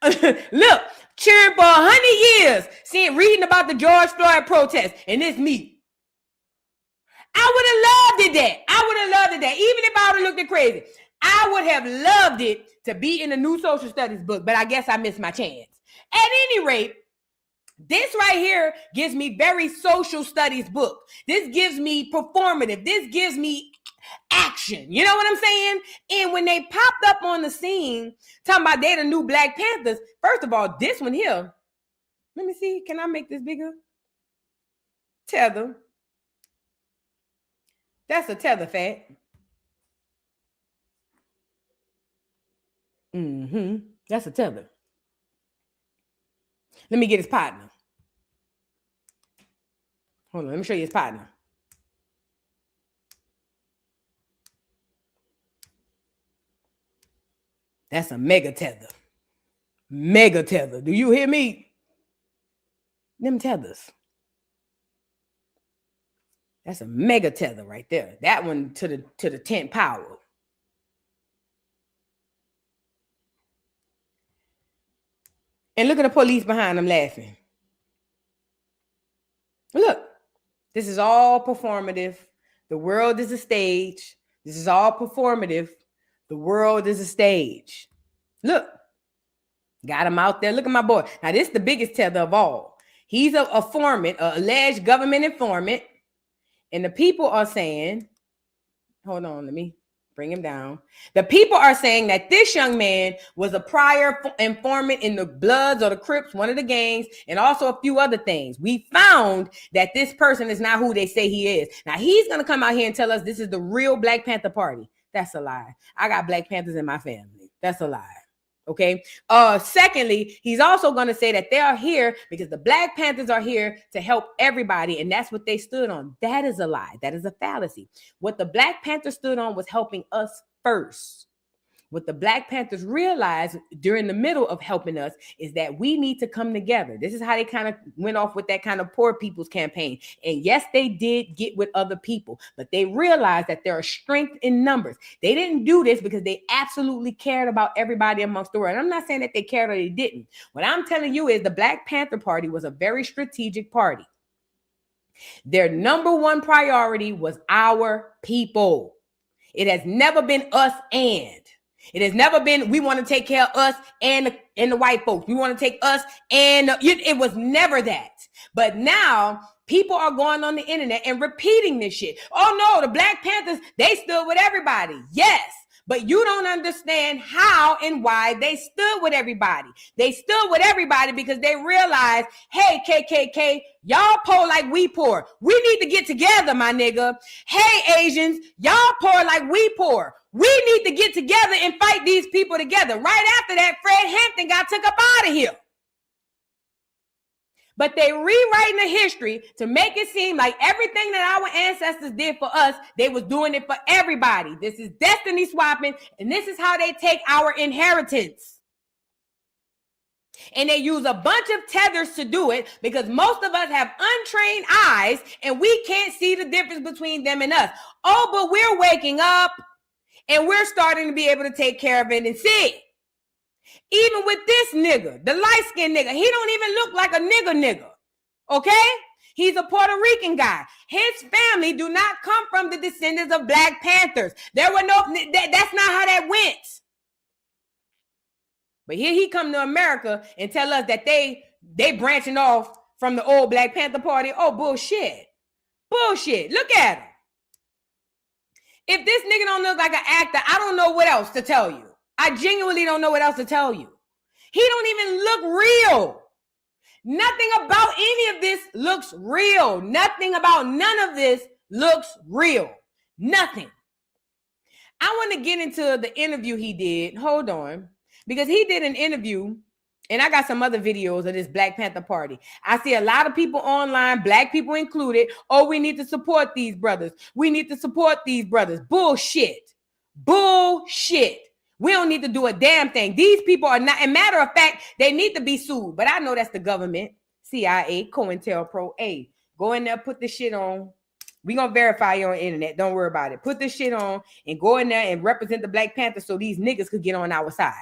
Look, cheering for 100 years, reading about the George Floyd protest, and it's me. I would have loved it that. Even if I would have looked at crazy. I would have loved it to be in a new social studies book, but I guess I missed my chance. At any rate, this right here gives me very social studies book. This gives me performative. This gives me action. You know what I'm saying? And when they popped up on the scene, talking about they the new Black Panthers, first of all, this one here, let me see. Can I make this bigger? Teather. That's a Teather fat. That's a Teather. Let me get his partner. Hold on, let me show you his partner. That's a mega Teather. Mega Teather. Do you hear me? Them Tethers. That's a mega Teather right there. That one to the 10th power. And look at the police behind them laughing. Look, this is all performative. The world is a stage. This is all performative. The world is a stage. Look, got him out there. Look at my boy. Now, this is the biggest tether of all. He's a informant, an alleged government informant. And the people are saying, hold on, let me bring him down. The people are saying that this young man was a prior informant in the Bloods or the Crips, one of the gangs, and also a few other things. We found that this person is not who they say he is. Now, he's going to come out here and tell us this is the real Black Panther Party. That's a lie. I got Black Panthers in my family. That's a lie. Okay. Secondly, he's also going to say that they are here because the Black Panthers are here to help everybody. And that's what they stood on. That is a lie. That is a fallacy. What the Black Panthers stood on was helping us first. What the Black Panthers realized during the middle of helping us is that we need to come together. This is how they kind of went off with that kind of poor people's campaign. And yes, they did get with other people, but they realized that there are strength in numbers. They didn't do this because they absolutely cared about everybody amongst the world. And I'm not saying that they cared or they didn't. What I'm telling you is the Black Panther Party was a very strategic party. Their number one priority was our people. It has never been us and. It has never been, we want to take care of us and the white folks. We want to take us and it was never that. But now people are going on the internet and repeating this shit. Oh no, the Black Panthers, they stood with everybody. Yes, but you don't understand how and why they stood with everybody. They stood with everybody because they realized, hey, KKK, y'all poor like we poor. We need to get together, my nigga. Hey, Asians, y'all poor like we poor. We need to get together and fight these people together. Right after that, Fred Hampton got took up out of here. But they rewriting the history to make it seem like everything that our ancestors did for us, they was doing it for everybody. This is destiny swapping, and this is how they take our inheritance. And they use a bunch of tethers to do it because most of us have untrained eyes and we can't see the difference between them and us. Oh, but we're waking up. And we're starting to be able to take care of it and see it. Even with this nigga, the light-skinned nigga, he don't even look like a nigga. Okay? He's a Puerto Rican guy. His family do not come from the descendants of Black Panthers. There were no, that's not how that went. But here he come to America and tell us that they branching off from the old Black Panther Party. Oh, bullshit. Bullshit. Look at him. If this nigga don't look like an actor, I don't know what else to tell you. I genuinely don't know what else to tell you. He don't even look real. Nothing about any of this looks real. Nothing about none of this looks real. Nothing. I want to get into the interview he did. Hold on. Because he did an interview. And I got some other videos of this Black Panther Party. I see a lot of people online, Black people included. Oh, we need to support these brothers. We need to support these brothers. Bullshit. Bullshit. We don't need to do a damn thing. These people are not, and matter of fact, they need to be sued. But I know that's the government, CIA, COINTELPRO. Hey, go in there, put this shit on. We're going to verify you on the internet. Don't worry about it. Put this shit on and go in there and represent the Black Panthers so these niggas could get on our side.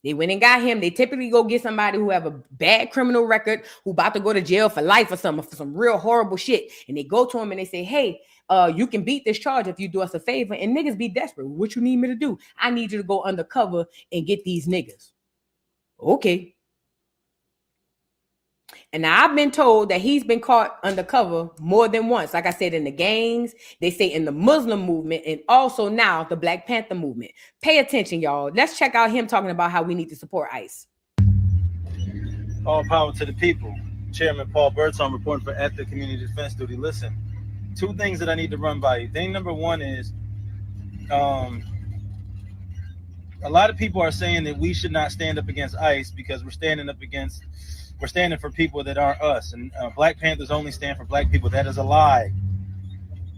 They went and got him. They typically go get somebody who have a bad criminal record, who about to go to jail for life or something, for some real horrible shit. And they go to him and they say, hey, you can beat this charge if you do us a favor. And niggas be desperate. What you need me to do? I need you to go undercover and get these niggas. Okay. And now I've been told that he's been caught undercover more than once. Like I said, in the gangs, they say in the Muslim movement, and also now the Black Panther movement. Pay attention, y'all. Let's check out him talking about how we need to support ICE.
All power to the people. Chairman Paul Birdsong reporting for at the Community Defense Duty. Listen, two things that I need to run by you. Thing number one is, a lot of people are saying that we should not stand up against ICE because we're standing for people that aren't us. And Black Panthers only stand for Black people. That is a lie.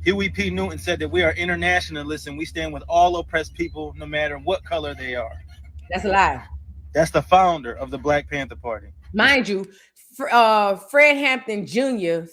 Huey P. Newton said that we are internationalists and we stand with all oppressed people no matter what color they are.
That's a lie.
That's the founder of the Black Panther Party.
Mind you, Fred Hampton Jr.,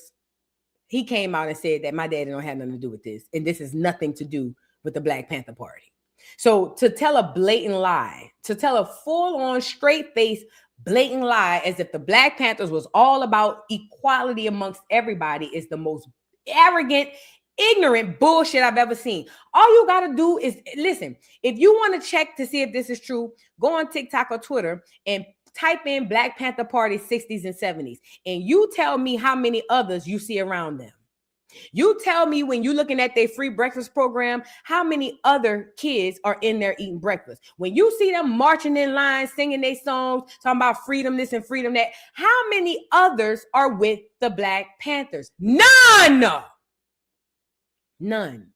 he came out and said that my daddy don't have nothing to do with this. And this has nothing to do with the Black Panther Party. So to tell a blatant lie, to tell a full-on, straight-faced, blatant lie as if the Black Panthers was all about equality amongst everybody is the most arrogant, ignorant bullshit I've ever seen. All you got to do is listen. If you want to check to see if this is true, go on TikTok or Twitter and type in Black Panther Party 60s and 70s, and you tell me how many others you see around them. You tell me when you're looking at their free breakfast program, how many other kids are in there eating breakfast. When you see them marching in line, singing their songs, talking about freedom this and freedom that, how many others are with the Black Panthers? None. None.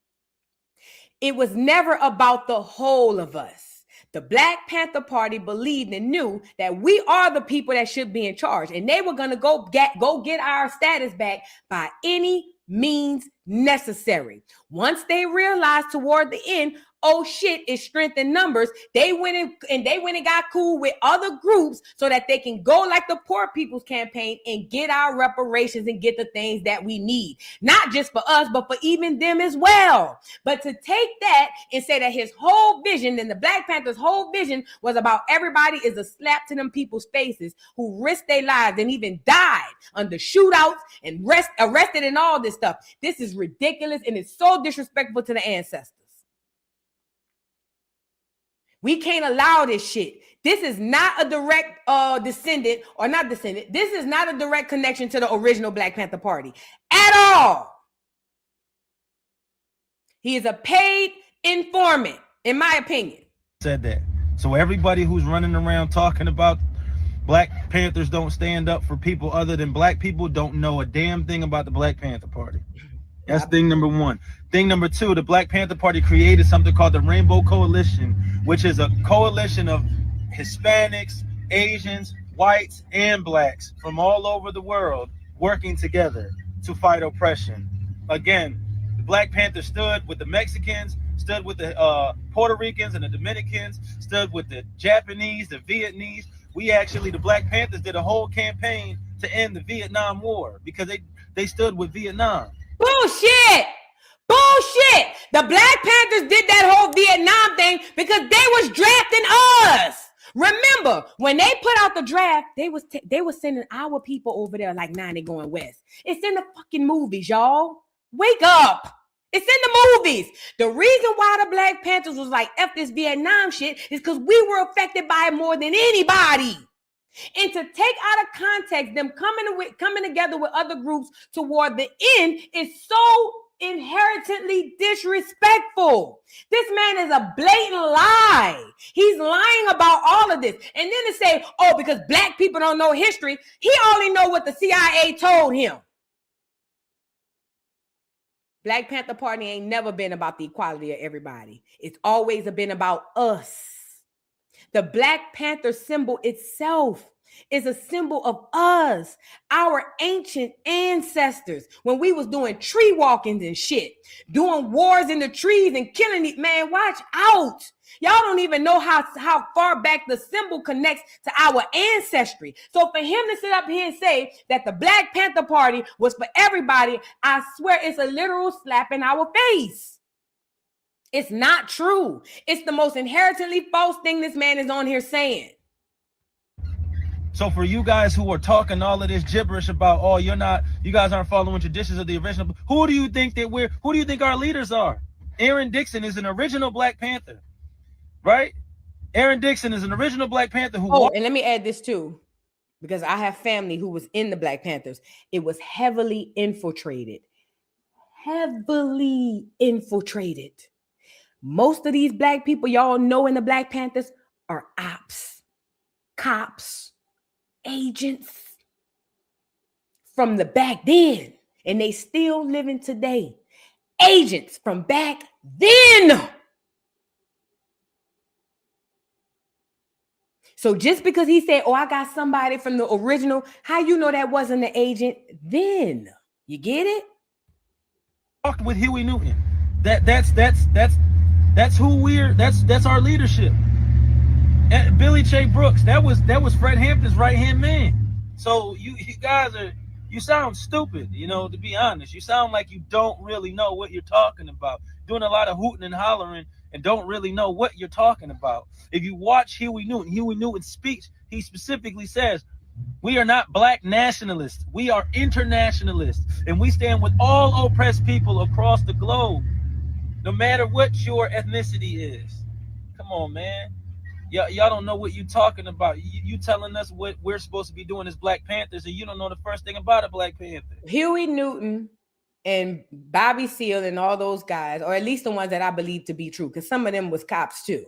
It was never about the whole of us. The Black Panther Party believed and knew that we are the people that should be in charge, and they were going to go get our status back by any means necessary. Once they realized toward the end, oh shit, it's strength in numbers, they went and got cool with other groups so that they can go like the Poor People's Campaign and get our reparations and get the things that we need. Not just for us, but for even them as well. But to take that and say that his whole vision and the Black Panthers' whole vision was about everybody is a slap to them people's faces who risked their lives and even died under shootouts and arrested and all this stuff. This is ridiculous and it's so disrespectful to the ancestors. We can't allow this shit. This is not a direct descendant. This is not a direct connection to the original Black Panther Party at all. He is a paid informant, in my opinion.
Said that. So everybody who's running around talking about Black Panthers don't stand up for people other than Black people don't know a damn thing about the Black Panther Party. That's thing number one. Thing number two, the Black Panther Party created something called the Rainbow Coalition, which is a coalition of Hispanics, Asians, whites, and Blacks from all over the world working together to fight oppression. Again, the Black Panther stood with the Mexicans, stood with the Puerto Ricans and the Dominicans, stood with the Japanese, the Vietnamese. The Black Panthers did a whole campaign to end the Vietnam War because they stood with Vietnam.
Bullshit! Bullshit! The Black Panthers did that whole Vietnam thing because they was drafting us. Remember, when they put out the draft, they was sending our people over there like, nah, they going west. It's in the fucking movies, y'all. Wake up. It's in the movies. The reason why the Black Panthers was like, F this Vietnam shit is because we were affected by it more than anybody. And to take out of context them coming together with other groups toward the end is so inherently disrespectful. This man is a blatant lie. He's lying about all of this. And then to say, oh, because Black people don't know history, he only know what the CIA told him. Black Panther Party ain't never been about the equality of everybody. It's always been about us. The Black Panther symbol itself is a symbol of us, our ancient ancestors, when we was doing tree walkings and shit, doing wars in the trees and killing it. Man, watch out. Y'all don't even know how far back the symbol connects to our ancestry. So for him to sit up here and say that the Black Panther Party was for everybody, I swear it's a literal slap in our face. It's not true. It's the most inherently false thing this man is on here saying.
So for you guys who are talking all of this gibberish about, oh, you guys aren't following traditions of the original, who do you think our leaders are? Aaron Dixon is an original Black Panther, right? Aaron Dixon is an original Black Panther
and let me add this too, because I have family who was in the Black Panthers. It was heavily infiltrated. Most of these Black people y'all know in the Black Panthers are ops, cops, agents from the back then, and they still living today. Agents from back then. So just because he said, oh, I got somebody from the original, how you know that wasn't the agent then? You get it?
Talked with Huey Newton. That's who that's our leadership. And Billy J. Brooks, that was Fred Hampton's right-hand man. So you guys you sound stupid, to be honest. You sound like you don't really know what you're talking about. doing a lot of hooting and hollering and don't really know what you're talking about. If you watch Huey Newton's speech, he specifically says, we are not black nationalists. We are internationalists. And we stand with all oppressed people across the globe, no matter what your ethnicity is. Come on, man. Y'all don't know what you're talking about. You telling us what we're supposed to be doing as Black Panthers, and you don't know the first thing about a Black Panther.
Huey Newton and Bobby Seale and all those guys, or at least the ones that I believe to be true, because some of them was cops too.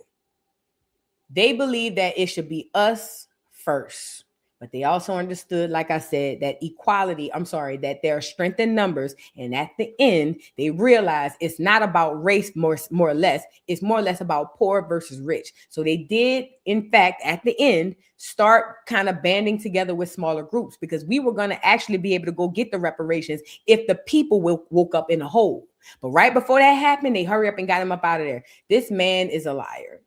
They believe that it should be us first. But they also understood, like I said, that that there are strength in numbers. And at the end, they realized it's not about race more or less. It's more or less about poor versus rich. So they did, in fact, at the end, start kind of banding together with smaller groups, because we were going to actually be able to go get the reparations if the people woke up in a hole. But right before that happened, they hurry up and got him up out of there. This man is a liar.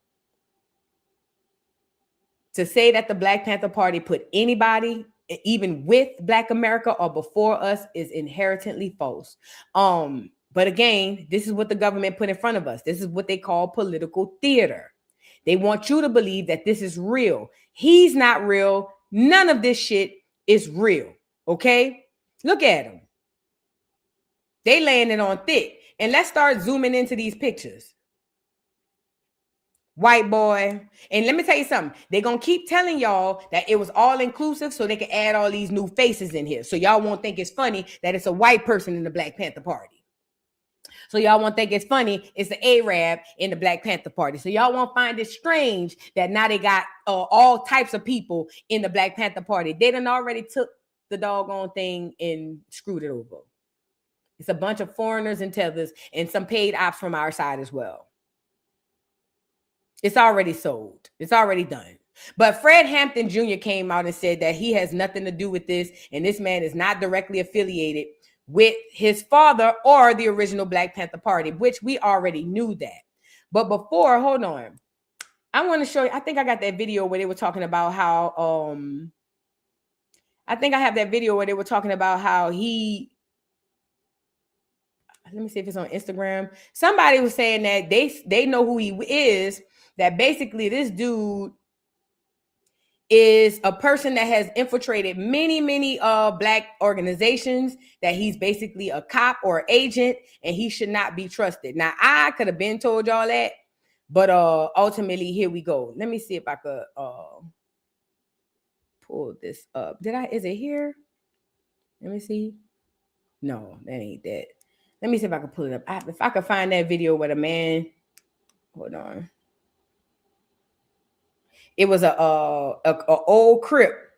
To say that the Black Panther Party put anybody, even with Black America or before us, is inherently false. But again, this is what the government put in front of us. This is what they call political theater. They want you to believe that this is real. He's not real. None of this shit is real. Okay? Look at them. They laying it on thick. And let's start zooming into these pictures. White boy. And let me tell you something. They're going to keep telling y'all that it was all inclusive so they can add all these new faces in here. So y'all won't think it's funny that it's a white person in the Black Panther Party. So y'all won't think it's funny it's the Arab in the Black Panther Party. So y'all won't find it strange that now they got all types of people in the Black Panther Party. They done already took the doggone thing and screwed it over. It's a bunch of foreigners and tethers and some paid ops from our side as well. It's already sold. It's already done. But Fred Hampton Jr. came out and said that he has nothing to do with this, and this man is not directly affiliated with his father or the original Black Panther Party, which we already knew that. But before, hold on. I want to show you, I think I got that video where they were talking about how, I think I have that video where they were talking about how he, let me see if it's on Instagram. Somebody was saying that they know who he is, that basically this dude is a person that has infiltrated many Black organizations, that he's basically a cop or agent, and he should not be trusted. Now, I could have been told y'all that, but ultimately, here we go. Let me see if I could pull this up. Is it here? Let me see. No, that ain't that. Let me see if I can pull it up. If I could find that video with a man, hold on. It was a old Crip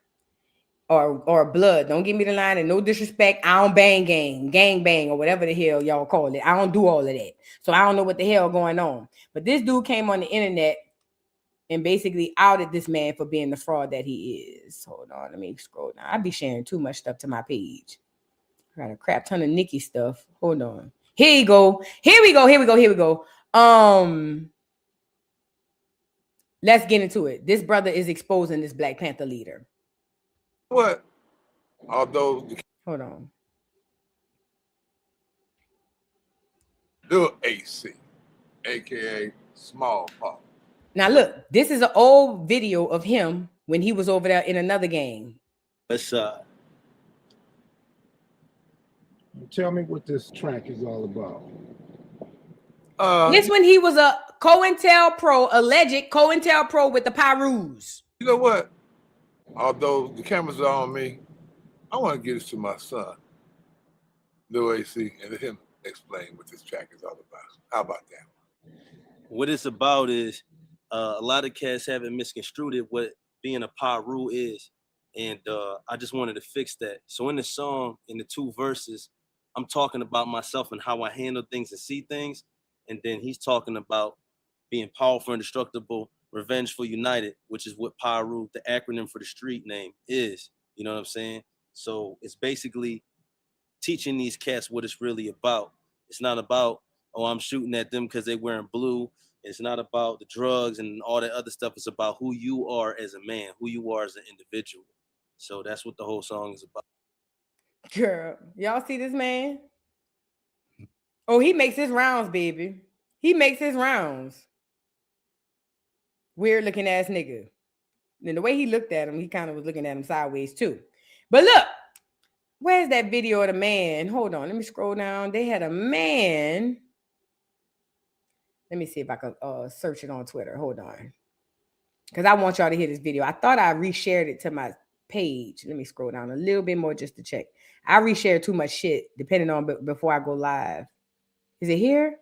or blood. Don't give me the line, and no disrespect. I don't bang gang bang, or whatever the hell y'all call it. I don't do all of that. So I don't know what the hell going on. But this dude came on the internet and basically outed this man for being the fraud that he is. Hold on, let me scroll down. I be sharing too much stuff to my page. I got a crap ton of Nicki stuff. Hold on. Here you go. Here we go. Let's get into it. This brother is exposing this Black Panther leader.
What? Although,
hold on.
Lil AC, aka Small Pop.
Now look, this is an old video of him when he was over there in another gang.
Let's
tell me what this track is all about.
This when he was a COINTELPRO, alleged COINTELPRO with the Pyrus.
You know what? Although the cameras are on me, I want to give this to my son, Lil AC, and let him explain what this track is all about. How about that?
What it's about is a lot of cats haven't misconstrued it, what being a Pyru is. And I just wanted to fix that. So in the song, in the 2 verses, I'm talking about myself and how I handle things and see things. And then he's talking about being powerful, indestructible, revengeful, united, which is what Pyru, the acronym for the street name, is. You know what I'm saying? So it's basically teaching these cats what it's really about. It's not about, oh, I'm shooting at them because they're wearing blue. It's not about the drugs and all that other stuff. It's about who you are as a man, who you are as an individual. So that's what the whole song is about.
Girl, y'all see this man? Oh, he makes his rounds, baby. He makes his rounds. Weird looking ass nigga. And the way he looked at him, he kind of was looking at him sideways too. But look, where's that video of the man? Hold on, let me scroll down. They had a man. Let me see if I can search it on Twitter. Hold on. Because I want y'all to hear this video. I thought I reshared it to my page. Let me scroll down a little bit more just to check. I reshare too much shit depending on before I go live. Is it here?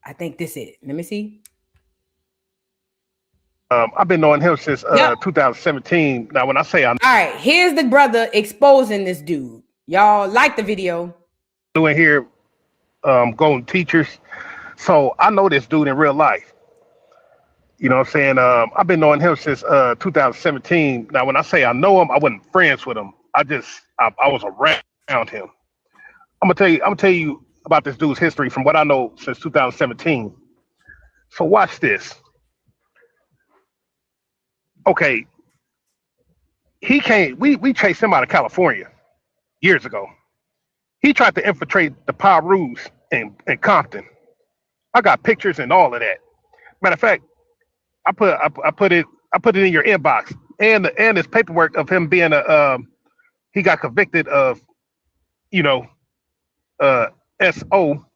I think this is it. Let me see.
I've been knowing him since 2017. Now, when I say I'm
all right, here's the brother exposing this dude. Y'all like the video?
Doing here, going teachers. So I know this dude in real life. You know what I'm saying? I've been knowing him since 2017. Now, when I say I know him, I wasn't friends with him. I was around him. I'm gonna tell you about this dude's history from what I know since 2017. So watch this. Okay, he came. We chased him out of California years ago. He tried to infiltrate the Pyrus in Compton. I got pictures and all of that. Matter of fact, I put it in your inbox and this paperwork of him being he got convicted of, SO.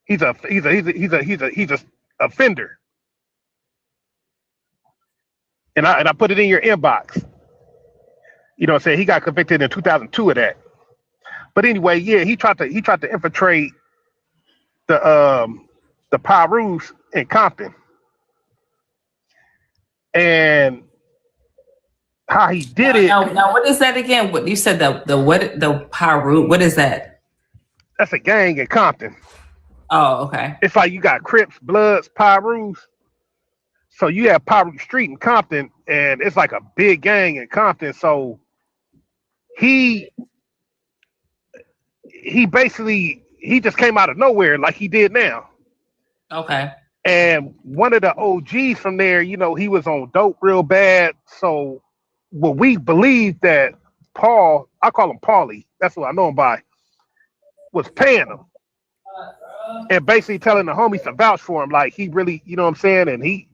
He's a offender. And I put it in your inbox. You know what I'm saying? He got convicted in 2002 of that. But anyway, yeah, he tried to infiltrate the Pyrus in Compton. And how he did it.
Now, what is that again? What you said, the Pyru, what is that?
That's a gang in Compton.
Oh, okay.
It's like you got Crips, Bloods, Pyrus. So you have Pyru Street in Compton, and it's like a big gang in Compton. So he basically just came out of nowhere like he did now.
Okay.
And one of the OGs from there, he was on dope real bad. So what we believe that Paul, I call him Paulie, that's what I know him by, was paying him. And basically telling the homies to vouch for him. Like he really, you know what I'm saying?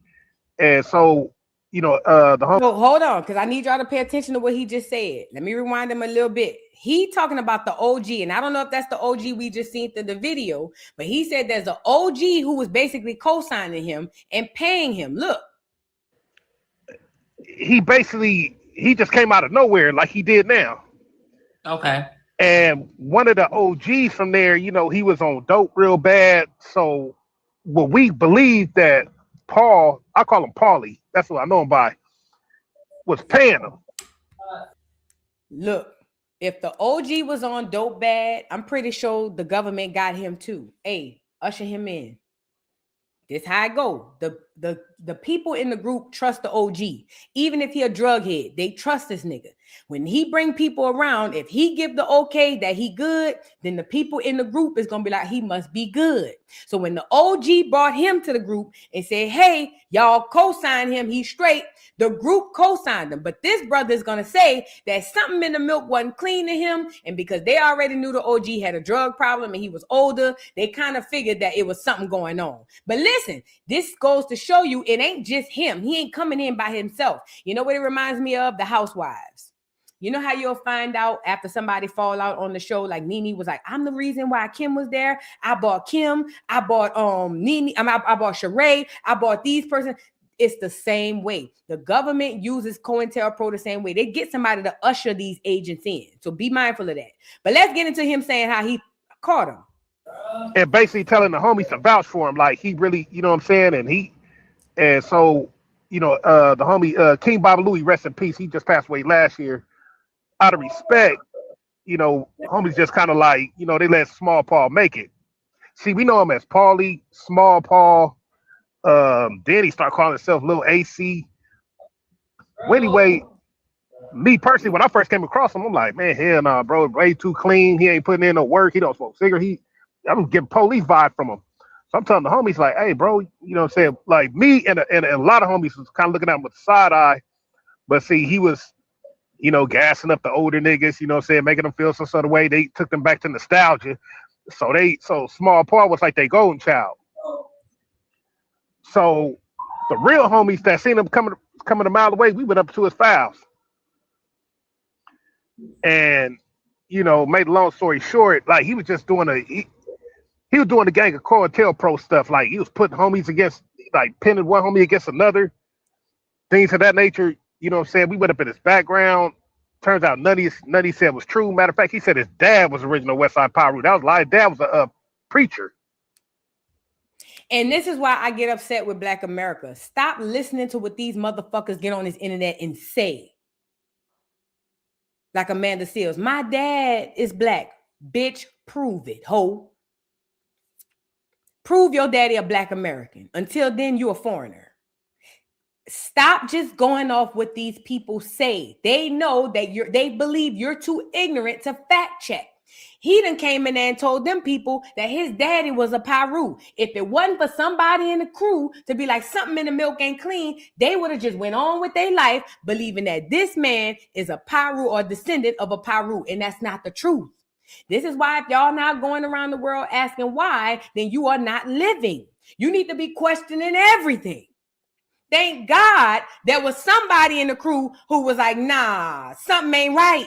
And so, the homie.
So hold on, because I need y'all to pay attention to what he just said. Let me rewind him a little bit. He talking about the OG, and I don't know if that's the OG we just seen through the video, but he said there's an OG who was basically co-signing him and paying him. Look.
He just came out of nowhere like he did now.
Okay.
And one of the OGs from there, he was on dope real bad. So what we believe that Paul, I call him Paulie, that's what I know him by, was paying him.
Look, if the OG was on dope bad, I'm pretty sure the government got him too. Hey, usher him in. This how it go. The people in the group trust the OG. Even if he a drug head, they trust this nigga. When he bring people around, if he give the okay that he good, then the people in the group is gonna be like, he must be good. So when the OG brought him to the group and said, hey, y'all co-sign him, he's straight, the group co-signed him. But this brother is gonna say that something in the milk wasn't clean to him, and because they already knew the OG had a drug problem and he was older, they kind of figured that it was something going on. But listen, this goes to show you it ain't just him. He ain't coming in by himself. You know what it reminds me of? The Housewives. You know how you'll find out after somebody fall out on the show, like Nene was like, I'm the reason why Kim was there. I bought Kim. I bought Nene. I bought Sheree. I bought these persons. It's the same way. The government uses COINTELPRO the same way. They get somebody to usher these agents in. So be mindful of that. But let's get into him saying how he caught him.
And basically telling the homies to vouch for him. Like he really, you know what I'm saying? And so, the homie, King Baba Louie, rest in peace. He just passed away last year. Out of respect, homies just kind of like, they let Small Paul make it. See, we know him as Paulie, Small Paul. Then he started calling himself Little AC. Well, anyway, me personally, when I first came across him, I'm like, man, hell nah, bro, way too clean. He ain't putting in no work. He don't smoke cigarette. I'm getting police vibe from him. So I'm telling the homies like, hey, bro, you know what I'm saying? Like me and a lot of homies was kind of looking at him with side eye. But see, he was, gassing up the older niggas, you know what I'm saying, making them feel some sort of way. They took them back to nostalgia. So Small Paul was like their golden child. So the real homies that seen him coming a mile away, we went up to his files. And made a long story short, like he was just doing he was doing the gang of COINTELPRO stuff. Like he was putting homies against, like pinning one homie against another, things of that nature. You know what I'm saying? We went up in his background. Turns out none he said was true. Matter of fact, he said his dad was original West Side Pyru. That was a lie. His dad was a preacher.
And this is why I get upset with Black America. Stop listening to what these motherfuckers get on this internet and say. Like Amanda Seales, my dad is black. Bitch, prove it, ho. Prove your daddy a Black American. Until then, you a foreigner. Stop just going off what these people say. They know that they believe you're too ignorant to fact check. He done came in there and told them people that his daddy was a Pyru. If it wasn't for somebody in the crew to be like, something in the milk ain't clean, they would have just went on with their life believing that this man is a Pyru or descendant of a Pyru. And that's not the truth. This is why if y'all not going around the world asking why, then you are not living. You need to be questioning everything. Thank God there was somebody in the crew who was like, nah, something ain't right.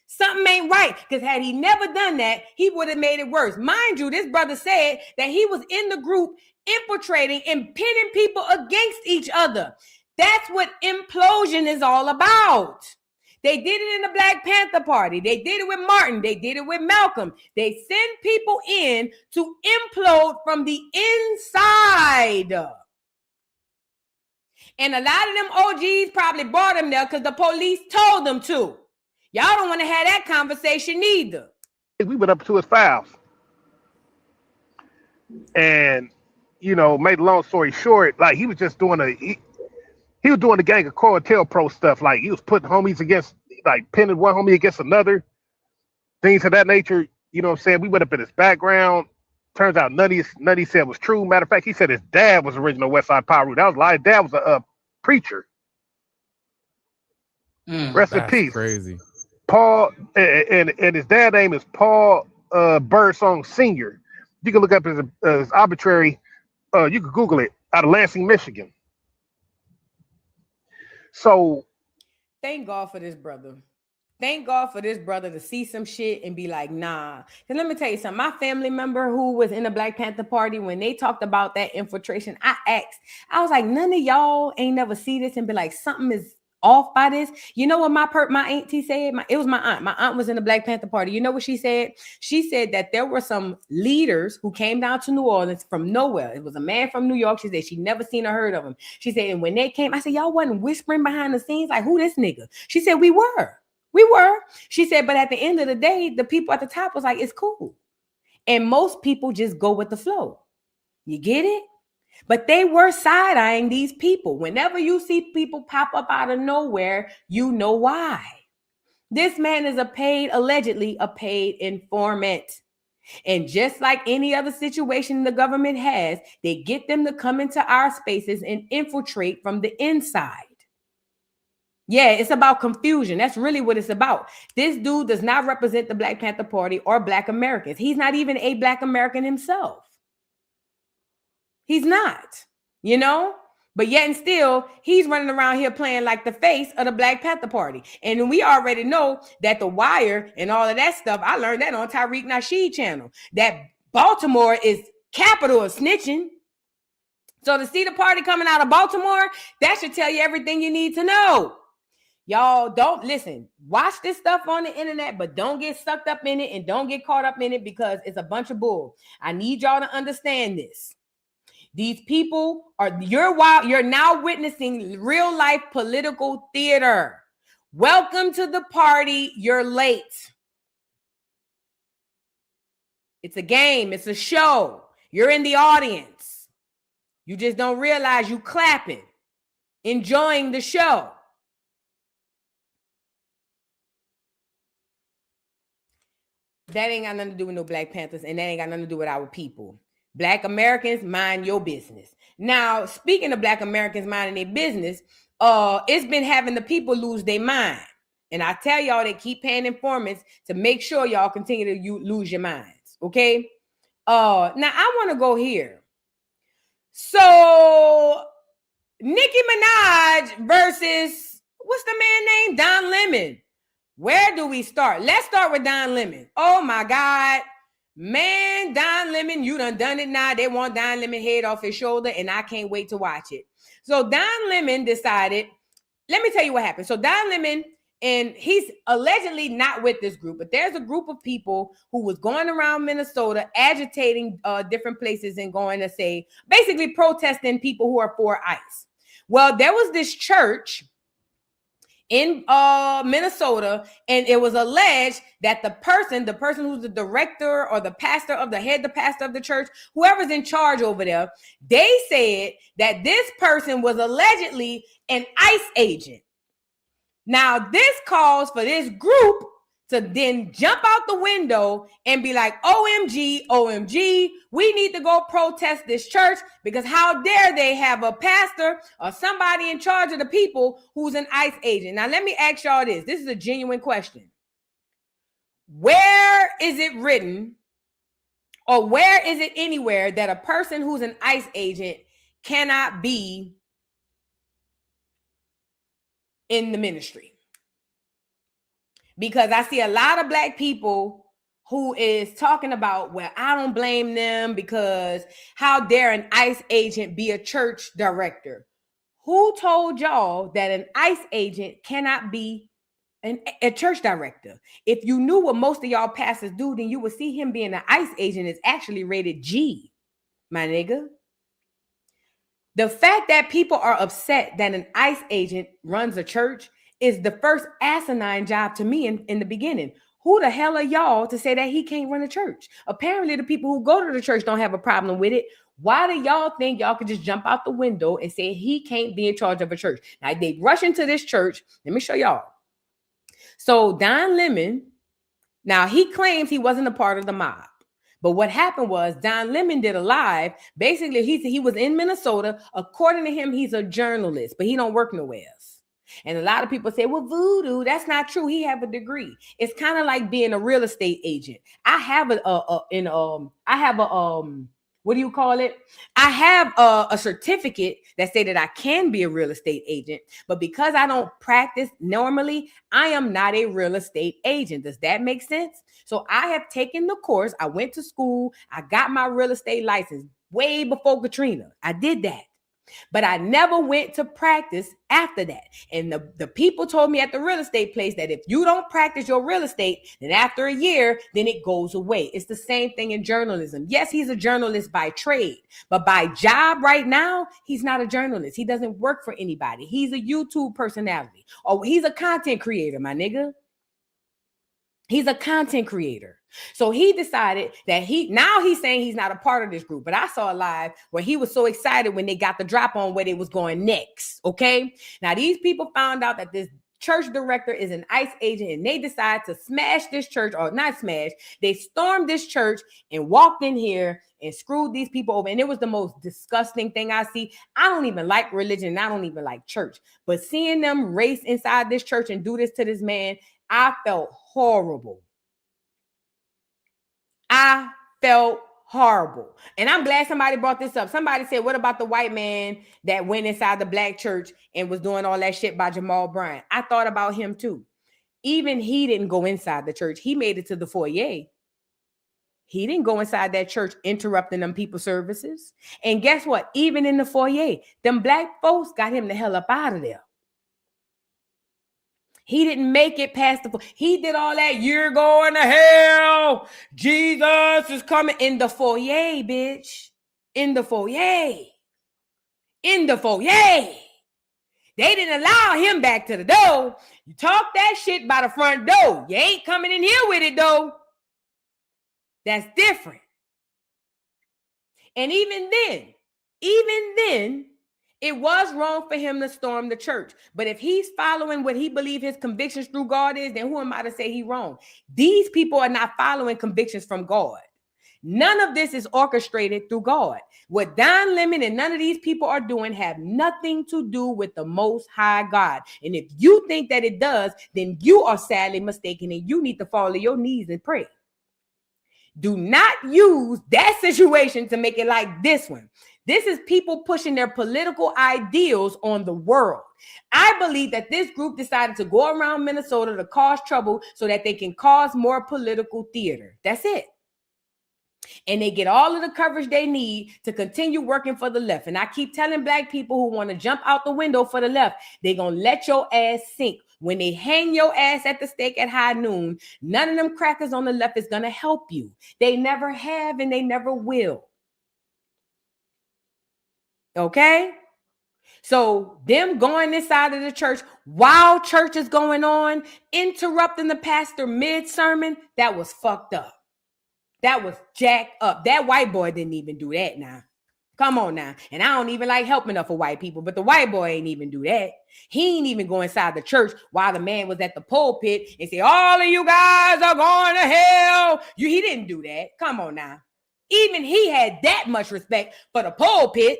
Something ain't right. Because had he never done that, he would have made it worse. Mind you, this brother said that he was in the group infiltrating and pitting people against each other. That's what implosion is all about. They did it in the Black Panther Party. They did it with Martin. They did it with Malcolm. They send people in to implode from the inside. And a lot of them OGs probably brought them there because the police told them to. Y'all don't want to have that conversation either.
We went up to his files. And, made a long story short, like he was just doing he was doing the gang of COINTELPRO stuff. Like he was putting homies against, like pinning one homie against another, things of that nature. You know what I'm saying? We went up in his background. Turns out none he said was true. Matter of fact, he said his dad was original West Side Pyru. That was a lie. His dad was a preacher. Rest in peace.
Crazy.
Paul and his dad name is Paul Birdsong Sr. You can look up his arbitrary. You can Google it, out of Lansing, Michigan. So,
thank God for this brother. Thank God for this brother to see some shit and be like, nah. Because let me tell you something. My family member who was in the Black Panther Party, when they talked about that infiltration, I asked. I was like, none of y'all ain't never see this and be like, something is off by this. You know what my auntie said? It was my aunt. My aunt was in the Black Panther Party. You know what she said? She said that there were some leaders who came down to New Orleans from nowhere. It was a man from New York. She said she never seen or heard of him. She said, and when they came, I said, y'all wasn't whispering behind the scenes like, who this nigga? She said, we were. She said, but at the end of the day, the people at the top was like, it's cool. And most people just go with the flow. You get it? But they were side-eyeing these people. Whenever you see people pop up out of nowhere, you know why. This man is allegedly a paid informant. And just like any other situation the government has, they get them to come into our spaces and infiltrate from the inside. Yeah, it's about confusion. That's really what it's about. This dude does not represent the Black Panther Party or Black Americans. He's not even a Black American himself. He's not, but yet and still, he's running around here playing like the face of the Black Panther Party. And we already know that The Wire and all of that stuff, I learned that on Tariq Nasheed channel, that Baltimore is capital of snitching. So to see the party coming out of Baltimore, that should tell you everything you need to know. Y'all don't listen, watch this stuff on the internet, but don't get sucked up in it and don't get caught up in it because it's a bunch of bull. I need y'all to understand this. These people you're now witnessing real life political theater. Welcome to the party. You're late. It's a game. It's a show. You're in the audience. You just don't realize you clapping, enjoying the show. That ain't got nothing to do with no Black Panthers, and that ain't got nothing to do with our people. Black Americans, mind your business. Now, speaking of Black Americans minding their business, it's been having the people lose their mind. And I tell y'all, they keep paying informants to make sure y'all continue to lose your minds. Okay. Now I want to go here. So Nicki Minaj versus what's the man name? Don Lemon. Where do we start? Let's start with Don Lemon. Oh my God. Man, Don Lemon, you done it now. They want Don Lemon head off his shoulder, and I can't wait to watch it. So Don Lemon decided, let me tell you what happened. So Don Lemon, and he's allegedly not with this group, but there's a group of people who was going around Minnesota agitating different places and going to say, basically protesting people who are for ICE. Well, there was this church in Minnesota, and it was alleged that the person who's the director or the pastor of the church, whoever's in charge over there, they said that this person was allegedly an ICE agent. Now, this calls for this group to then jump out the window and be like, OMG, OMG, we need to go protest this church because how dare they have a pastor or somebody in charge of the people who's an ICE agent. Now, let me ask y'all this. This is a genuine question. Where is it written or where is it anywhere that a person who's an ICE agent cannot be in the ministry? Because I see a lot of black people who is talking about, well, I don't blame them because how dare an ICE agent be a church director? Who told y'all that an ICE agent cannot be a church director? If you knew what most of y'all pastors do, then you would see him being an ICE agent is actually rated G, my nigga. The fact that people are upset that an ICE agent runs a church is the first asinine job to me in the beginning. Who the hell are y'all to say that he can't run a church? Apparently, the people who go to the church don't have a problem with it. Why do y'all think y'all could just jump out the window and say he can't be in charge of a church? Now, they rush into this church. Let me show y'all. So Don Lemon, now he claims he wasn't a part of the mob. But what happened was Don Lemon did a live. Basically, he was in Minnesota. According to him, he's a journalist, but he don't work nowhere else. And a lot of people say, well, voodoo, that's not true. He have a degree. It's kind of like being a real estate agent. I have what do you call it? I have a certificate that say that I can be a real estate agent, but because I don't practice normally, I am not a real estate agent. Does that make sense? So I have taken the course. I went to school. I got my real estate license way before Katrina. I did that. But I never went to practice after that. And the people told me at the real estate place that if you don't practice your real estate, then after a year, then it goes away. It's the same thing in journalism. Yes, he's a journalist by trade, but by job right now, he's not a journalist. He doesn't work for anybody. He's a YouTube personality. Or he's a content creator, my nigga. He's a content creator. So he decided that he's saying he's not a part of this group. But I saw a live where he was so excited when they got the drop on where they was going next. Okay. Now these people found out that this church director is an ICE agent and they decide to smash this church, or not smash. They stormed this church and walked in here and screwed these people over. And it was the most disgusting thing I see. I don't even like religion. And I don't even like church. But seeing them race inside this church and do this to this man, I felt horrible. I felt horrible. And I'm glad somebody brought this up. Somebody said, what about the white man that went inside the black church and was doing all that shit by Jamal Bryant? I thought about him too. Even he didn't go inside the church. He made it to the foyer. He didn't go inside that church interrupting them people's services. And guess what? Even in the foyer, them black folks got him the hell up out of there. He didn't make it past he did all that. You're going to hell. Jesus is coming in the foyer, bitch. In the foyer. In the foyer. They didn't allow him back to the door. You talk that shit by the front door. You ain't coming in here with it though. That's different. And even then, it was wrong for him to storm the church. But if he's following what he believes his convictions through God is, then who am I to say he's wrong? These people are not following convictions from God. None of this is orchestrated through God. What Don Lemon and none of these people are doing have nothing to do with the Most High God. And if you think that it does, then you are sadly mistaken and you need to fall on your knees and pray. Do not use that situation to make it like this one. This is people pushing their political ideals on the world. I believe that this group decided to go around Minnesota to cause trouble so that they can cause more political theater. That's it. And they get all of the coverage they need to continue working for the left. And I keep telling black people who want to jump out the window for the left, they're going to let your ass sink. When they hang your ass at the stake at high noon, none of them crackers on the left is going to help you. They never have and they never will. Okay? So them going inside of the church while church is going on, interrupting the pastor mid-sermon, that was fucked up. That was jacked up. That white boy didn't even do that now. Come on now. And I don't even like helping up for white people, but the white boy ain't even do that. He ain't even go inside the church while the man was at the pulpit and say, all of you guys are going to hell. He didn't do that. Come on now. Even he had that much respect for the pulpit.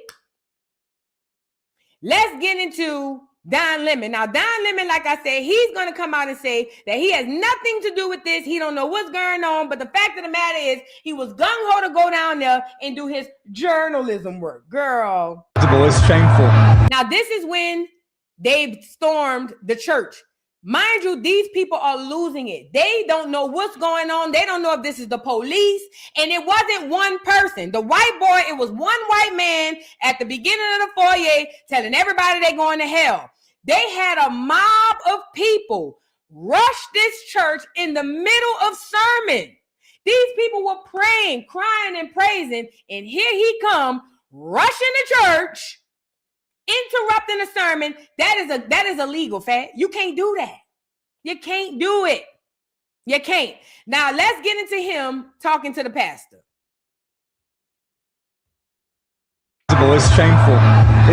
Let's get into Don Lemon. Now, Don Lemon, like I said, he's going to come out and say that he has nothing to do with this. He don't know what's going on. But the fact of the matter is he was gung-ho to go down there and do his journalism work. Girl.
It's shameful.
Now, this is when they stormed the church. Mind you, these people are losing it. They don't know what's going on. They don't know if this is the police. And it wasn't one person. The white boy, it was one white man at the beginning of the foyer telling everybody they're going to hell. They had a mob of people rush this church in the middle of sermon. These people were praying, crying, and praising. And here he come rushing the church, interrupting the sermon. That is illegal, fat. You can't do that. You can't do it. You can't. Now let's get into him talking to the pastor.
It's shameful.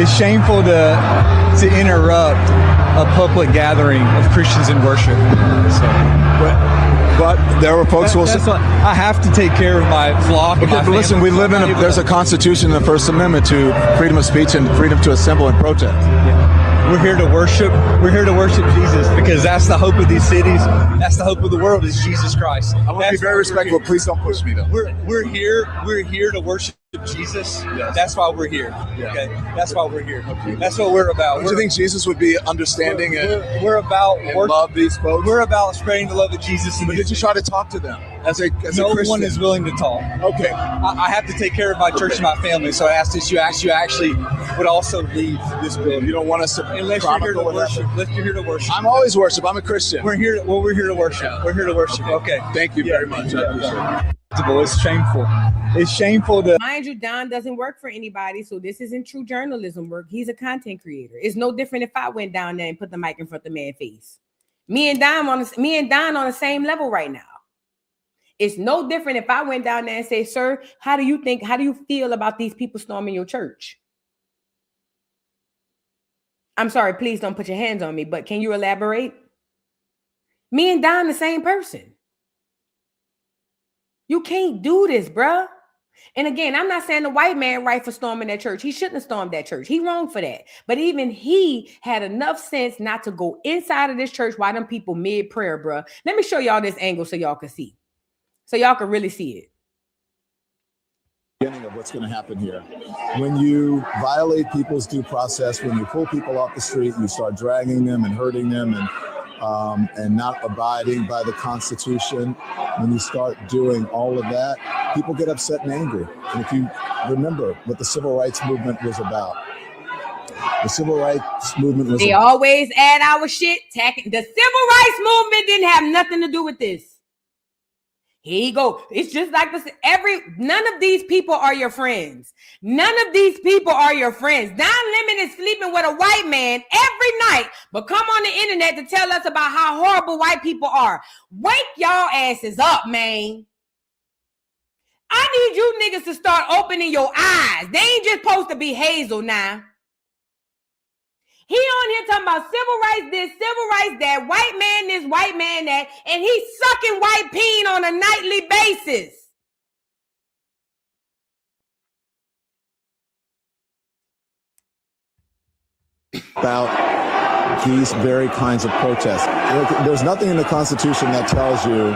It's shameful to interrupt a public gathering of Christians in worship. So,
but there were folks who will say,
I have to take care of my flock.
Okay, but listen, we live in there's a constitution in the First Amendment to freedom of speech and freedom to assemble and protest.
Yeah. We're here to worship. We're here to worship Jesus because that's the hope of these cities. That's the hope of the world is Jesus Christ.
I want to be very respectful. Please don't push me though.
We're here to worship Jesus. Yes. That's why we're here. Yeah. Okay. That's why we're here. Okay. That's what we're about.
Do you think Jesus would be understanding
we're about
and love these folks?
We're about spreading the love of Jesus.
But did you try to talk to them as a
no
Christian?
One is willing to talk.
Okay.
I have to take care of my church and my family, so I asked that you actually would also leave this building.
You don't want us to
unless you're here to worship. Unless you're here to worship.
I'm always worship. I'm a Christian.
We're here to worship. Yeah. We're here to worship. Okay.
Thank you very much. I appreciate it.
It's shameful. It's shameful to...
Mind you, Don doesn't work for anybody, so this isn't true journalism work. He's a content creator. It's no different if I went down there and put the mic in front of the man's face. Me and Don on the same level right now. It's no different if I went down there and say, sir, how do you feel about these people storming your church? I'm sorry, please don't put your hands on me, but can you elaborate? Me and Don the same person. You can't do this, bruh. And again, I'm not saying the white man right for storming that church. He shouldn't have stormed that church. He wrong for that. But even he had enough sense not to go inside of this church while them people mid-prayer, bruh. Let me show y'all this angle so y'all can see. So y'all can really see it.
Beginning of what's going to happen here. When you violate people's due process, when you pull people off the street, you start dragging them and hurting them and not abiding by the Constitution, when you start doing all of that, people get upset and angry. And if you remember what the Civil Rights Movement was about, the Civil Rights Movement was...
They always add our shit. The Civil Rights Movement didn't have nothing to do with this. Here you go. It's just like this. None of these people are your friends. None of these people are your friends. Don Lemon is sleeping with a white man every night, but come on the internet to tell us about how horrible white people are. Wake y'all asses up, man. I need you niggas to start opening your eyes. They ain't just supposed to be Hazel now. He on here talking about civil rights this, civil rights that, white man this, white man that, and he's sucking white peen on a nightly basis.
About these very kinds of protests. There's nothing in the Constitution that tells you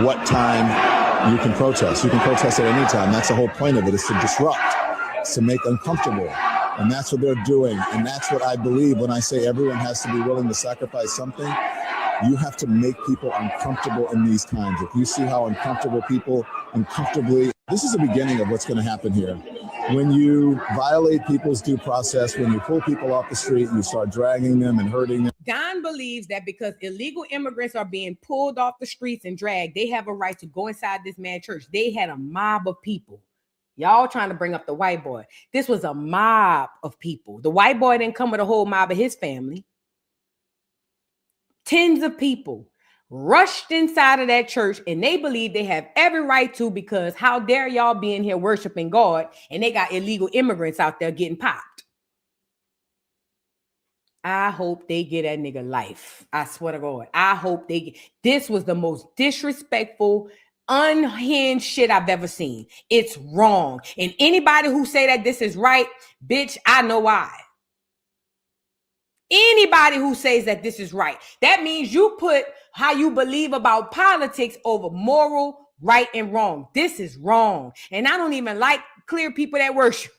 what time you can protest. You can protest at any time. That's the whole point of it, is to disrupt, to make uncomfortable. And that's what they're doing. And that's what I believe when I say everyone has to be willing to sacrifice something. You have to make people uncomfortable in these times. If you see how uncomfortable people uncomfortably, this is the beginning of what's going to happen here. When you violate people's due process, when you pull people off the street, you start dragging them and hurting them.
Don believes that because illegal immigrants are being pulled off the streets and dragged, they have a right to go inside this man's church. They had a mob of people. Y'all trying to bring up the white boy. This was a mob of people. The white boy didn't come with a whole mob of his family. Tens of people rushed inside of that church, and they believe they have every right to, because how dare y'all be in here worshiping God and they got illegal immigrants out there getting popped. I hope they get that nigga life. I swear to God. I hope they get. This was the most disrespectful, unhinged shit I've ever seen. It's wrong. And anybody who say that this is right, bitch, I know why. Anybody who says that this is right, that means you put how you believe about politics over moral, right and wrong. This is wrong. And I don't even like clear people that worship.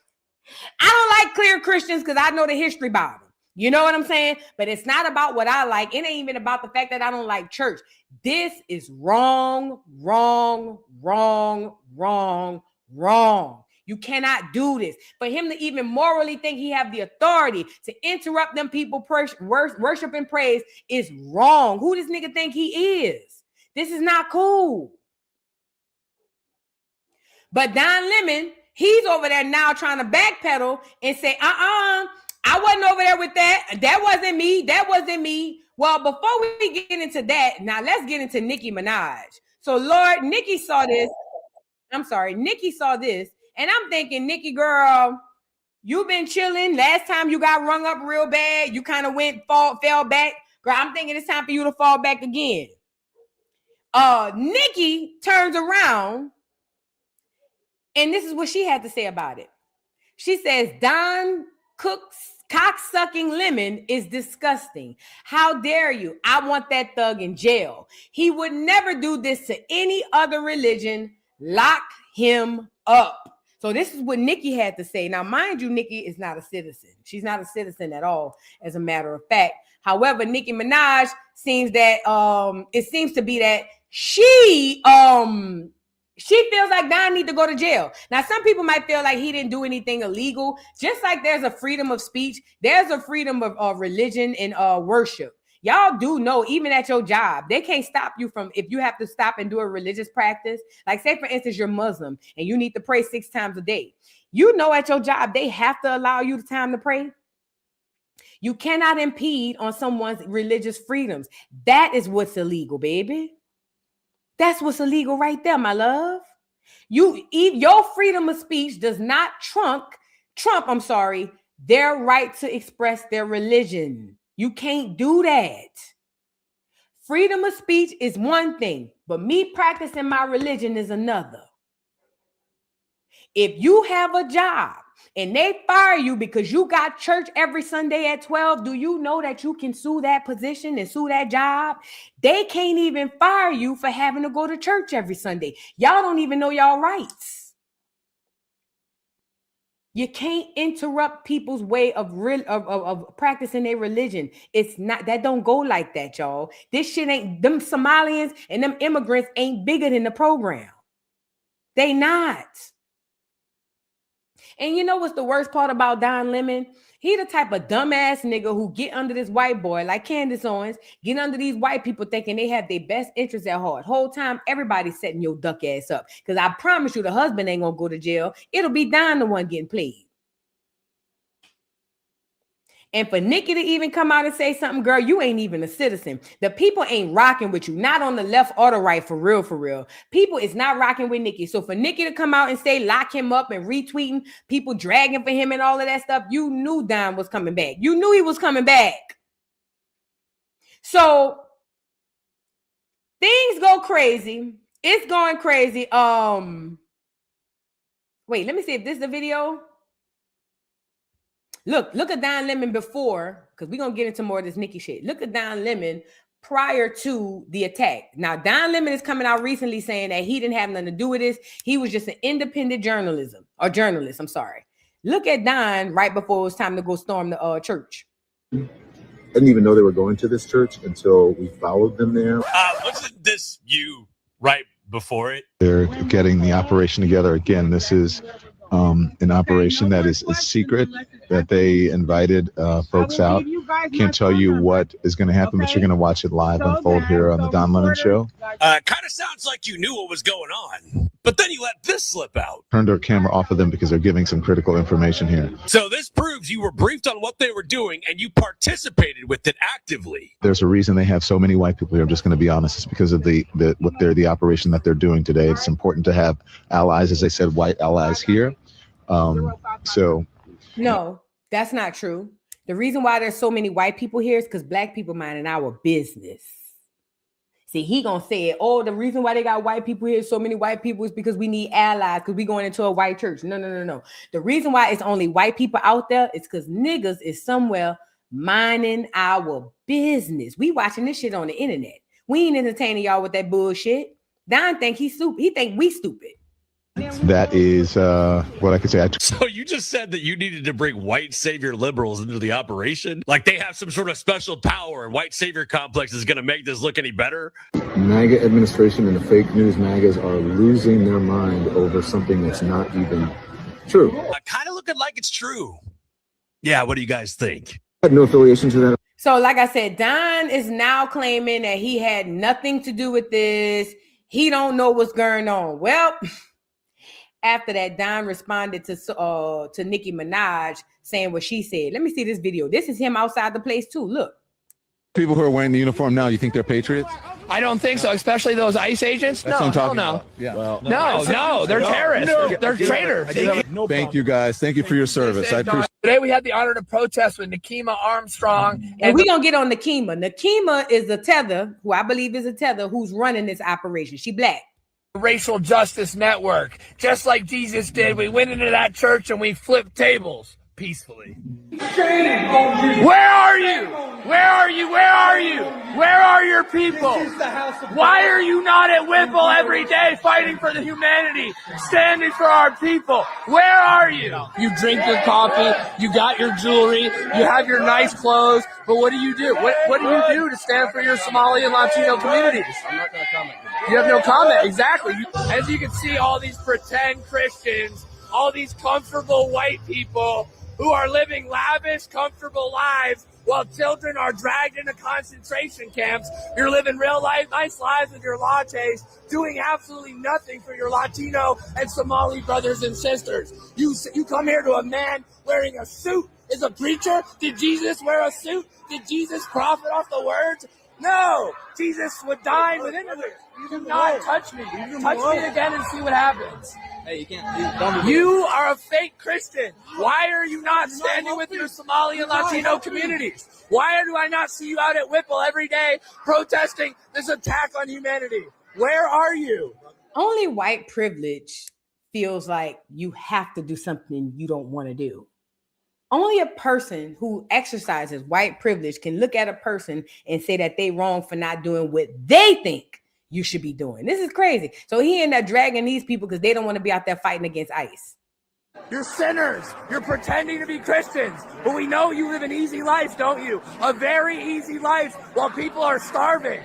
I don't like clear Christians because I know the history about them. You know what I'm saying? But it's not about what I like. It ain't even about the fact that I don't like church. This is wrong, wrong, wrong, wrong, wrong. You cannot do this. For him to even morally think he have the authority to interrupt them people worship and praise is wrong. Who does nigga think he is? This is not cool. But Don Lemon, he's over there now trying to backpedal and say, I wasn't over there with that. That wasn't me. That wasn't me. Well, before we get into that, now let's get into Nicki Minaj. So, Lord, Nicki saw this. Nicki saw this. And I'm thinking, Nicki, girl, you've been chilling. Last time you got rung up real bad, you kind of fell back. Girl, I'm thinking it's time for you to fall back again. Nicki turns around, and this is what she had to say about it. She says, Don Cook's cock-sucking Lemon is disgusting. How dare you? I want that thug in jail. He would never do this to any other religion. Lock him up. So this is what Nicki had to say. Now, mind you, Nicki is not a citizen. She's not a citizen at all, as a matter of fact. However, Nicki Minaj seems that it seems to be that she feels like Don need to go to jail. Now, some people might feel like he didn't do anything illegal. Just like there's a freedom of speech, there's a freedom of religion and worship. Y'all do know, even at your job, they can't stop you from, if you have to stop and do a religious practice. Like, say, for instance, you're Muslim and you need to pray 6 times a day. You know, at your job, they have to allow you the time to pray. You cannot impede on someone's religious freedoms. That is what's illegal, baby. That's what's illegal right there, my love. Your freedom of speech does not trump their right to express their religion. You can't do that. Freedom of speech is one thing, but me practicing my religion is another. If you have a job and they fire you because you got church every Sunday at 12, do you know that you can sue that position and sue that job? They can't even fire you for having to go to church every Sunday. Y'all don't even know y'all rights. You can't interrupt people's way of practicing their religion. It's not, that don't go like that, y'all. This shit ain't, them Somalians and them immigrants ain't bigger than the program. They not. And you know what's the worst part about Don Lemon? He the type of dumbass nigga who get under this white boy, like Candace Owens, get under these white people thinking they have their best interests at heart. Whole time, everybody's setting your duck ass up. Because I promise you the husband ain't going to go to jail. It'll be Don the one getting played. And for Nicki to even come out and say something, girl, you ain't even a citizen. The people ain't rocking with you, not on the left or the right, for real, for real. People is not rocking with Nicki. So for Nicki to come out and say, lock him up and retweeting, people dragging for him and all of that stuff, you knew Don was coming back. You knew he was coming back. So things go crazy. It's going crazy. Wait, let me see if this is the video. Look at Don Lemon before, because we're going to get into more of this Nicki shit. Look at Don Lemon prior to the attack. Now, Don Lemon is coming out recently saying that he didn't have nothing to do with this. He was just an independent journalist. I'm sorry. Look at Don right before it was time to go storm the church.
I didn't even know they were going to this church until we followed them there.
Wasn't this you right before it?
They're getting the operation together. Again, this is an operation that is secret, that they invited folks out. Can't tell you what is going to happen, but you're going to watch it live unfold here on the Don Lemon Show.
Kind of sounds like you knew what was going on, but then you let this slip out.
Turned our camera off of them because they're giving some critical information here.
So this proves you were briefed on what they were doing and you participated with it actively.
There's a reason they have so many white people here. I'm just going to be honest. It's because of the operation that they're doing today. It's important to have allies, as I said, white allies here.
No, that's not true. The reason why there's so many white people here is because black people minding our business. See, he gonna say it. Oh, the reason why they got white people here, so many white people, is because we need allies, because we going into a white church. No. The reason why it's only white people out there is because niggas is somewhere minding our business. We watching this shit on the internet. We ain't entertaining y'all with that bullshit. Don think he's stupid. He think we stupid.
That is what I could say.
So you just said that you needed to bring white savior liberals into the operation? Like they have some sort of special power and white savior complex is going to make this look any better?
MAGA administration and the fake news MAGAs are losing their mind over something that's not even true.
Kind of looking like it's true. Yeah, what do you guys think?
I had no affiliation to that.
So like I said, Don is now claiming that he had nothing to do with this. He don't know what's going on. Well, after that, Don responded to Nicki Minaj saying what she said. Let me see this video. This is him outside the place too. Look.
People who are wearing the uniform now, you think they're patriots?
I don't think so, especially those ICE agents.
That's what I'm talking
no.
about. Yeah. Well,
No, they're terrorists. They're traitors.
Thank you, guys. Thank you for your service. I appreciate it.
Today we had the honor to protest with Nakima Armstrong.
And we're going to get on Nakima. Nakima is a Teather, who I believe is a Teather, who's running this operation. She black.
Racial Justice Network. Just like Jesus did, we went into that church and we flipped tables peacefully. Where are you? Where are you? Where are you? Where are your people? Why are you not at Whipple every day fighting for the humanity, standing for our people? Where are you? You drink your coffee, you got your jewelry, you have your nice clothes, but what do you do? What do you do to stand for your Somali and Latino communities?
I'm not going to comment.
You have no comment, exactly. As you can see, all these pretend Christians, all these comfortable white people who are living lavish, comfortable lives while children are dragged into concentration camps. You're living real life, nice lives with your lattes, doing absolutely nothing for your Latino and Somali brothers and sisters. You come here to a man wearing a suit. Is a preacher? Did Jesus wear a suit? Did Jesus profit off the words? No, Jesus would dine within the week. You do not touch me. Touch me again and see what happens.
Hey, you can't.
You are a fake Christian. Why are you not standing with your Somali and Latino communities? Why do I not see you out at Whipple every day protesting this attack on humanity? Where are you?
Only white privilege feels like you have to do something you don't want to do. Only a person who exercises white privilege can look at a person and say that they wrong for not doing what they think you should be doing. This is crazy. So he ended up dragging these people because they don't want to be out there fighting against ICE.
You're sinners. You're pretending to be Christians. But we know you live an easy life, don't you? A very easy life while people are starving.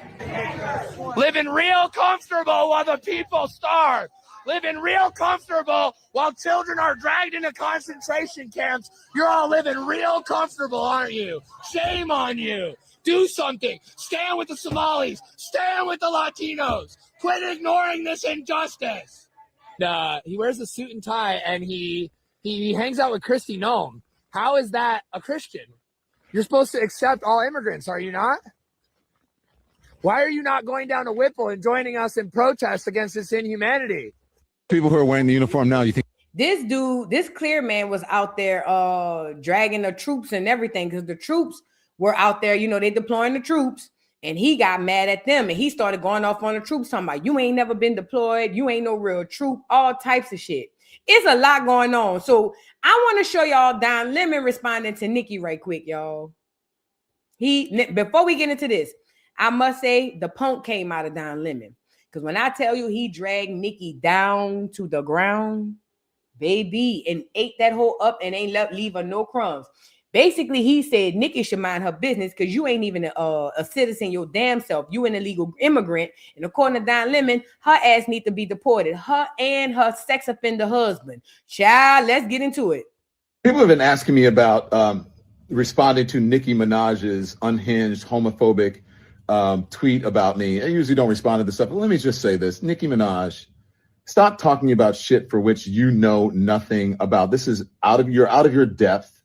Living real comfortable while the people starve. Living real comfortable while children are dragged into concentration camps. You're all living real comfortable, aren't you? Shame on you. Do something. Stand with the Somalis. Stand with the Latinos. Quit ignoring this injustice. He wears a suit and tie and he hangs out with Kristi Noem. How is that a Christian? You're supposed to accept all immigrants, are you not? Why are you not going down to Whipple and joining us in protest against this inhumanity?
People who are wearing the uniform now, you think
this dude, this clear man was out there dragging the troops and everything because the troops were out there, they deploying the troops, and he got mad at them and he started going off on the troops talking about you ain't never been deployed, you ain't no real troop, all types of shit. It's a lot going on. So I want to show y'all Don Lemon responding to Nicki right quick, y'all. Before we get into this, I must say the punk came out of Don Lemon. Because when I tell you he dragged Nicki down to the ground, baby, and ate that hole up and ain't leave her no crumbs. Basically, he said Nicki should mind her business because you ain't even a citizen your damn self. You an illegal immigrant. And according to Don Lemon, her ass need to be deported. Her and her sex offender husband. Child, let's get into it.
People have been asking me about responding to Nicki Minaj's unhinged, homophobic tweet about me. I usually don't respond to this stuff, but let me just say this. Nicki Minaj, stop talking about shit for which you know nothing about. This is out of your depth.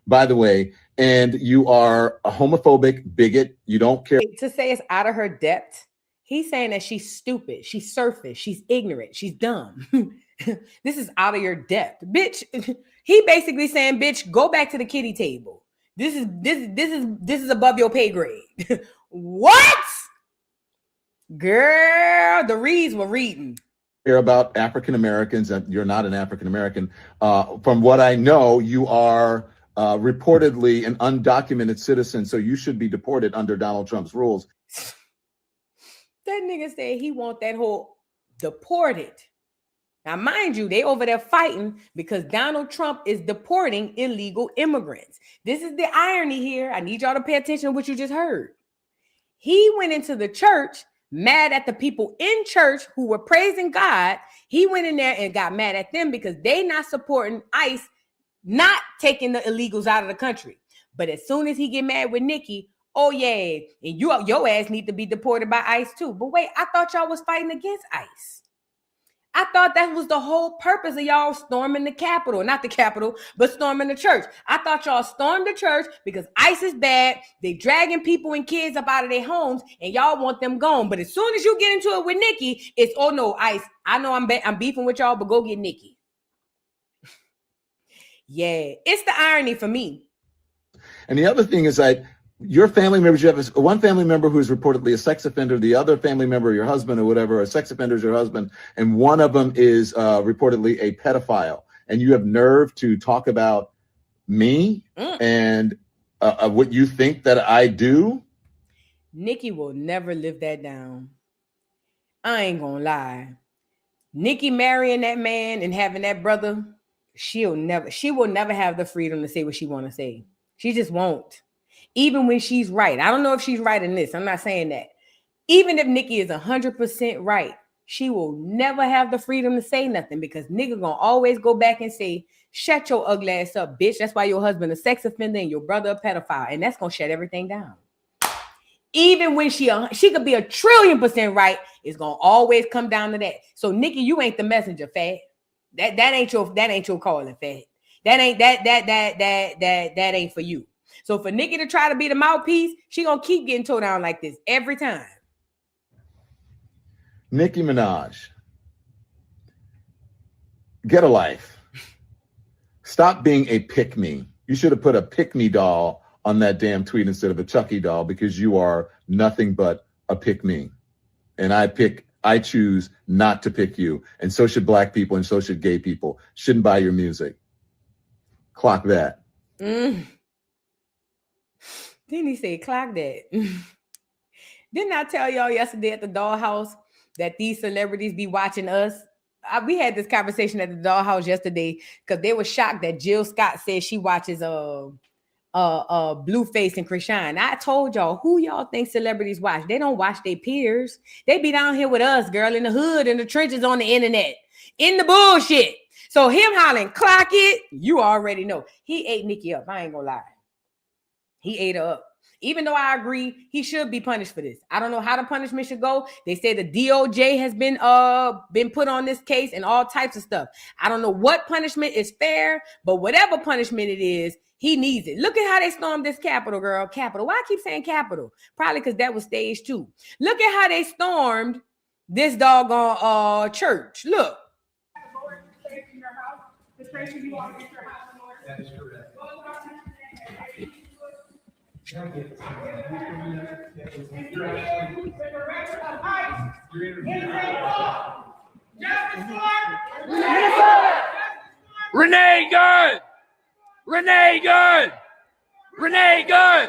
By the way, and you are a homophobic bigot. You don't care.
To say it's out of her depth, he's saying that she's stupid, she's surface, she's ignorant, she's dumb. This is out of your depth, bitch. He basically saying, bitch, go back to the kiddie table. This is above your pay grade. What? Girl, the reads were reading.
Care about African Americans, and you're not an African American. From what I know, you are reportedly an undocumented citizen, so you should be deported under Donald Trump's rules.
That nigga said he want that whole deported. Now, mind you, they over there fighting because Donald Trump is deporting illegal immigrants. This is the irony here. I need y'all to pay attention to what you just heard. He went into the church mad at the people in church who were praising God. He went in there and got mad at them because they not supporting ICE not taking the illegals out of the country. But as soon as he get mad with Nicki, oh yeah, and your ass need to be deported by ICE too. But wait, I thought y'all was fighting against ICE. I thought that was the whole purpose of y'all storming the Capitol. Not the Capitol, but storming the church. I thought y'all stormed the church because ICE is bad. They dragging people and kids up out of their homes and y'all want them gone. But as soon as you get into it with Nicki, it's, oh no, ICE, I know I'm beefing with y'all, but go get Nicki. Yeah, it's the irony for me.
And the other thing is that your family members, you have one family member who is reportedly a sex offender, the other family member, your husband or whatever, a sex offender is your husband, and one of them is reportedly a pedophile. And you have nerve to talk about me and what you think that I do?
Nicki will never live that down. I ain't gonna lie. Nicki marrying that man and having that brother, she will never have the freedom to say what she want to say. She just won't. Even when she's right. I don't know if she's right in this. I'm not saying that. Even if Nicki is 100% right, she will never have the freedom to say nothing because nigga gonna always go back and say, shut your ugly ass up, bitch. That's why your husband a sex offender and your brother a pedophile. And that's gonna shut everything down. Even when she could be 1,000,000,000% right, it's gonna always come down to that. So Nicki, you ain't the messenger, fat. That ain't your calling, fat. That ain't for you. So for Nicki to try to be the mouthpiece, she gonna keep getting towed down like this every time.
Nicki Minaj, get a life. Stop being a pick-me. You should have put a pick-me doll on that damn tweet instead of a Chucky doll because you are nothing but a pick-me. And I choose not to pick you. And so should black people and so should gay people. Shouldn't buy your music. Clock that.
Didn't he say clock that? Didn't I tell y'all yesterday at the dollhouse that these celebrities be watching us? We had this conversation at the dollhouse yesterday because they were shocked that Jill Scott said she watches Blueface and Krishan. I told y'all, who y'all think celebrities watch? They don't watch their peers. They be down here with us, girl, in the hood, in the trenches, on the internet, in the bullshit. So him hollering, clock it, you already know. He ate Nicki up. I ain't gonna lie. He ate her up. Even though I agree, he should be punished for this. I don't know how the punishment should go. They say the DOJ has been put on this case and all types of stuff. I don't know what punishment is fair, but whatever punishment it is, he needs it. Look at how they stormed this Capitol, girl. Capitol. Why I keep saying Capitol? Probably because that was stage 2. Look at how they stormed this doggone church. Look.
That is correct.
Renee Gunn! Renee Gunn! Renee Gunn!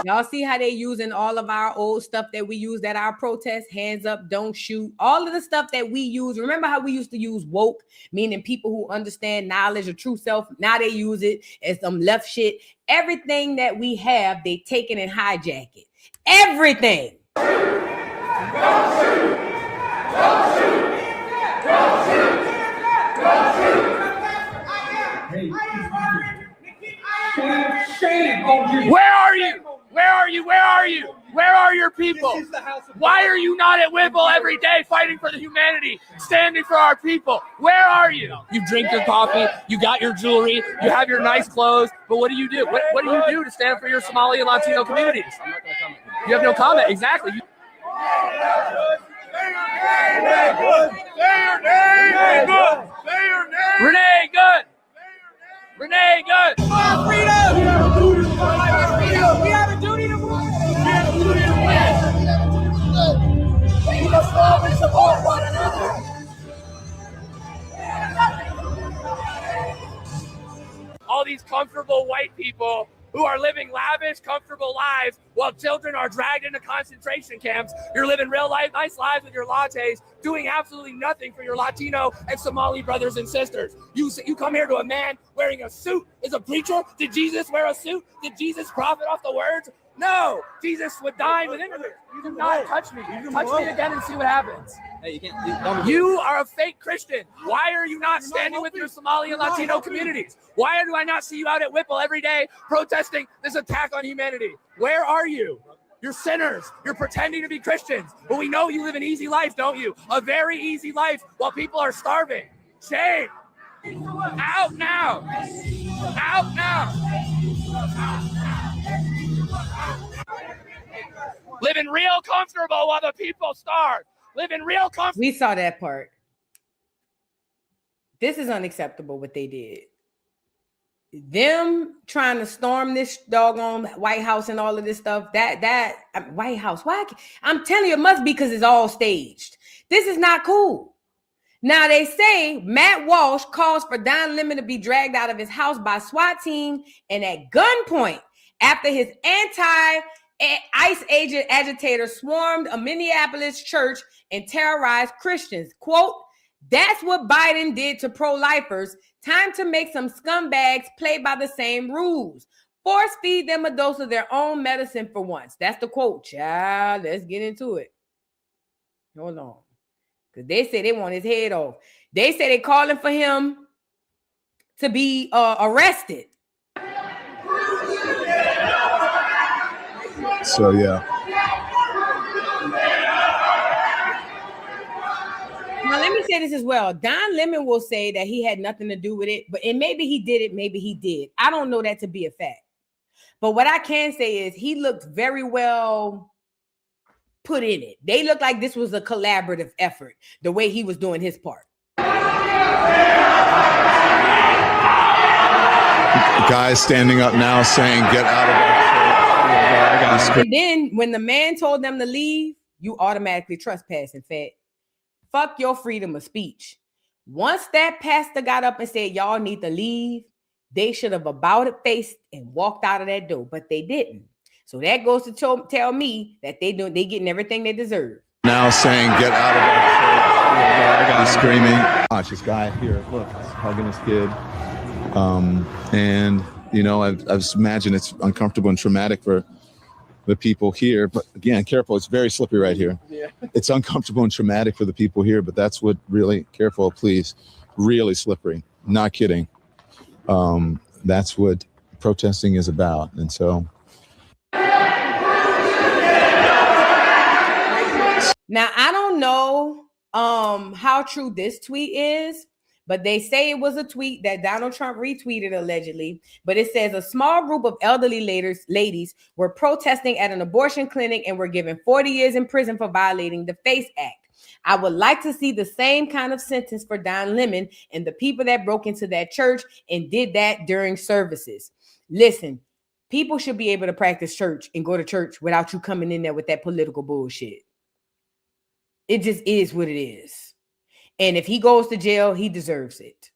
Y'all see how they using all of our old stuff that we used at our protests? Hands up, don't shoot. All of the stuff that we use. Remember how we used to use woke, meaning people who understand knowledge or true self. Now they use it as some left shit. Everything that we have, they take it and hijack it. Everything.
Where are you? Where are you? Where are you? Where are your people? Why are you not at Whipple every day fighting for the humanity, standing for our people? Where are you? You drink your coffee, you got your jewelry, you have your nice clothes, but what do you do? What do you do to stand for your Somali and Latino communities? I'm not going to comment. You have no comment, exactly. Renee Good. Renee Good. Freedom. We have a duty to fight. We have a duty to fight. We must love and support one another. All these comfortable white people who are living lavish, comfortable lives while children are dragged into concentration camps. You're living real life, nice lives with your lattes, doing absolutely nothing for your Latino and Somali brothers and sisters. You come here to a man wearing a suit. Is a preacher? Did Jesus wear a suit? Did Jesus profit off the words? No, Jesus would dine with immigrants. You do not touch me. Touch me again and see what happens.
Hey, you can't.
You are a fake Christian. Why are you not standing with your Somali and Latino communities? Why do I not see you out at Whipple every day protesting this attack on humanity? Where are you? You're sinners. You're pretending to be Christians. But we know you live an easy life, don't you? A very easy life while people are starving. Shame. Out now. Out now. Living real comfortable while the people starve. Living real comfortable.
We saw that part. This is unacceptable what they did. Them trying to storm this doggone White House and all of this stuff. That White House. Why? I'm telling you, it must be because it's all staged. This is not cool. Now they say Matt Walsh calls for Don Lemon to be dragged out of his house by SWAT team and at gunpoint after his anti-ICE agent agitator swarmed a Minneapolis church and terrorized Christians. Quote, that's what Biden did to pro-lifers. Time to make some scumbags play by the same rules. Force feed them a dose of their own medicine for once. That's the quote. Child, let's get into it. Hold on. Because they say they want his head off. They say they calling for him to be arrested.
So, yeah.
Now, let me say this as well. Don Lemon will say that he had nothing to do with it, and maybe he did it, maybe he did. I don't know that to be a fact. But what I can say is he looked very well put in it. They looked like this was a collaborative effort, the way he was doing his part.
Guys standing up now saying, get out of our church.
And then when the man told them to leave, you automatically trespassing, fat. Fuck your freedom of speech. Once that pastor got up and said, y'all need to leave, they should have about it faced and walked out of that door, but they didn't. So that goes to tell me that they getting everything they deserve.
Now saying, get out of our church. Screaming. Watch this guy here, look, he's hugging his kid. And, you know, I just imagine it's uncomfortable and traumatic for the people here. But again, careful, it's very slippery right here. Yeah. It's uncomfortable and traumatic for the people here, but that's what really, careful, please, really slippery. Not kidding. That's what protesting is about. And so.
Now, I don't know how true this tweet is, but they say it was a tweet that Donald Trump retweeted allegedly. But it says a small group of elderly ladies were protesting at an abortion clinic and were given 40 years in prison for violating the FACE Act. I would like to see the same kind of sentence for Don Lemon and the people that broke into that church and did that during services. Listen, people should be able to practice church and go to church without you coming in there with that political bullshit. It just is what it is. And if he goes to jail, he deserves it.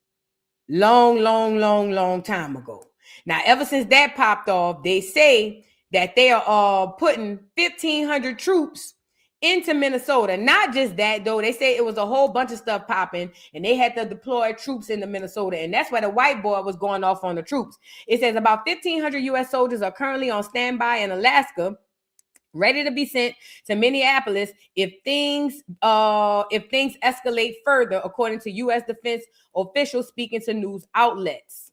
long time ago. Now, ever since that popped off, they say that they are putting 1,500 troops into Minnesota. Not just that, though. They say it was a whole bunch of stuff popping, and they had to deploy troops into Minnesota. And that's why the white boy was going off on the troops. It says about 1,500 U.S. soldiers are currently on standby in Alaska, ready to be sent to Minneapolis if things escalate further, according to U.S. defense officials speaking to news outlets.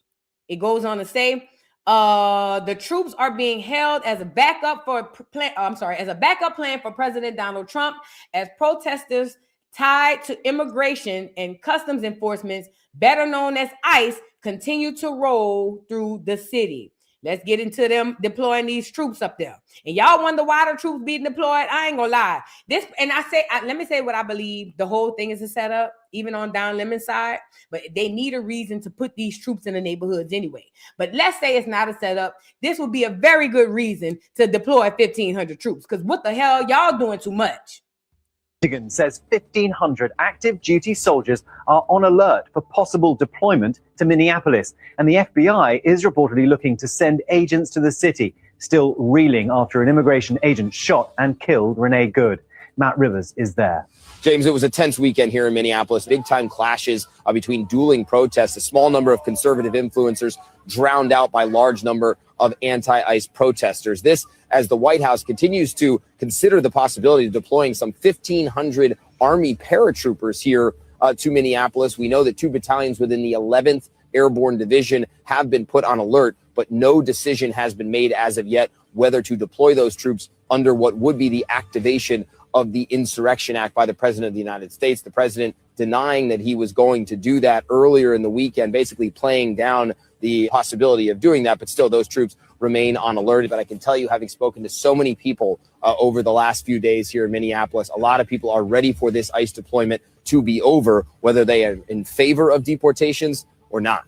It goes on to say, the troops are being held as a backup plan for President Donald Trump, as protesters tied to immigration and customs enforcement, better known as ICE, continue to roll through the city. Let's get into them deploying these troops up there. And y'all wonder why the troops being deployed? I ain't gonna lie. Let me say what I believe. The whole thing is a setup, even on Don Lemon's side. But they need a reason to put these troops in the neighborhoods anyway. But let's say it's not a setup. This would be a very good reason to deploy 1,500 troops. Because what the hell? Y'all doing too much.
Michigan says 1,500 active duty soldiers are on alert for possible deployment to Minneapolis. And the FBI is reportedly looking to send agents to the city, still reeling after an immigration agent shot and killed Renee Good. Matt Rivers is there.
James, it was a tense weekend here in Minneapolis. Big-time clashes between dueling protests. A small number of conservative influencers drowned out by large number of anti-ICE protesters. This as the White House continues to consider the possibility of deploying some 1,500 Army paratroopers here to Minneapolis. We know that 2 battalions within the 11th Airborne Division have been put on alert, but no decision has been made as of yet whether to deploy those troops under what would be the activation of the Insurrection Act by the President of the United States. The president denying that he was going to do that earlier in the weekend, basically playing down the possibility of doing that, but still those troops remain on alert. But I can tell you, having spoken to so many people over the last few days here in Minneapolis, a lot of people are ready for this ICE deployment to be over, whether they are in favor of deportations or not.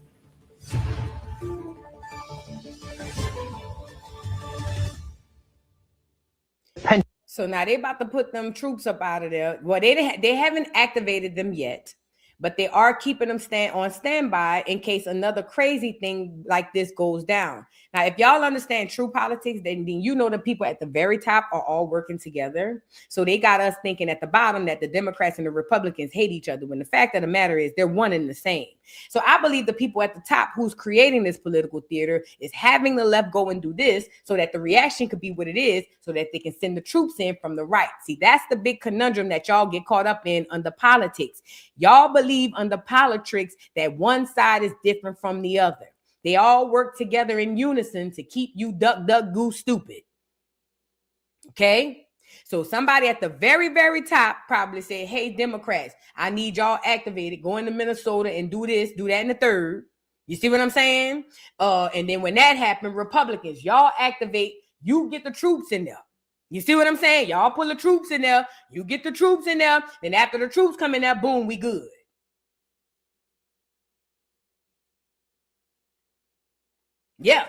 So now they about to put them troops up out of there. Well, they haven't activated them yet, but they are keeping them on standby in case another crazy thing like this goes down. Now, if y'all understand true politics, then you know the people at the very top are all working together. So they got us thinking at the bottom that the Democrats and the Republicans hate each other, when the fact of the matter is they're one and the same. So I believe the people at the top who's creating this political theater is having the left go and do this so that the reaction could be what it is, so that they can send the troops in from the right. See, that's the big conundrum that y'all get caught up in under politics. Y'all believe under politics that one side is different from the other. They all work together in unison to keep you duck, goose stupid. Okay? So somebody at the very, very top probably said, hey, Democrats, I need y'all activated. Go into Minnesota and do this, do that, and the third. You see what I'm saying? And then when that happened, Republicans, y'all activate, you get the troops in there. You see what I'm saying? Y'all pull the troops in there, you get the troops in there. Then after the troops come in there, boom, we good. Yeah.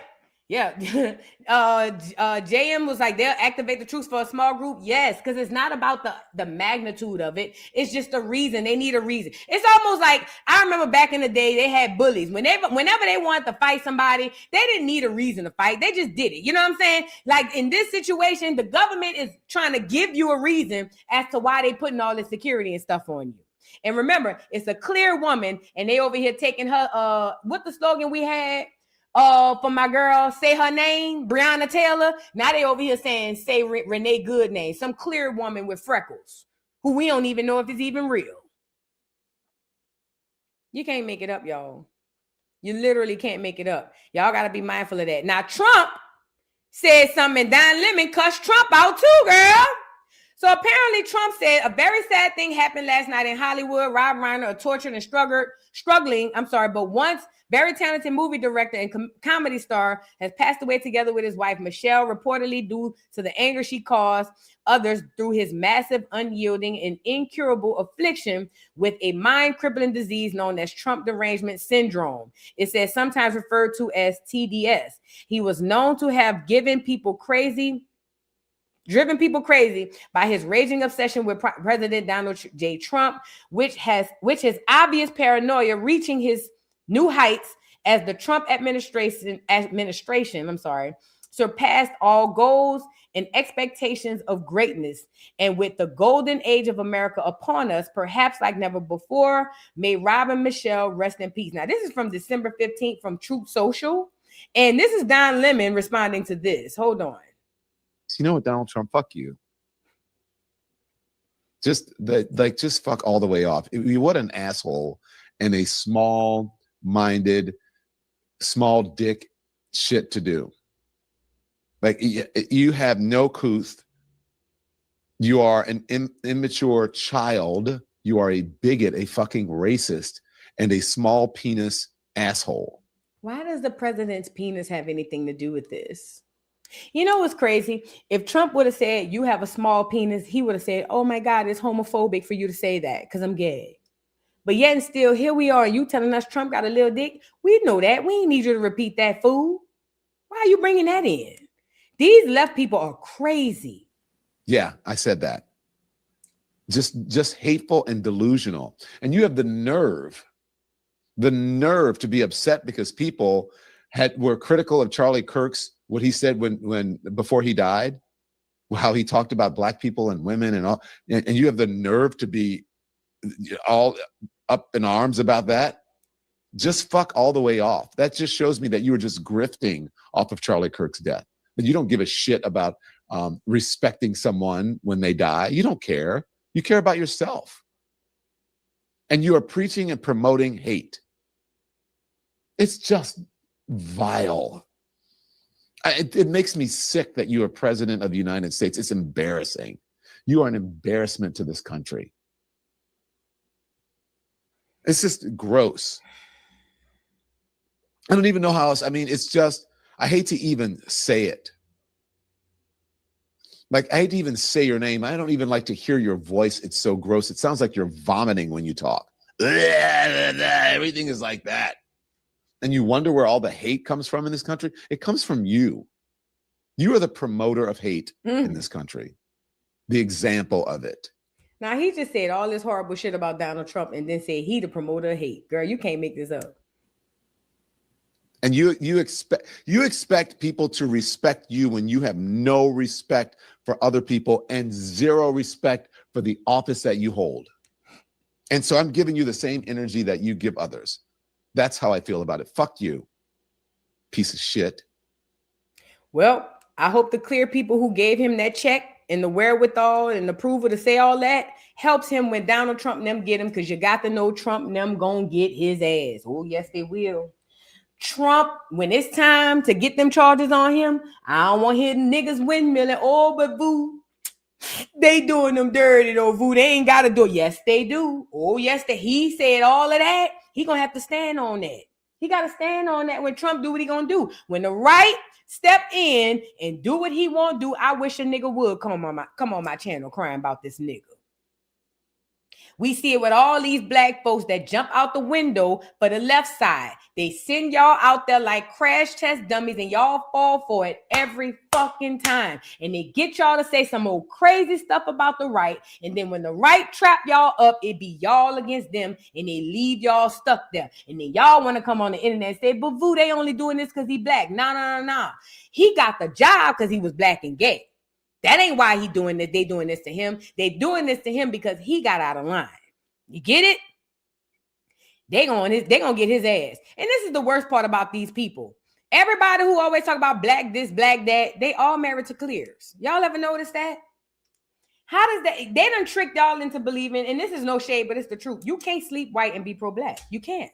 JM was like, they'll activate the troops for a small group. Yes, because it's not about the magnitude of it. It's just a reason. They need a reason. It's almost like, I remember back in the day, they had bullies. Whenever they wanted to fight somebody, they didn't need a reason to fight. They just did it. You know what I'm saying? Like in this situation, the government is trying to give you a reason as to why they putting all this security and stuff on you. And remember, it's a clear woman, and they over here taking her, what the slogan we had? For my girl, say her name, Breonna Taylor. Now they over here saying, say Renee Good name. Some clear woman with freckles who we don't even know if it's even real. You can't make it up, y'all. You literally can't make it up. Y'all got to be mindful of that. Now, Trump said something, and Don Lemon cussed Trump out too, girl. So apparently Trump said a very sad thing happened last night in Hollywood. Rob Reiner, a tortured and struggling, but once very talented movie director and comedy star, has passed away together with his wife, Michelle, reportedly due to the anger she caused others through his massive, unyielding, and incurable affliction with a mind-crippling disease known as Trump derangement syndrome. It says sometimes referred to as TDS. He was known to have driven people crazy by his raging obsession with President Donald J. Trump, which has obvious paranoia reaching his new heights as the Trump administration, surpassed all goals and expectations of greatness. And with the golden age of America upon us, perhaps like never before, may Rob and Michelle rest in peace. Now, this is from December 15th from Truth Social. And this is Don Lemon responding to this. Hold on.
You know what, Donald Trump, fuck you. Just fuck all the way off. What an asshole and a small-minded, small dick shit to do. Like, you have no couth. You are an immature child. You are a bigot, a fucking racist, and a small penis asshole.
Why does the president's penis have anything to do with this? You know what's crazy? If Trump would have said, you have a small penis, he would have said, oh my God, it's homophobic for you to say that because I'm gay. But yet and still, here we are. You telling us Trump got a little dick? We know that. We ain't need you to repeat that, fool. Why are you bringing that in? These left people are crazy.
Yeah, I said that. Just hateful and delusional. And you have the nerve to be upset because people were critical of Charlie Kirk's, what he said when before he died, how he talked about black people and women and all, and you have the nerve to be all up in arms about that. Just fuck all the way off. That just shows me that you were just grifting off of Charlie Kirk's death. But you don't give a shit about respecting someone when they die. You don't care. You care about yourself. And you are preaching and promoting hate. It's just vile. It makes me sick that you are president of the United States. It's embarrassing. You are an embarrassment to this country. It's just gross. I don't even know how else. I mean, it's just, I hate to even say it. Like, I hate to even say your name. I don't even like to hear your voice. It's so gross. It sounds like you're vomiting when you talk. Everything is like that. And you wonder where all the hate comes from in this country. It comes from you. You are the promoter of hate in this country. The example of it.
Now, he just said all this horrible shit about Donald Trump and then said he the promoter of hate. Girl, you can't make this up.
And you expect people to respect you when you have no respect for other people and zero respect for the office that you hold. And so I'm giving you the same energy that you give others. That's how I feel about it. Fuck you, piece of shit.
Well, I hope the clear people who gave him that check and the wherewithal and the approval to say all that helps him when Donald Trump and them get him, because you got to know Trump and them gonna get his ass. Oh, yes, they will. Trump, when it's time to get them charges on him, I don't want to hear niggas windmilling. Oh, but boo, they doing them dirty though, boo. They ain't got to do it. Yes, they do. Oh, yes, he said all of that. He gonna have to stand on that. He got to stand on that when Trump do what he gonna do. When the right step in and do what he won't do, I wish a nigga would come on my channel crying about this nigga. We see it with all these black folks that jump out the window for the left side. They send y'all out there like crash test dummies and y'all fall for it every fucking time. And they get y'all to say some old crazy stuff about the right. And then when the right trap y'all up, it be y'all against them and they leave y'all stuck there. And then y'all want to come on the internet and say, but Vu, they only doing this because he black. No. He got the job because he was black and gay. That ain't why he doing this. They doing this to him. They doing this to him because he got out of line. You get it? They gonna get his ass. And this is the worst part about these people. Everybody who always talk about black this, black that, they all married to clears. Y'all ever notice that? How does that? They done tricked y'all into believing, and this is no shade, but it's the truth. You can't sleep white and be pro-black. You can't.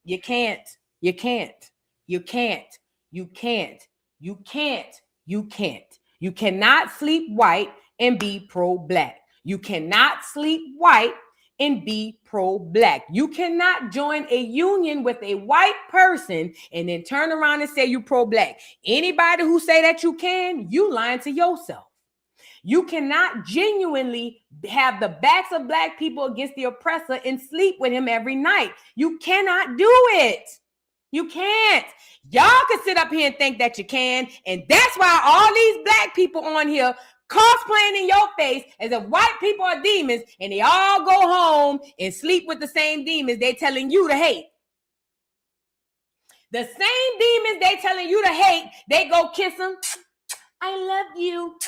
You can't. You can't. You can't. You can't. You can't. You can't. You cannot sleep white and be pro-black. You cannot sleep white and be pro-black. You cannot join a union with a white person and then turn around and say you pro-black. Anybody who say that you can, you lying to yourself. You cannot genuinely have the backs of black people against the oppressor and sleep with him every night. You cannot do it. You can't. Y'all can sit up here and think that you can. And that's why all these black people on here cosplaying in your face as if white people are demons and they all go home and sleep with the same demons they telling you to hate. The same demons they telling you to hate, they go kiss them. I love you.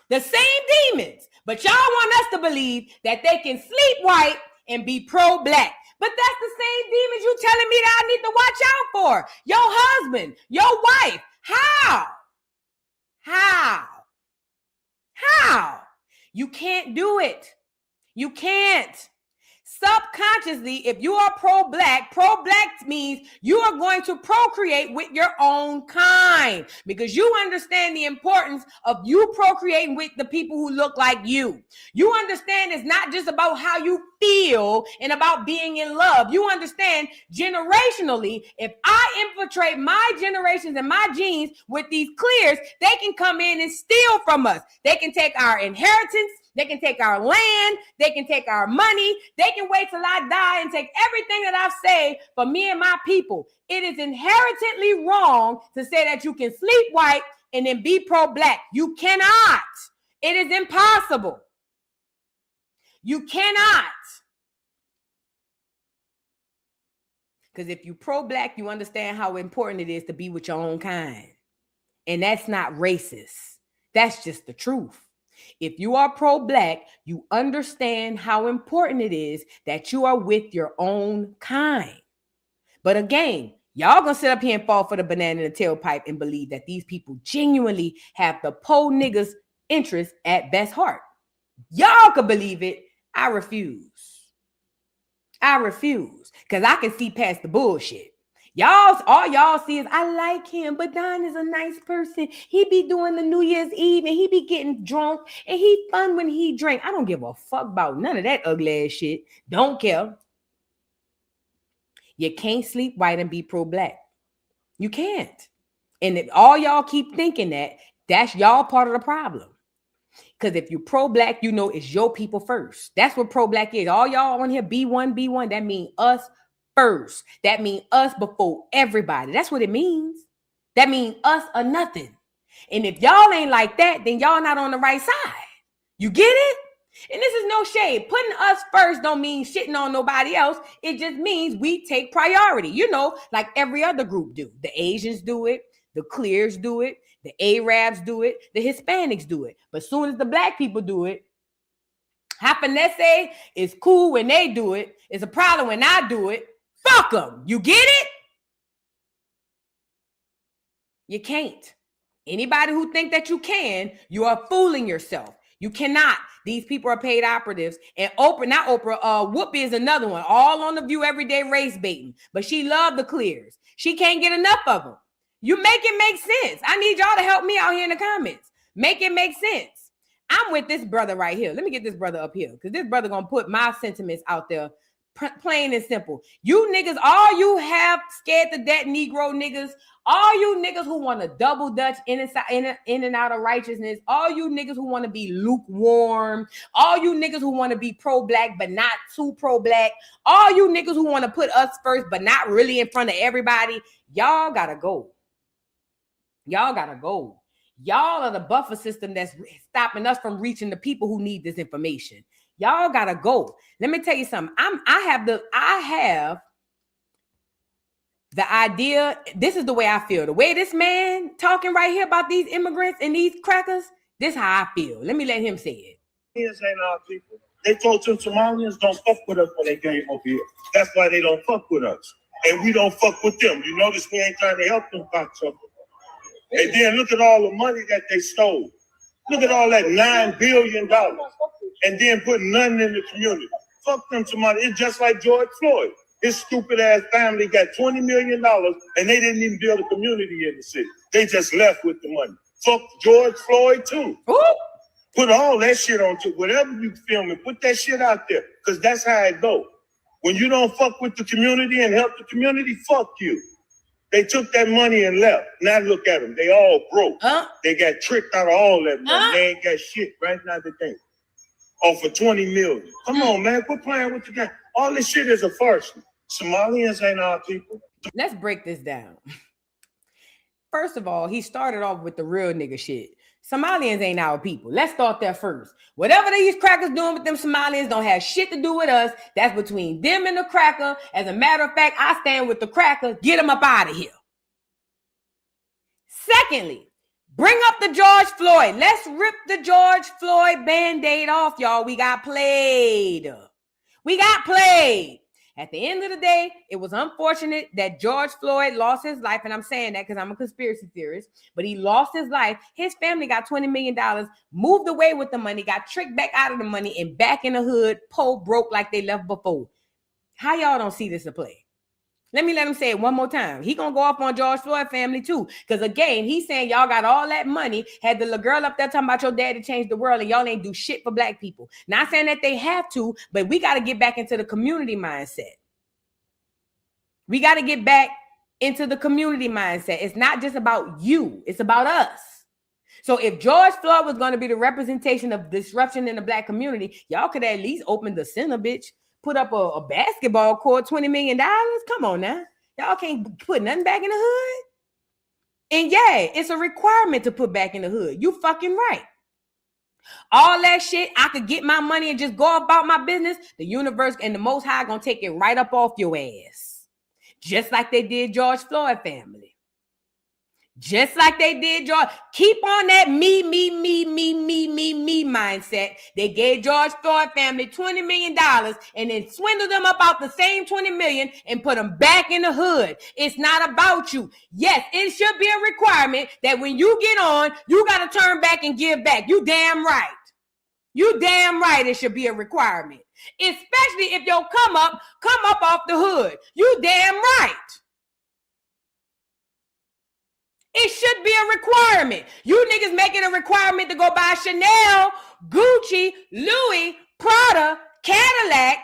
The same demons. But y'all want us to believe that they can sleep white and be pro-black. But that's the same demons you telling me that I need to watch out for. Your husband, your wife. How? How? You can't do it. You can't. Subconsciously, if you are pro-black means you are going to procreate with your own kind because you understand the importance of you procreating with the people who look like you. You understand it's not just about how you feel and about being in love. You understand generationally, if I infiltrate my generations and my genes with these clears, they can come in and steal from us. They can take our inheritance. They can take our land. They can take our money. They can wait till I die and take everything that I've saved for me and my people. It is inherently wrong to say that you can sleep white and then be pro-black. You cannot. It is impossible. You cannot. Because if you pro-black, you understand how important it is to be with your own kind. And that's not racist. That's just the truth. If you are pro-black, you understand how important it is that you are with your own kind. But again, y'all gonna sit up here and fall for the banana in the tailpipe and believe that these people genuinely have the po niggas' interest at best heart. Y'all could believe it. I refuse. Because I can see past the bullshit. All y'all see is I like him, but Don is a nice person. He be doing the New Year's Eve and he be getting drunk and he fun when he drink. I don't give a fuck about none of that ugly ass shit. Don't care. You can't sleep white and be pro-black. You can't. And if all y'all keep thinking that, that's y'all part of the problem. Because if you're pro-black, you know it's your people first. That's what pro-black is. All y'all on here, B1, that means us first. That means us before everybody. That's what it means. That means us or nothing. And if y'all ain't like that, then y'all not on the right side. You get it? And this is no shade. Putting us first don't mean shitting on nobody else. It just means we take priority. You know, like every other group do. The Asians do it. The Clears do it. The Arabs do it. The Hispanics do it. But as soon as the black people do it, Hapanese is cool when they do it. It's a problem when I do it. Fuck them. You get it? You can't. Anybody who think that you can, you are fooling yourself. You cannot. These people are paid operatives. And Whoopi is another one. All on the View every day race baiting. But she loved the Clears. She can't get enough of them. You make it make sense. I need y'all to help me out here in the comments. Make it make sense. I'm with this brother right here. Let me get this brother up here because this brother going to put my sentiments out there plain and simple. You niggas, all you have scared to death Negro niggas, all you niggas who want to double dutch in and out of righteousness, all you niggas who want to be lukewarm, all you niggas who want to be pro-black but not too pro-black, all you niggas who want to put us first but not really in front of everybody, y'all gotta go. Y'all gotta go. Y'all are the buffer system that's stopping us from reaching the people who need this information. Y'all gotta go. Let me tell you something. I have the idea. This is the way I feel. The way this man talking right here about these immigrants and these crackers, this is how I feel. Let me let him say it.
These ain't our people. They told them Somalians don't fuck with us when they came over here. That's why they don't fuck with us. And we don't fuck with them. You notice we ain't trying to help them cocksuckers. And then look at all the money that they stole. Look at all that $9 billion. And then put nothing in the community. Fuck them somebody. It's just like George Floyd. His stupid ass family got $20 million and they didn't even build a community in the city. They just left with the money. Fuck George Floyd too. Ooh. Put all that shit on to whatever you filming. Put that shit out there. Because that's how it go. When you don't fuck with the community and help the community, fuck you. They took that money and left. Now look at them. They all broke. They got tricked out of all that money. They ain't got shit right now today. Off for 20 million. Come on, man. Quit playing with the game. All this shit is a farce. Somalians ain't our people.
Let's break this down. First of all, he started off with the real nigga shit. Somalians ain't our people. Let's start there first. Whatever these crackers doing with them Somalians don't have shit to do with us. That's between them and the cracker. As a matter of fact, I stand with the cracker. Get them up out of here. Secondly, bring up the George Floyd. Let's rip the George Floyd Band-Aid off, y'all. We got played. We got played. At the end of the day, it was unfortunate that George Floyd lost his life. And I'm saying that because I'm a conspiracy theorist. But he lost his life. His family got $20 million, moved away with the money, got tricked back out of the money, and back in the hood, po broke like they left before. How y'all don't see this a play? Let him say it one more time. He gonna go off on George Floyd family too. Because again, he's saying y'all got all that money, had the little girl up there talking about your daddy changed the world and y'all ain't do shit for black people. Not saying that they have to, but we got to get back into the community mindset. We got to get back into the community mindset. It's not just about you. It's about us. So if George Floyd was going to be the representation of disruption in the black community, y'all could at least open the center, bitch. Put up a basketball court, $20 million. Come on now. Y'all can't put nothing back in the hood. And yeah, it's a requirement to put back in the hood. You fucking right. All that shit, I could get my money and just go about my business. The universe and the Most High gonna take it right up off your ass. Just like they did George Floyd family. Just like they did George. Keep on that me mindset. They gave George Floyd family $20 million and then swindled them up out the same $20 million and put them back in the hood. It's not about you. Yes, it should be a requirement that when you get on, you got to turn back and give back. You damn right. You damn right it should be a requirement. Especially if your come up off the hood. You damn right. It should be a requirement. You niggas make it a requirement to go buy Chanel, Gucci, Louis, Prada, Cadillac.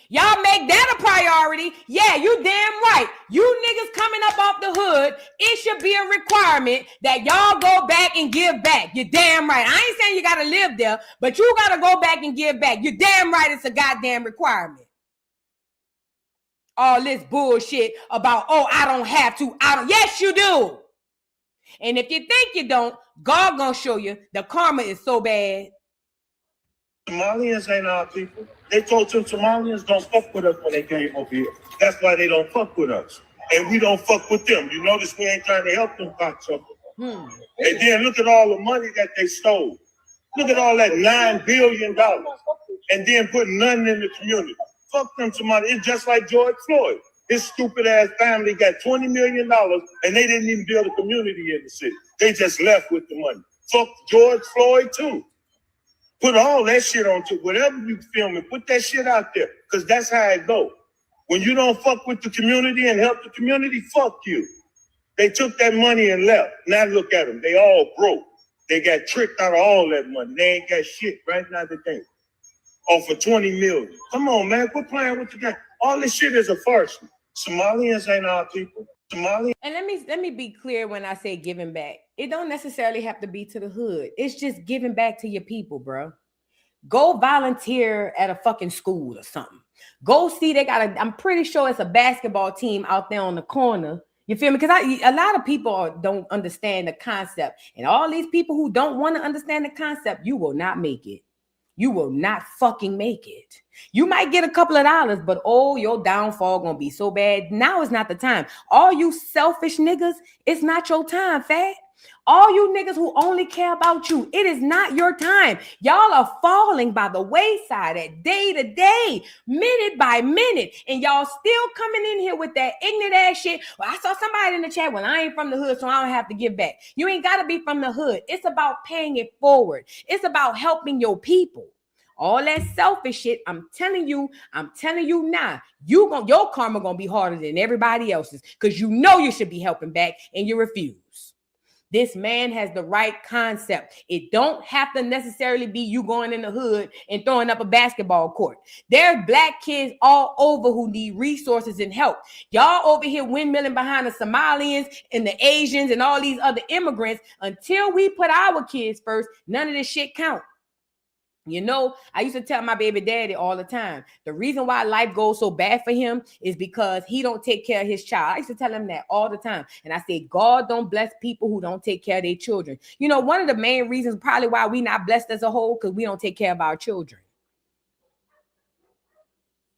Y'all make that a priority. Yeah, you damn right. You niggas coming up off the hood, it should be a requirement that y'all go back and give back. You're damn right. I ain't saying you got to live there, but you got to go back and give back. You're damn right. It's a goddamn requirement. All this bullshit about, oh, I don't have to. Yes, you do. And if you think you don't, God gonna show you the karma is so bad.
Somalians ain't our people. They told them Somalians don't fuck with us when they came over here. That's why they don't fuck with us. And we don't fuck with them. You notice we ain't trying to help them cocksuckers. And then look at all the money that they stole. Look at all that $9 billion. And then put nothing in the community. Fuck them Somali. It's just like George Floyd. His stupid ass family got $20 million and they didn't even build a community in the city. They just left with the money. Fuck George Floyd too. Put all that shit on to whatever you filming, put that shit out there. Because that's how it go. When you don't fuck with the community and help the community, fuck you. They took that money and left. Now look at them. They all broke. They got tricked out of all that money. They ain't got shit right now today. Oh, for $20 million. Come on, man. Quit playing with the game. All this shit is a farce. Somalians ain't our people. Somalians.
And let me be clear when I say giving back. It don't necessarily have to be to the hood. It's just giving back to your people, bro. Go volunteer at a fucking school or something. Go see I'm pretty sure it's a basketball team out there on the corner. You feel me? Because a lot of people don't understand the concept. And all these people who don't want to understand the concept, you will not make it. You will not fucking make it. You might get a couple of dollars, but oh, your downfall gonna be so bad. Now is not the time. All you selfish niggas, it's not your time, fat. All you niggas who only care about you, it is not your time. Y'all are falling by the wayside at day to day, minute by minute, and y'all still coming in here with that ignorant ass shit. Well, I saw somebody in the chat, well, I ain't from the hood, so I don't have to give back. You ain't got to be from the hood. It's about paying it forward. It's about helping your people. All that selfish shit, I'm telling you now, your karma gonna be harder than everybody else's because you know you should be helping back and you refuse. This man has the right concept. It don't have to necessarily be you going in the hood and throwing up a basketball court. There's black kids all over who need resources and help. Y'all over here windmilling behind the Somalians and the Asians and all these other immigrants. Until we put our kids first, none of this shit count. You know, I used to tell my baby daddy all the time, the reason why life goes so bad for him is because he don't take care of his child. I used to tell him that all the time. And I say, God don't bless people who don't take care of their children. You know, one of the main reasons probably why we not blessed as a whole, because we don't take care of our children.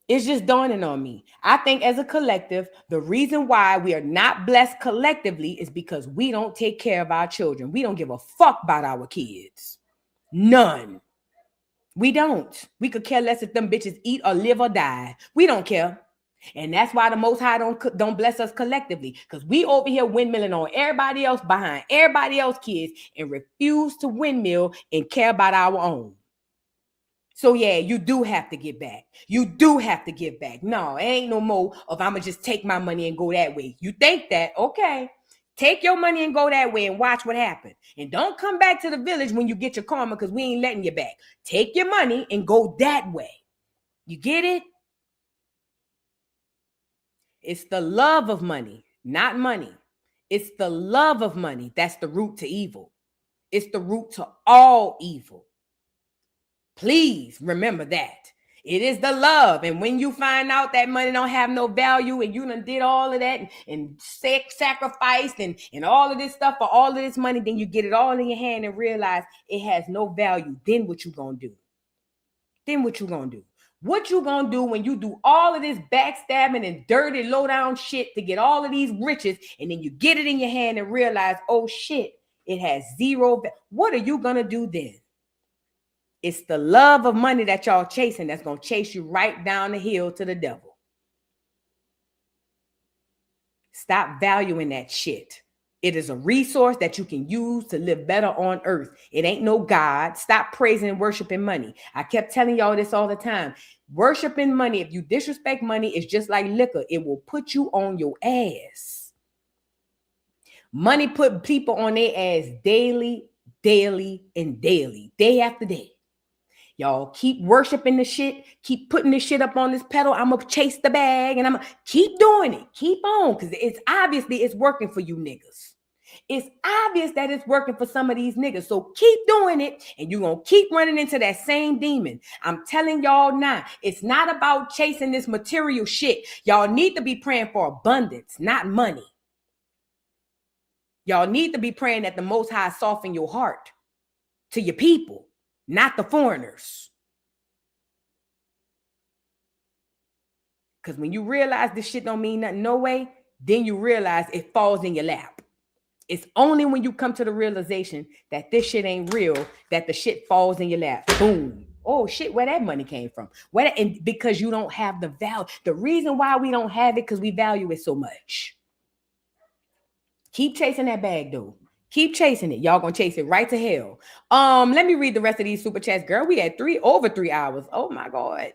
It's just dawning on me. I think as a collective, the reason why we are not blessed collectively is because we don't take care of our children. We don't give a fuck about our kids. None. We don't. We could care less if them bitches eat or live or die. We don't care. And that's why the Most High don't bless us collectively, because we over here windmilling on everybody else behind everybody else's kids and refuse to windmill and care about our own. So yeah, you do have to get back. You do have to give back. No, it ain't no more of I'm going to just take my money and go that way. You think that? Okay. Take your money and go that way and watch what happens. And don't come back to the village when you get your karma, because we ain't letting you back. Take your money and go that way. You get it? It's the love of money, not money. It's the love of money that's the root to evil. It's the root to all evil. Please remember that. It is the love. And when you find out that money don't have no value and you done did all of that and sacrificed and all of this stuff for all of this money, then you get it all in your hand and realize it has no value. Then what you gonna do? Then what you gonna do? What you gonna do when you do all of this backstabbing and dirty, low-down shit to get all of these riches, and then you get it in your hand and realize, oh shit, it has zero value. What are you gonna do then? It's the love of money that y'all chasing that's going to chase you right down the hill to the devil. Stop valuing that shit. It is a resource that you can use to live better on earth. It ain't no God. Stop praising and worshiping money. I kept telling y'all this all the time. Worshiping money, if you disrespect money, it's just like liquor. It will put you on your ass. Money put people on their ass daily, and daily, day after day. Y'all keep worshiping the shit. Keep putting this shit up on this pedal. I'm going to chase the bag and I'm going to keep doing it. Keep on, because it's obviously it's working for you niggas. It's obvious that it's working for some of these niggas. So keep doing it and you're going to keep running into that same demon. I'm telling y'all now, it's not about chasing this material shit. Y'all need to be praying for abundance, not money. Y'all need to be praying that the Most High soften your heart to your people. Not the foreigners. Because when you realize this shit don't mean nothing, no way, then you realize it falls in your lap. It's only when you come to the realization that this shit ain't real that the shit falls in your lap. Boom. Oh shit, where that money came from. And because you don't have the value. The reason why we don't have it because we value it so much. Keep chasing that bag though. Keep chasing it. Y'all gonna chase it right to hell. Let me read the rest of these super chats. Girl, we had over 3 hours. Oh my God.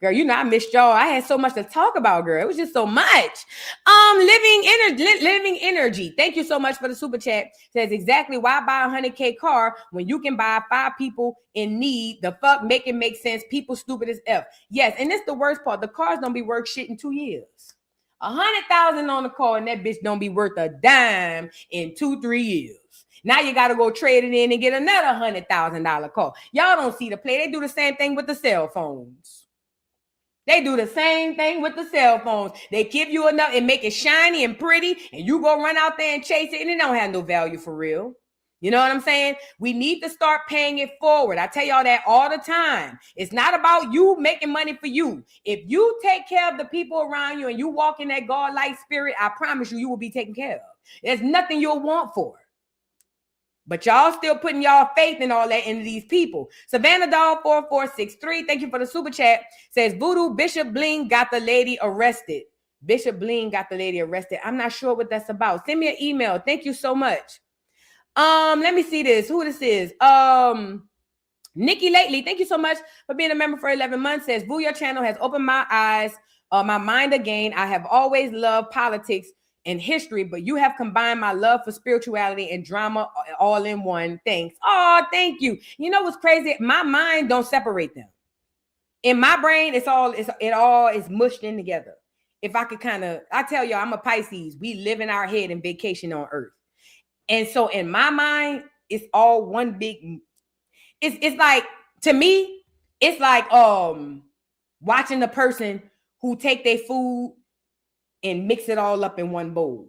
Girl, you know I missed y'all. I had so much to talk about, girl. It was just so much. Living energy. Thank you so much for the super chat. Says exactly why buy a 100K car when you can buy 5 people in need. The fuck make it make sense. People stupid as F. Yes, and it's the worst part. The cars don't be worth shit in 2 years. 100,000 on the car and that bitch don't be worth a dime in 2-3 years. Now you got to go trade it in and get another $100,000 car. Y'all don't see the play. They do the same thing with the cell phones. They do the same thing with the cell phones. They give you enough and make it shiny and pretty and you go run out there and chase it and it don't have no value for real. You know what I'm saying? We need to start paying it forward. I tell y'all that all the time. It's not about you making money for you. If you take care of the people around you and you walk in that God-like spirit, I promise you, you will be taken care of. There's nothing you'll want for. But y'all still putting y'all faith and all that into these people. Savannah Doll 4463, thank you for the super chat. Says Voodoo Bishop Bling got the lady arrested. Bishop Bling got the lady arrested. I'm not sure what that's about. Send me an email. Thank you so much. Let me see this. Who this is? Nikki Lately. Thank you so much for being a member for 11 months. Says, Boo, your channel has opened my eyes, my mind again. I have always loved politics and history, but you have combined my love for spirituality and drama all in one. Thanks. Oh, thank you. You know what's crazy? My mind don't separate them. In my brain, it all is mushed in together. If I could I tell y'all, I'm a Pisces. We live in our head and vacation on earth. And so in my mind, it's all one big, it's like, to me, it's like watching the person who take their food and mix it all up in one bowl.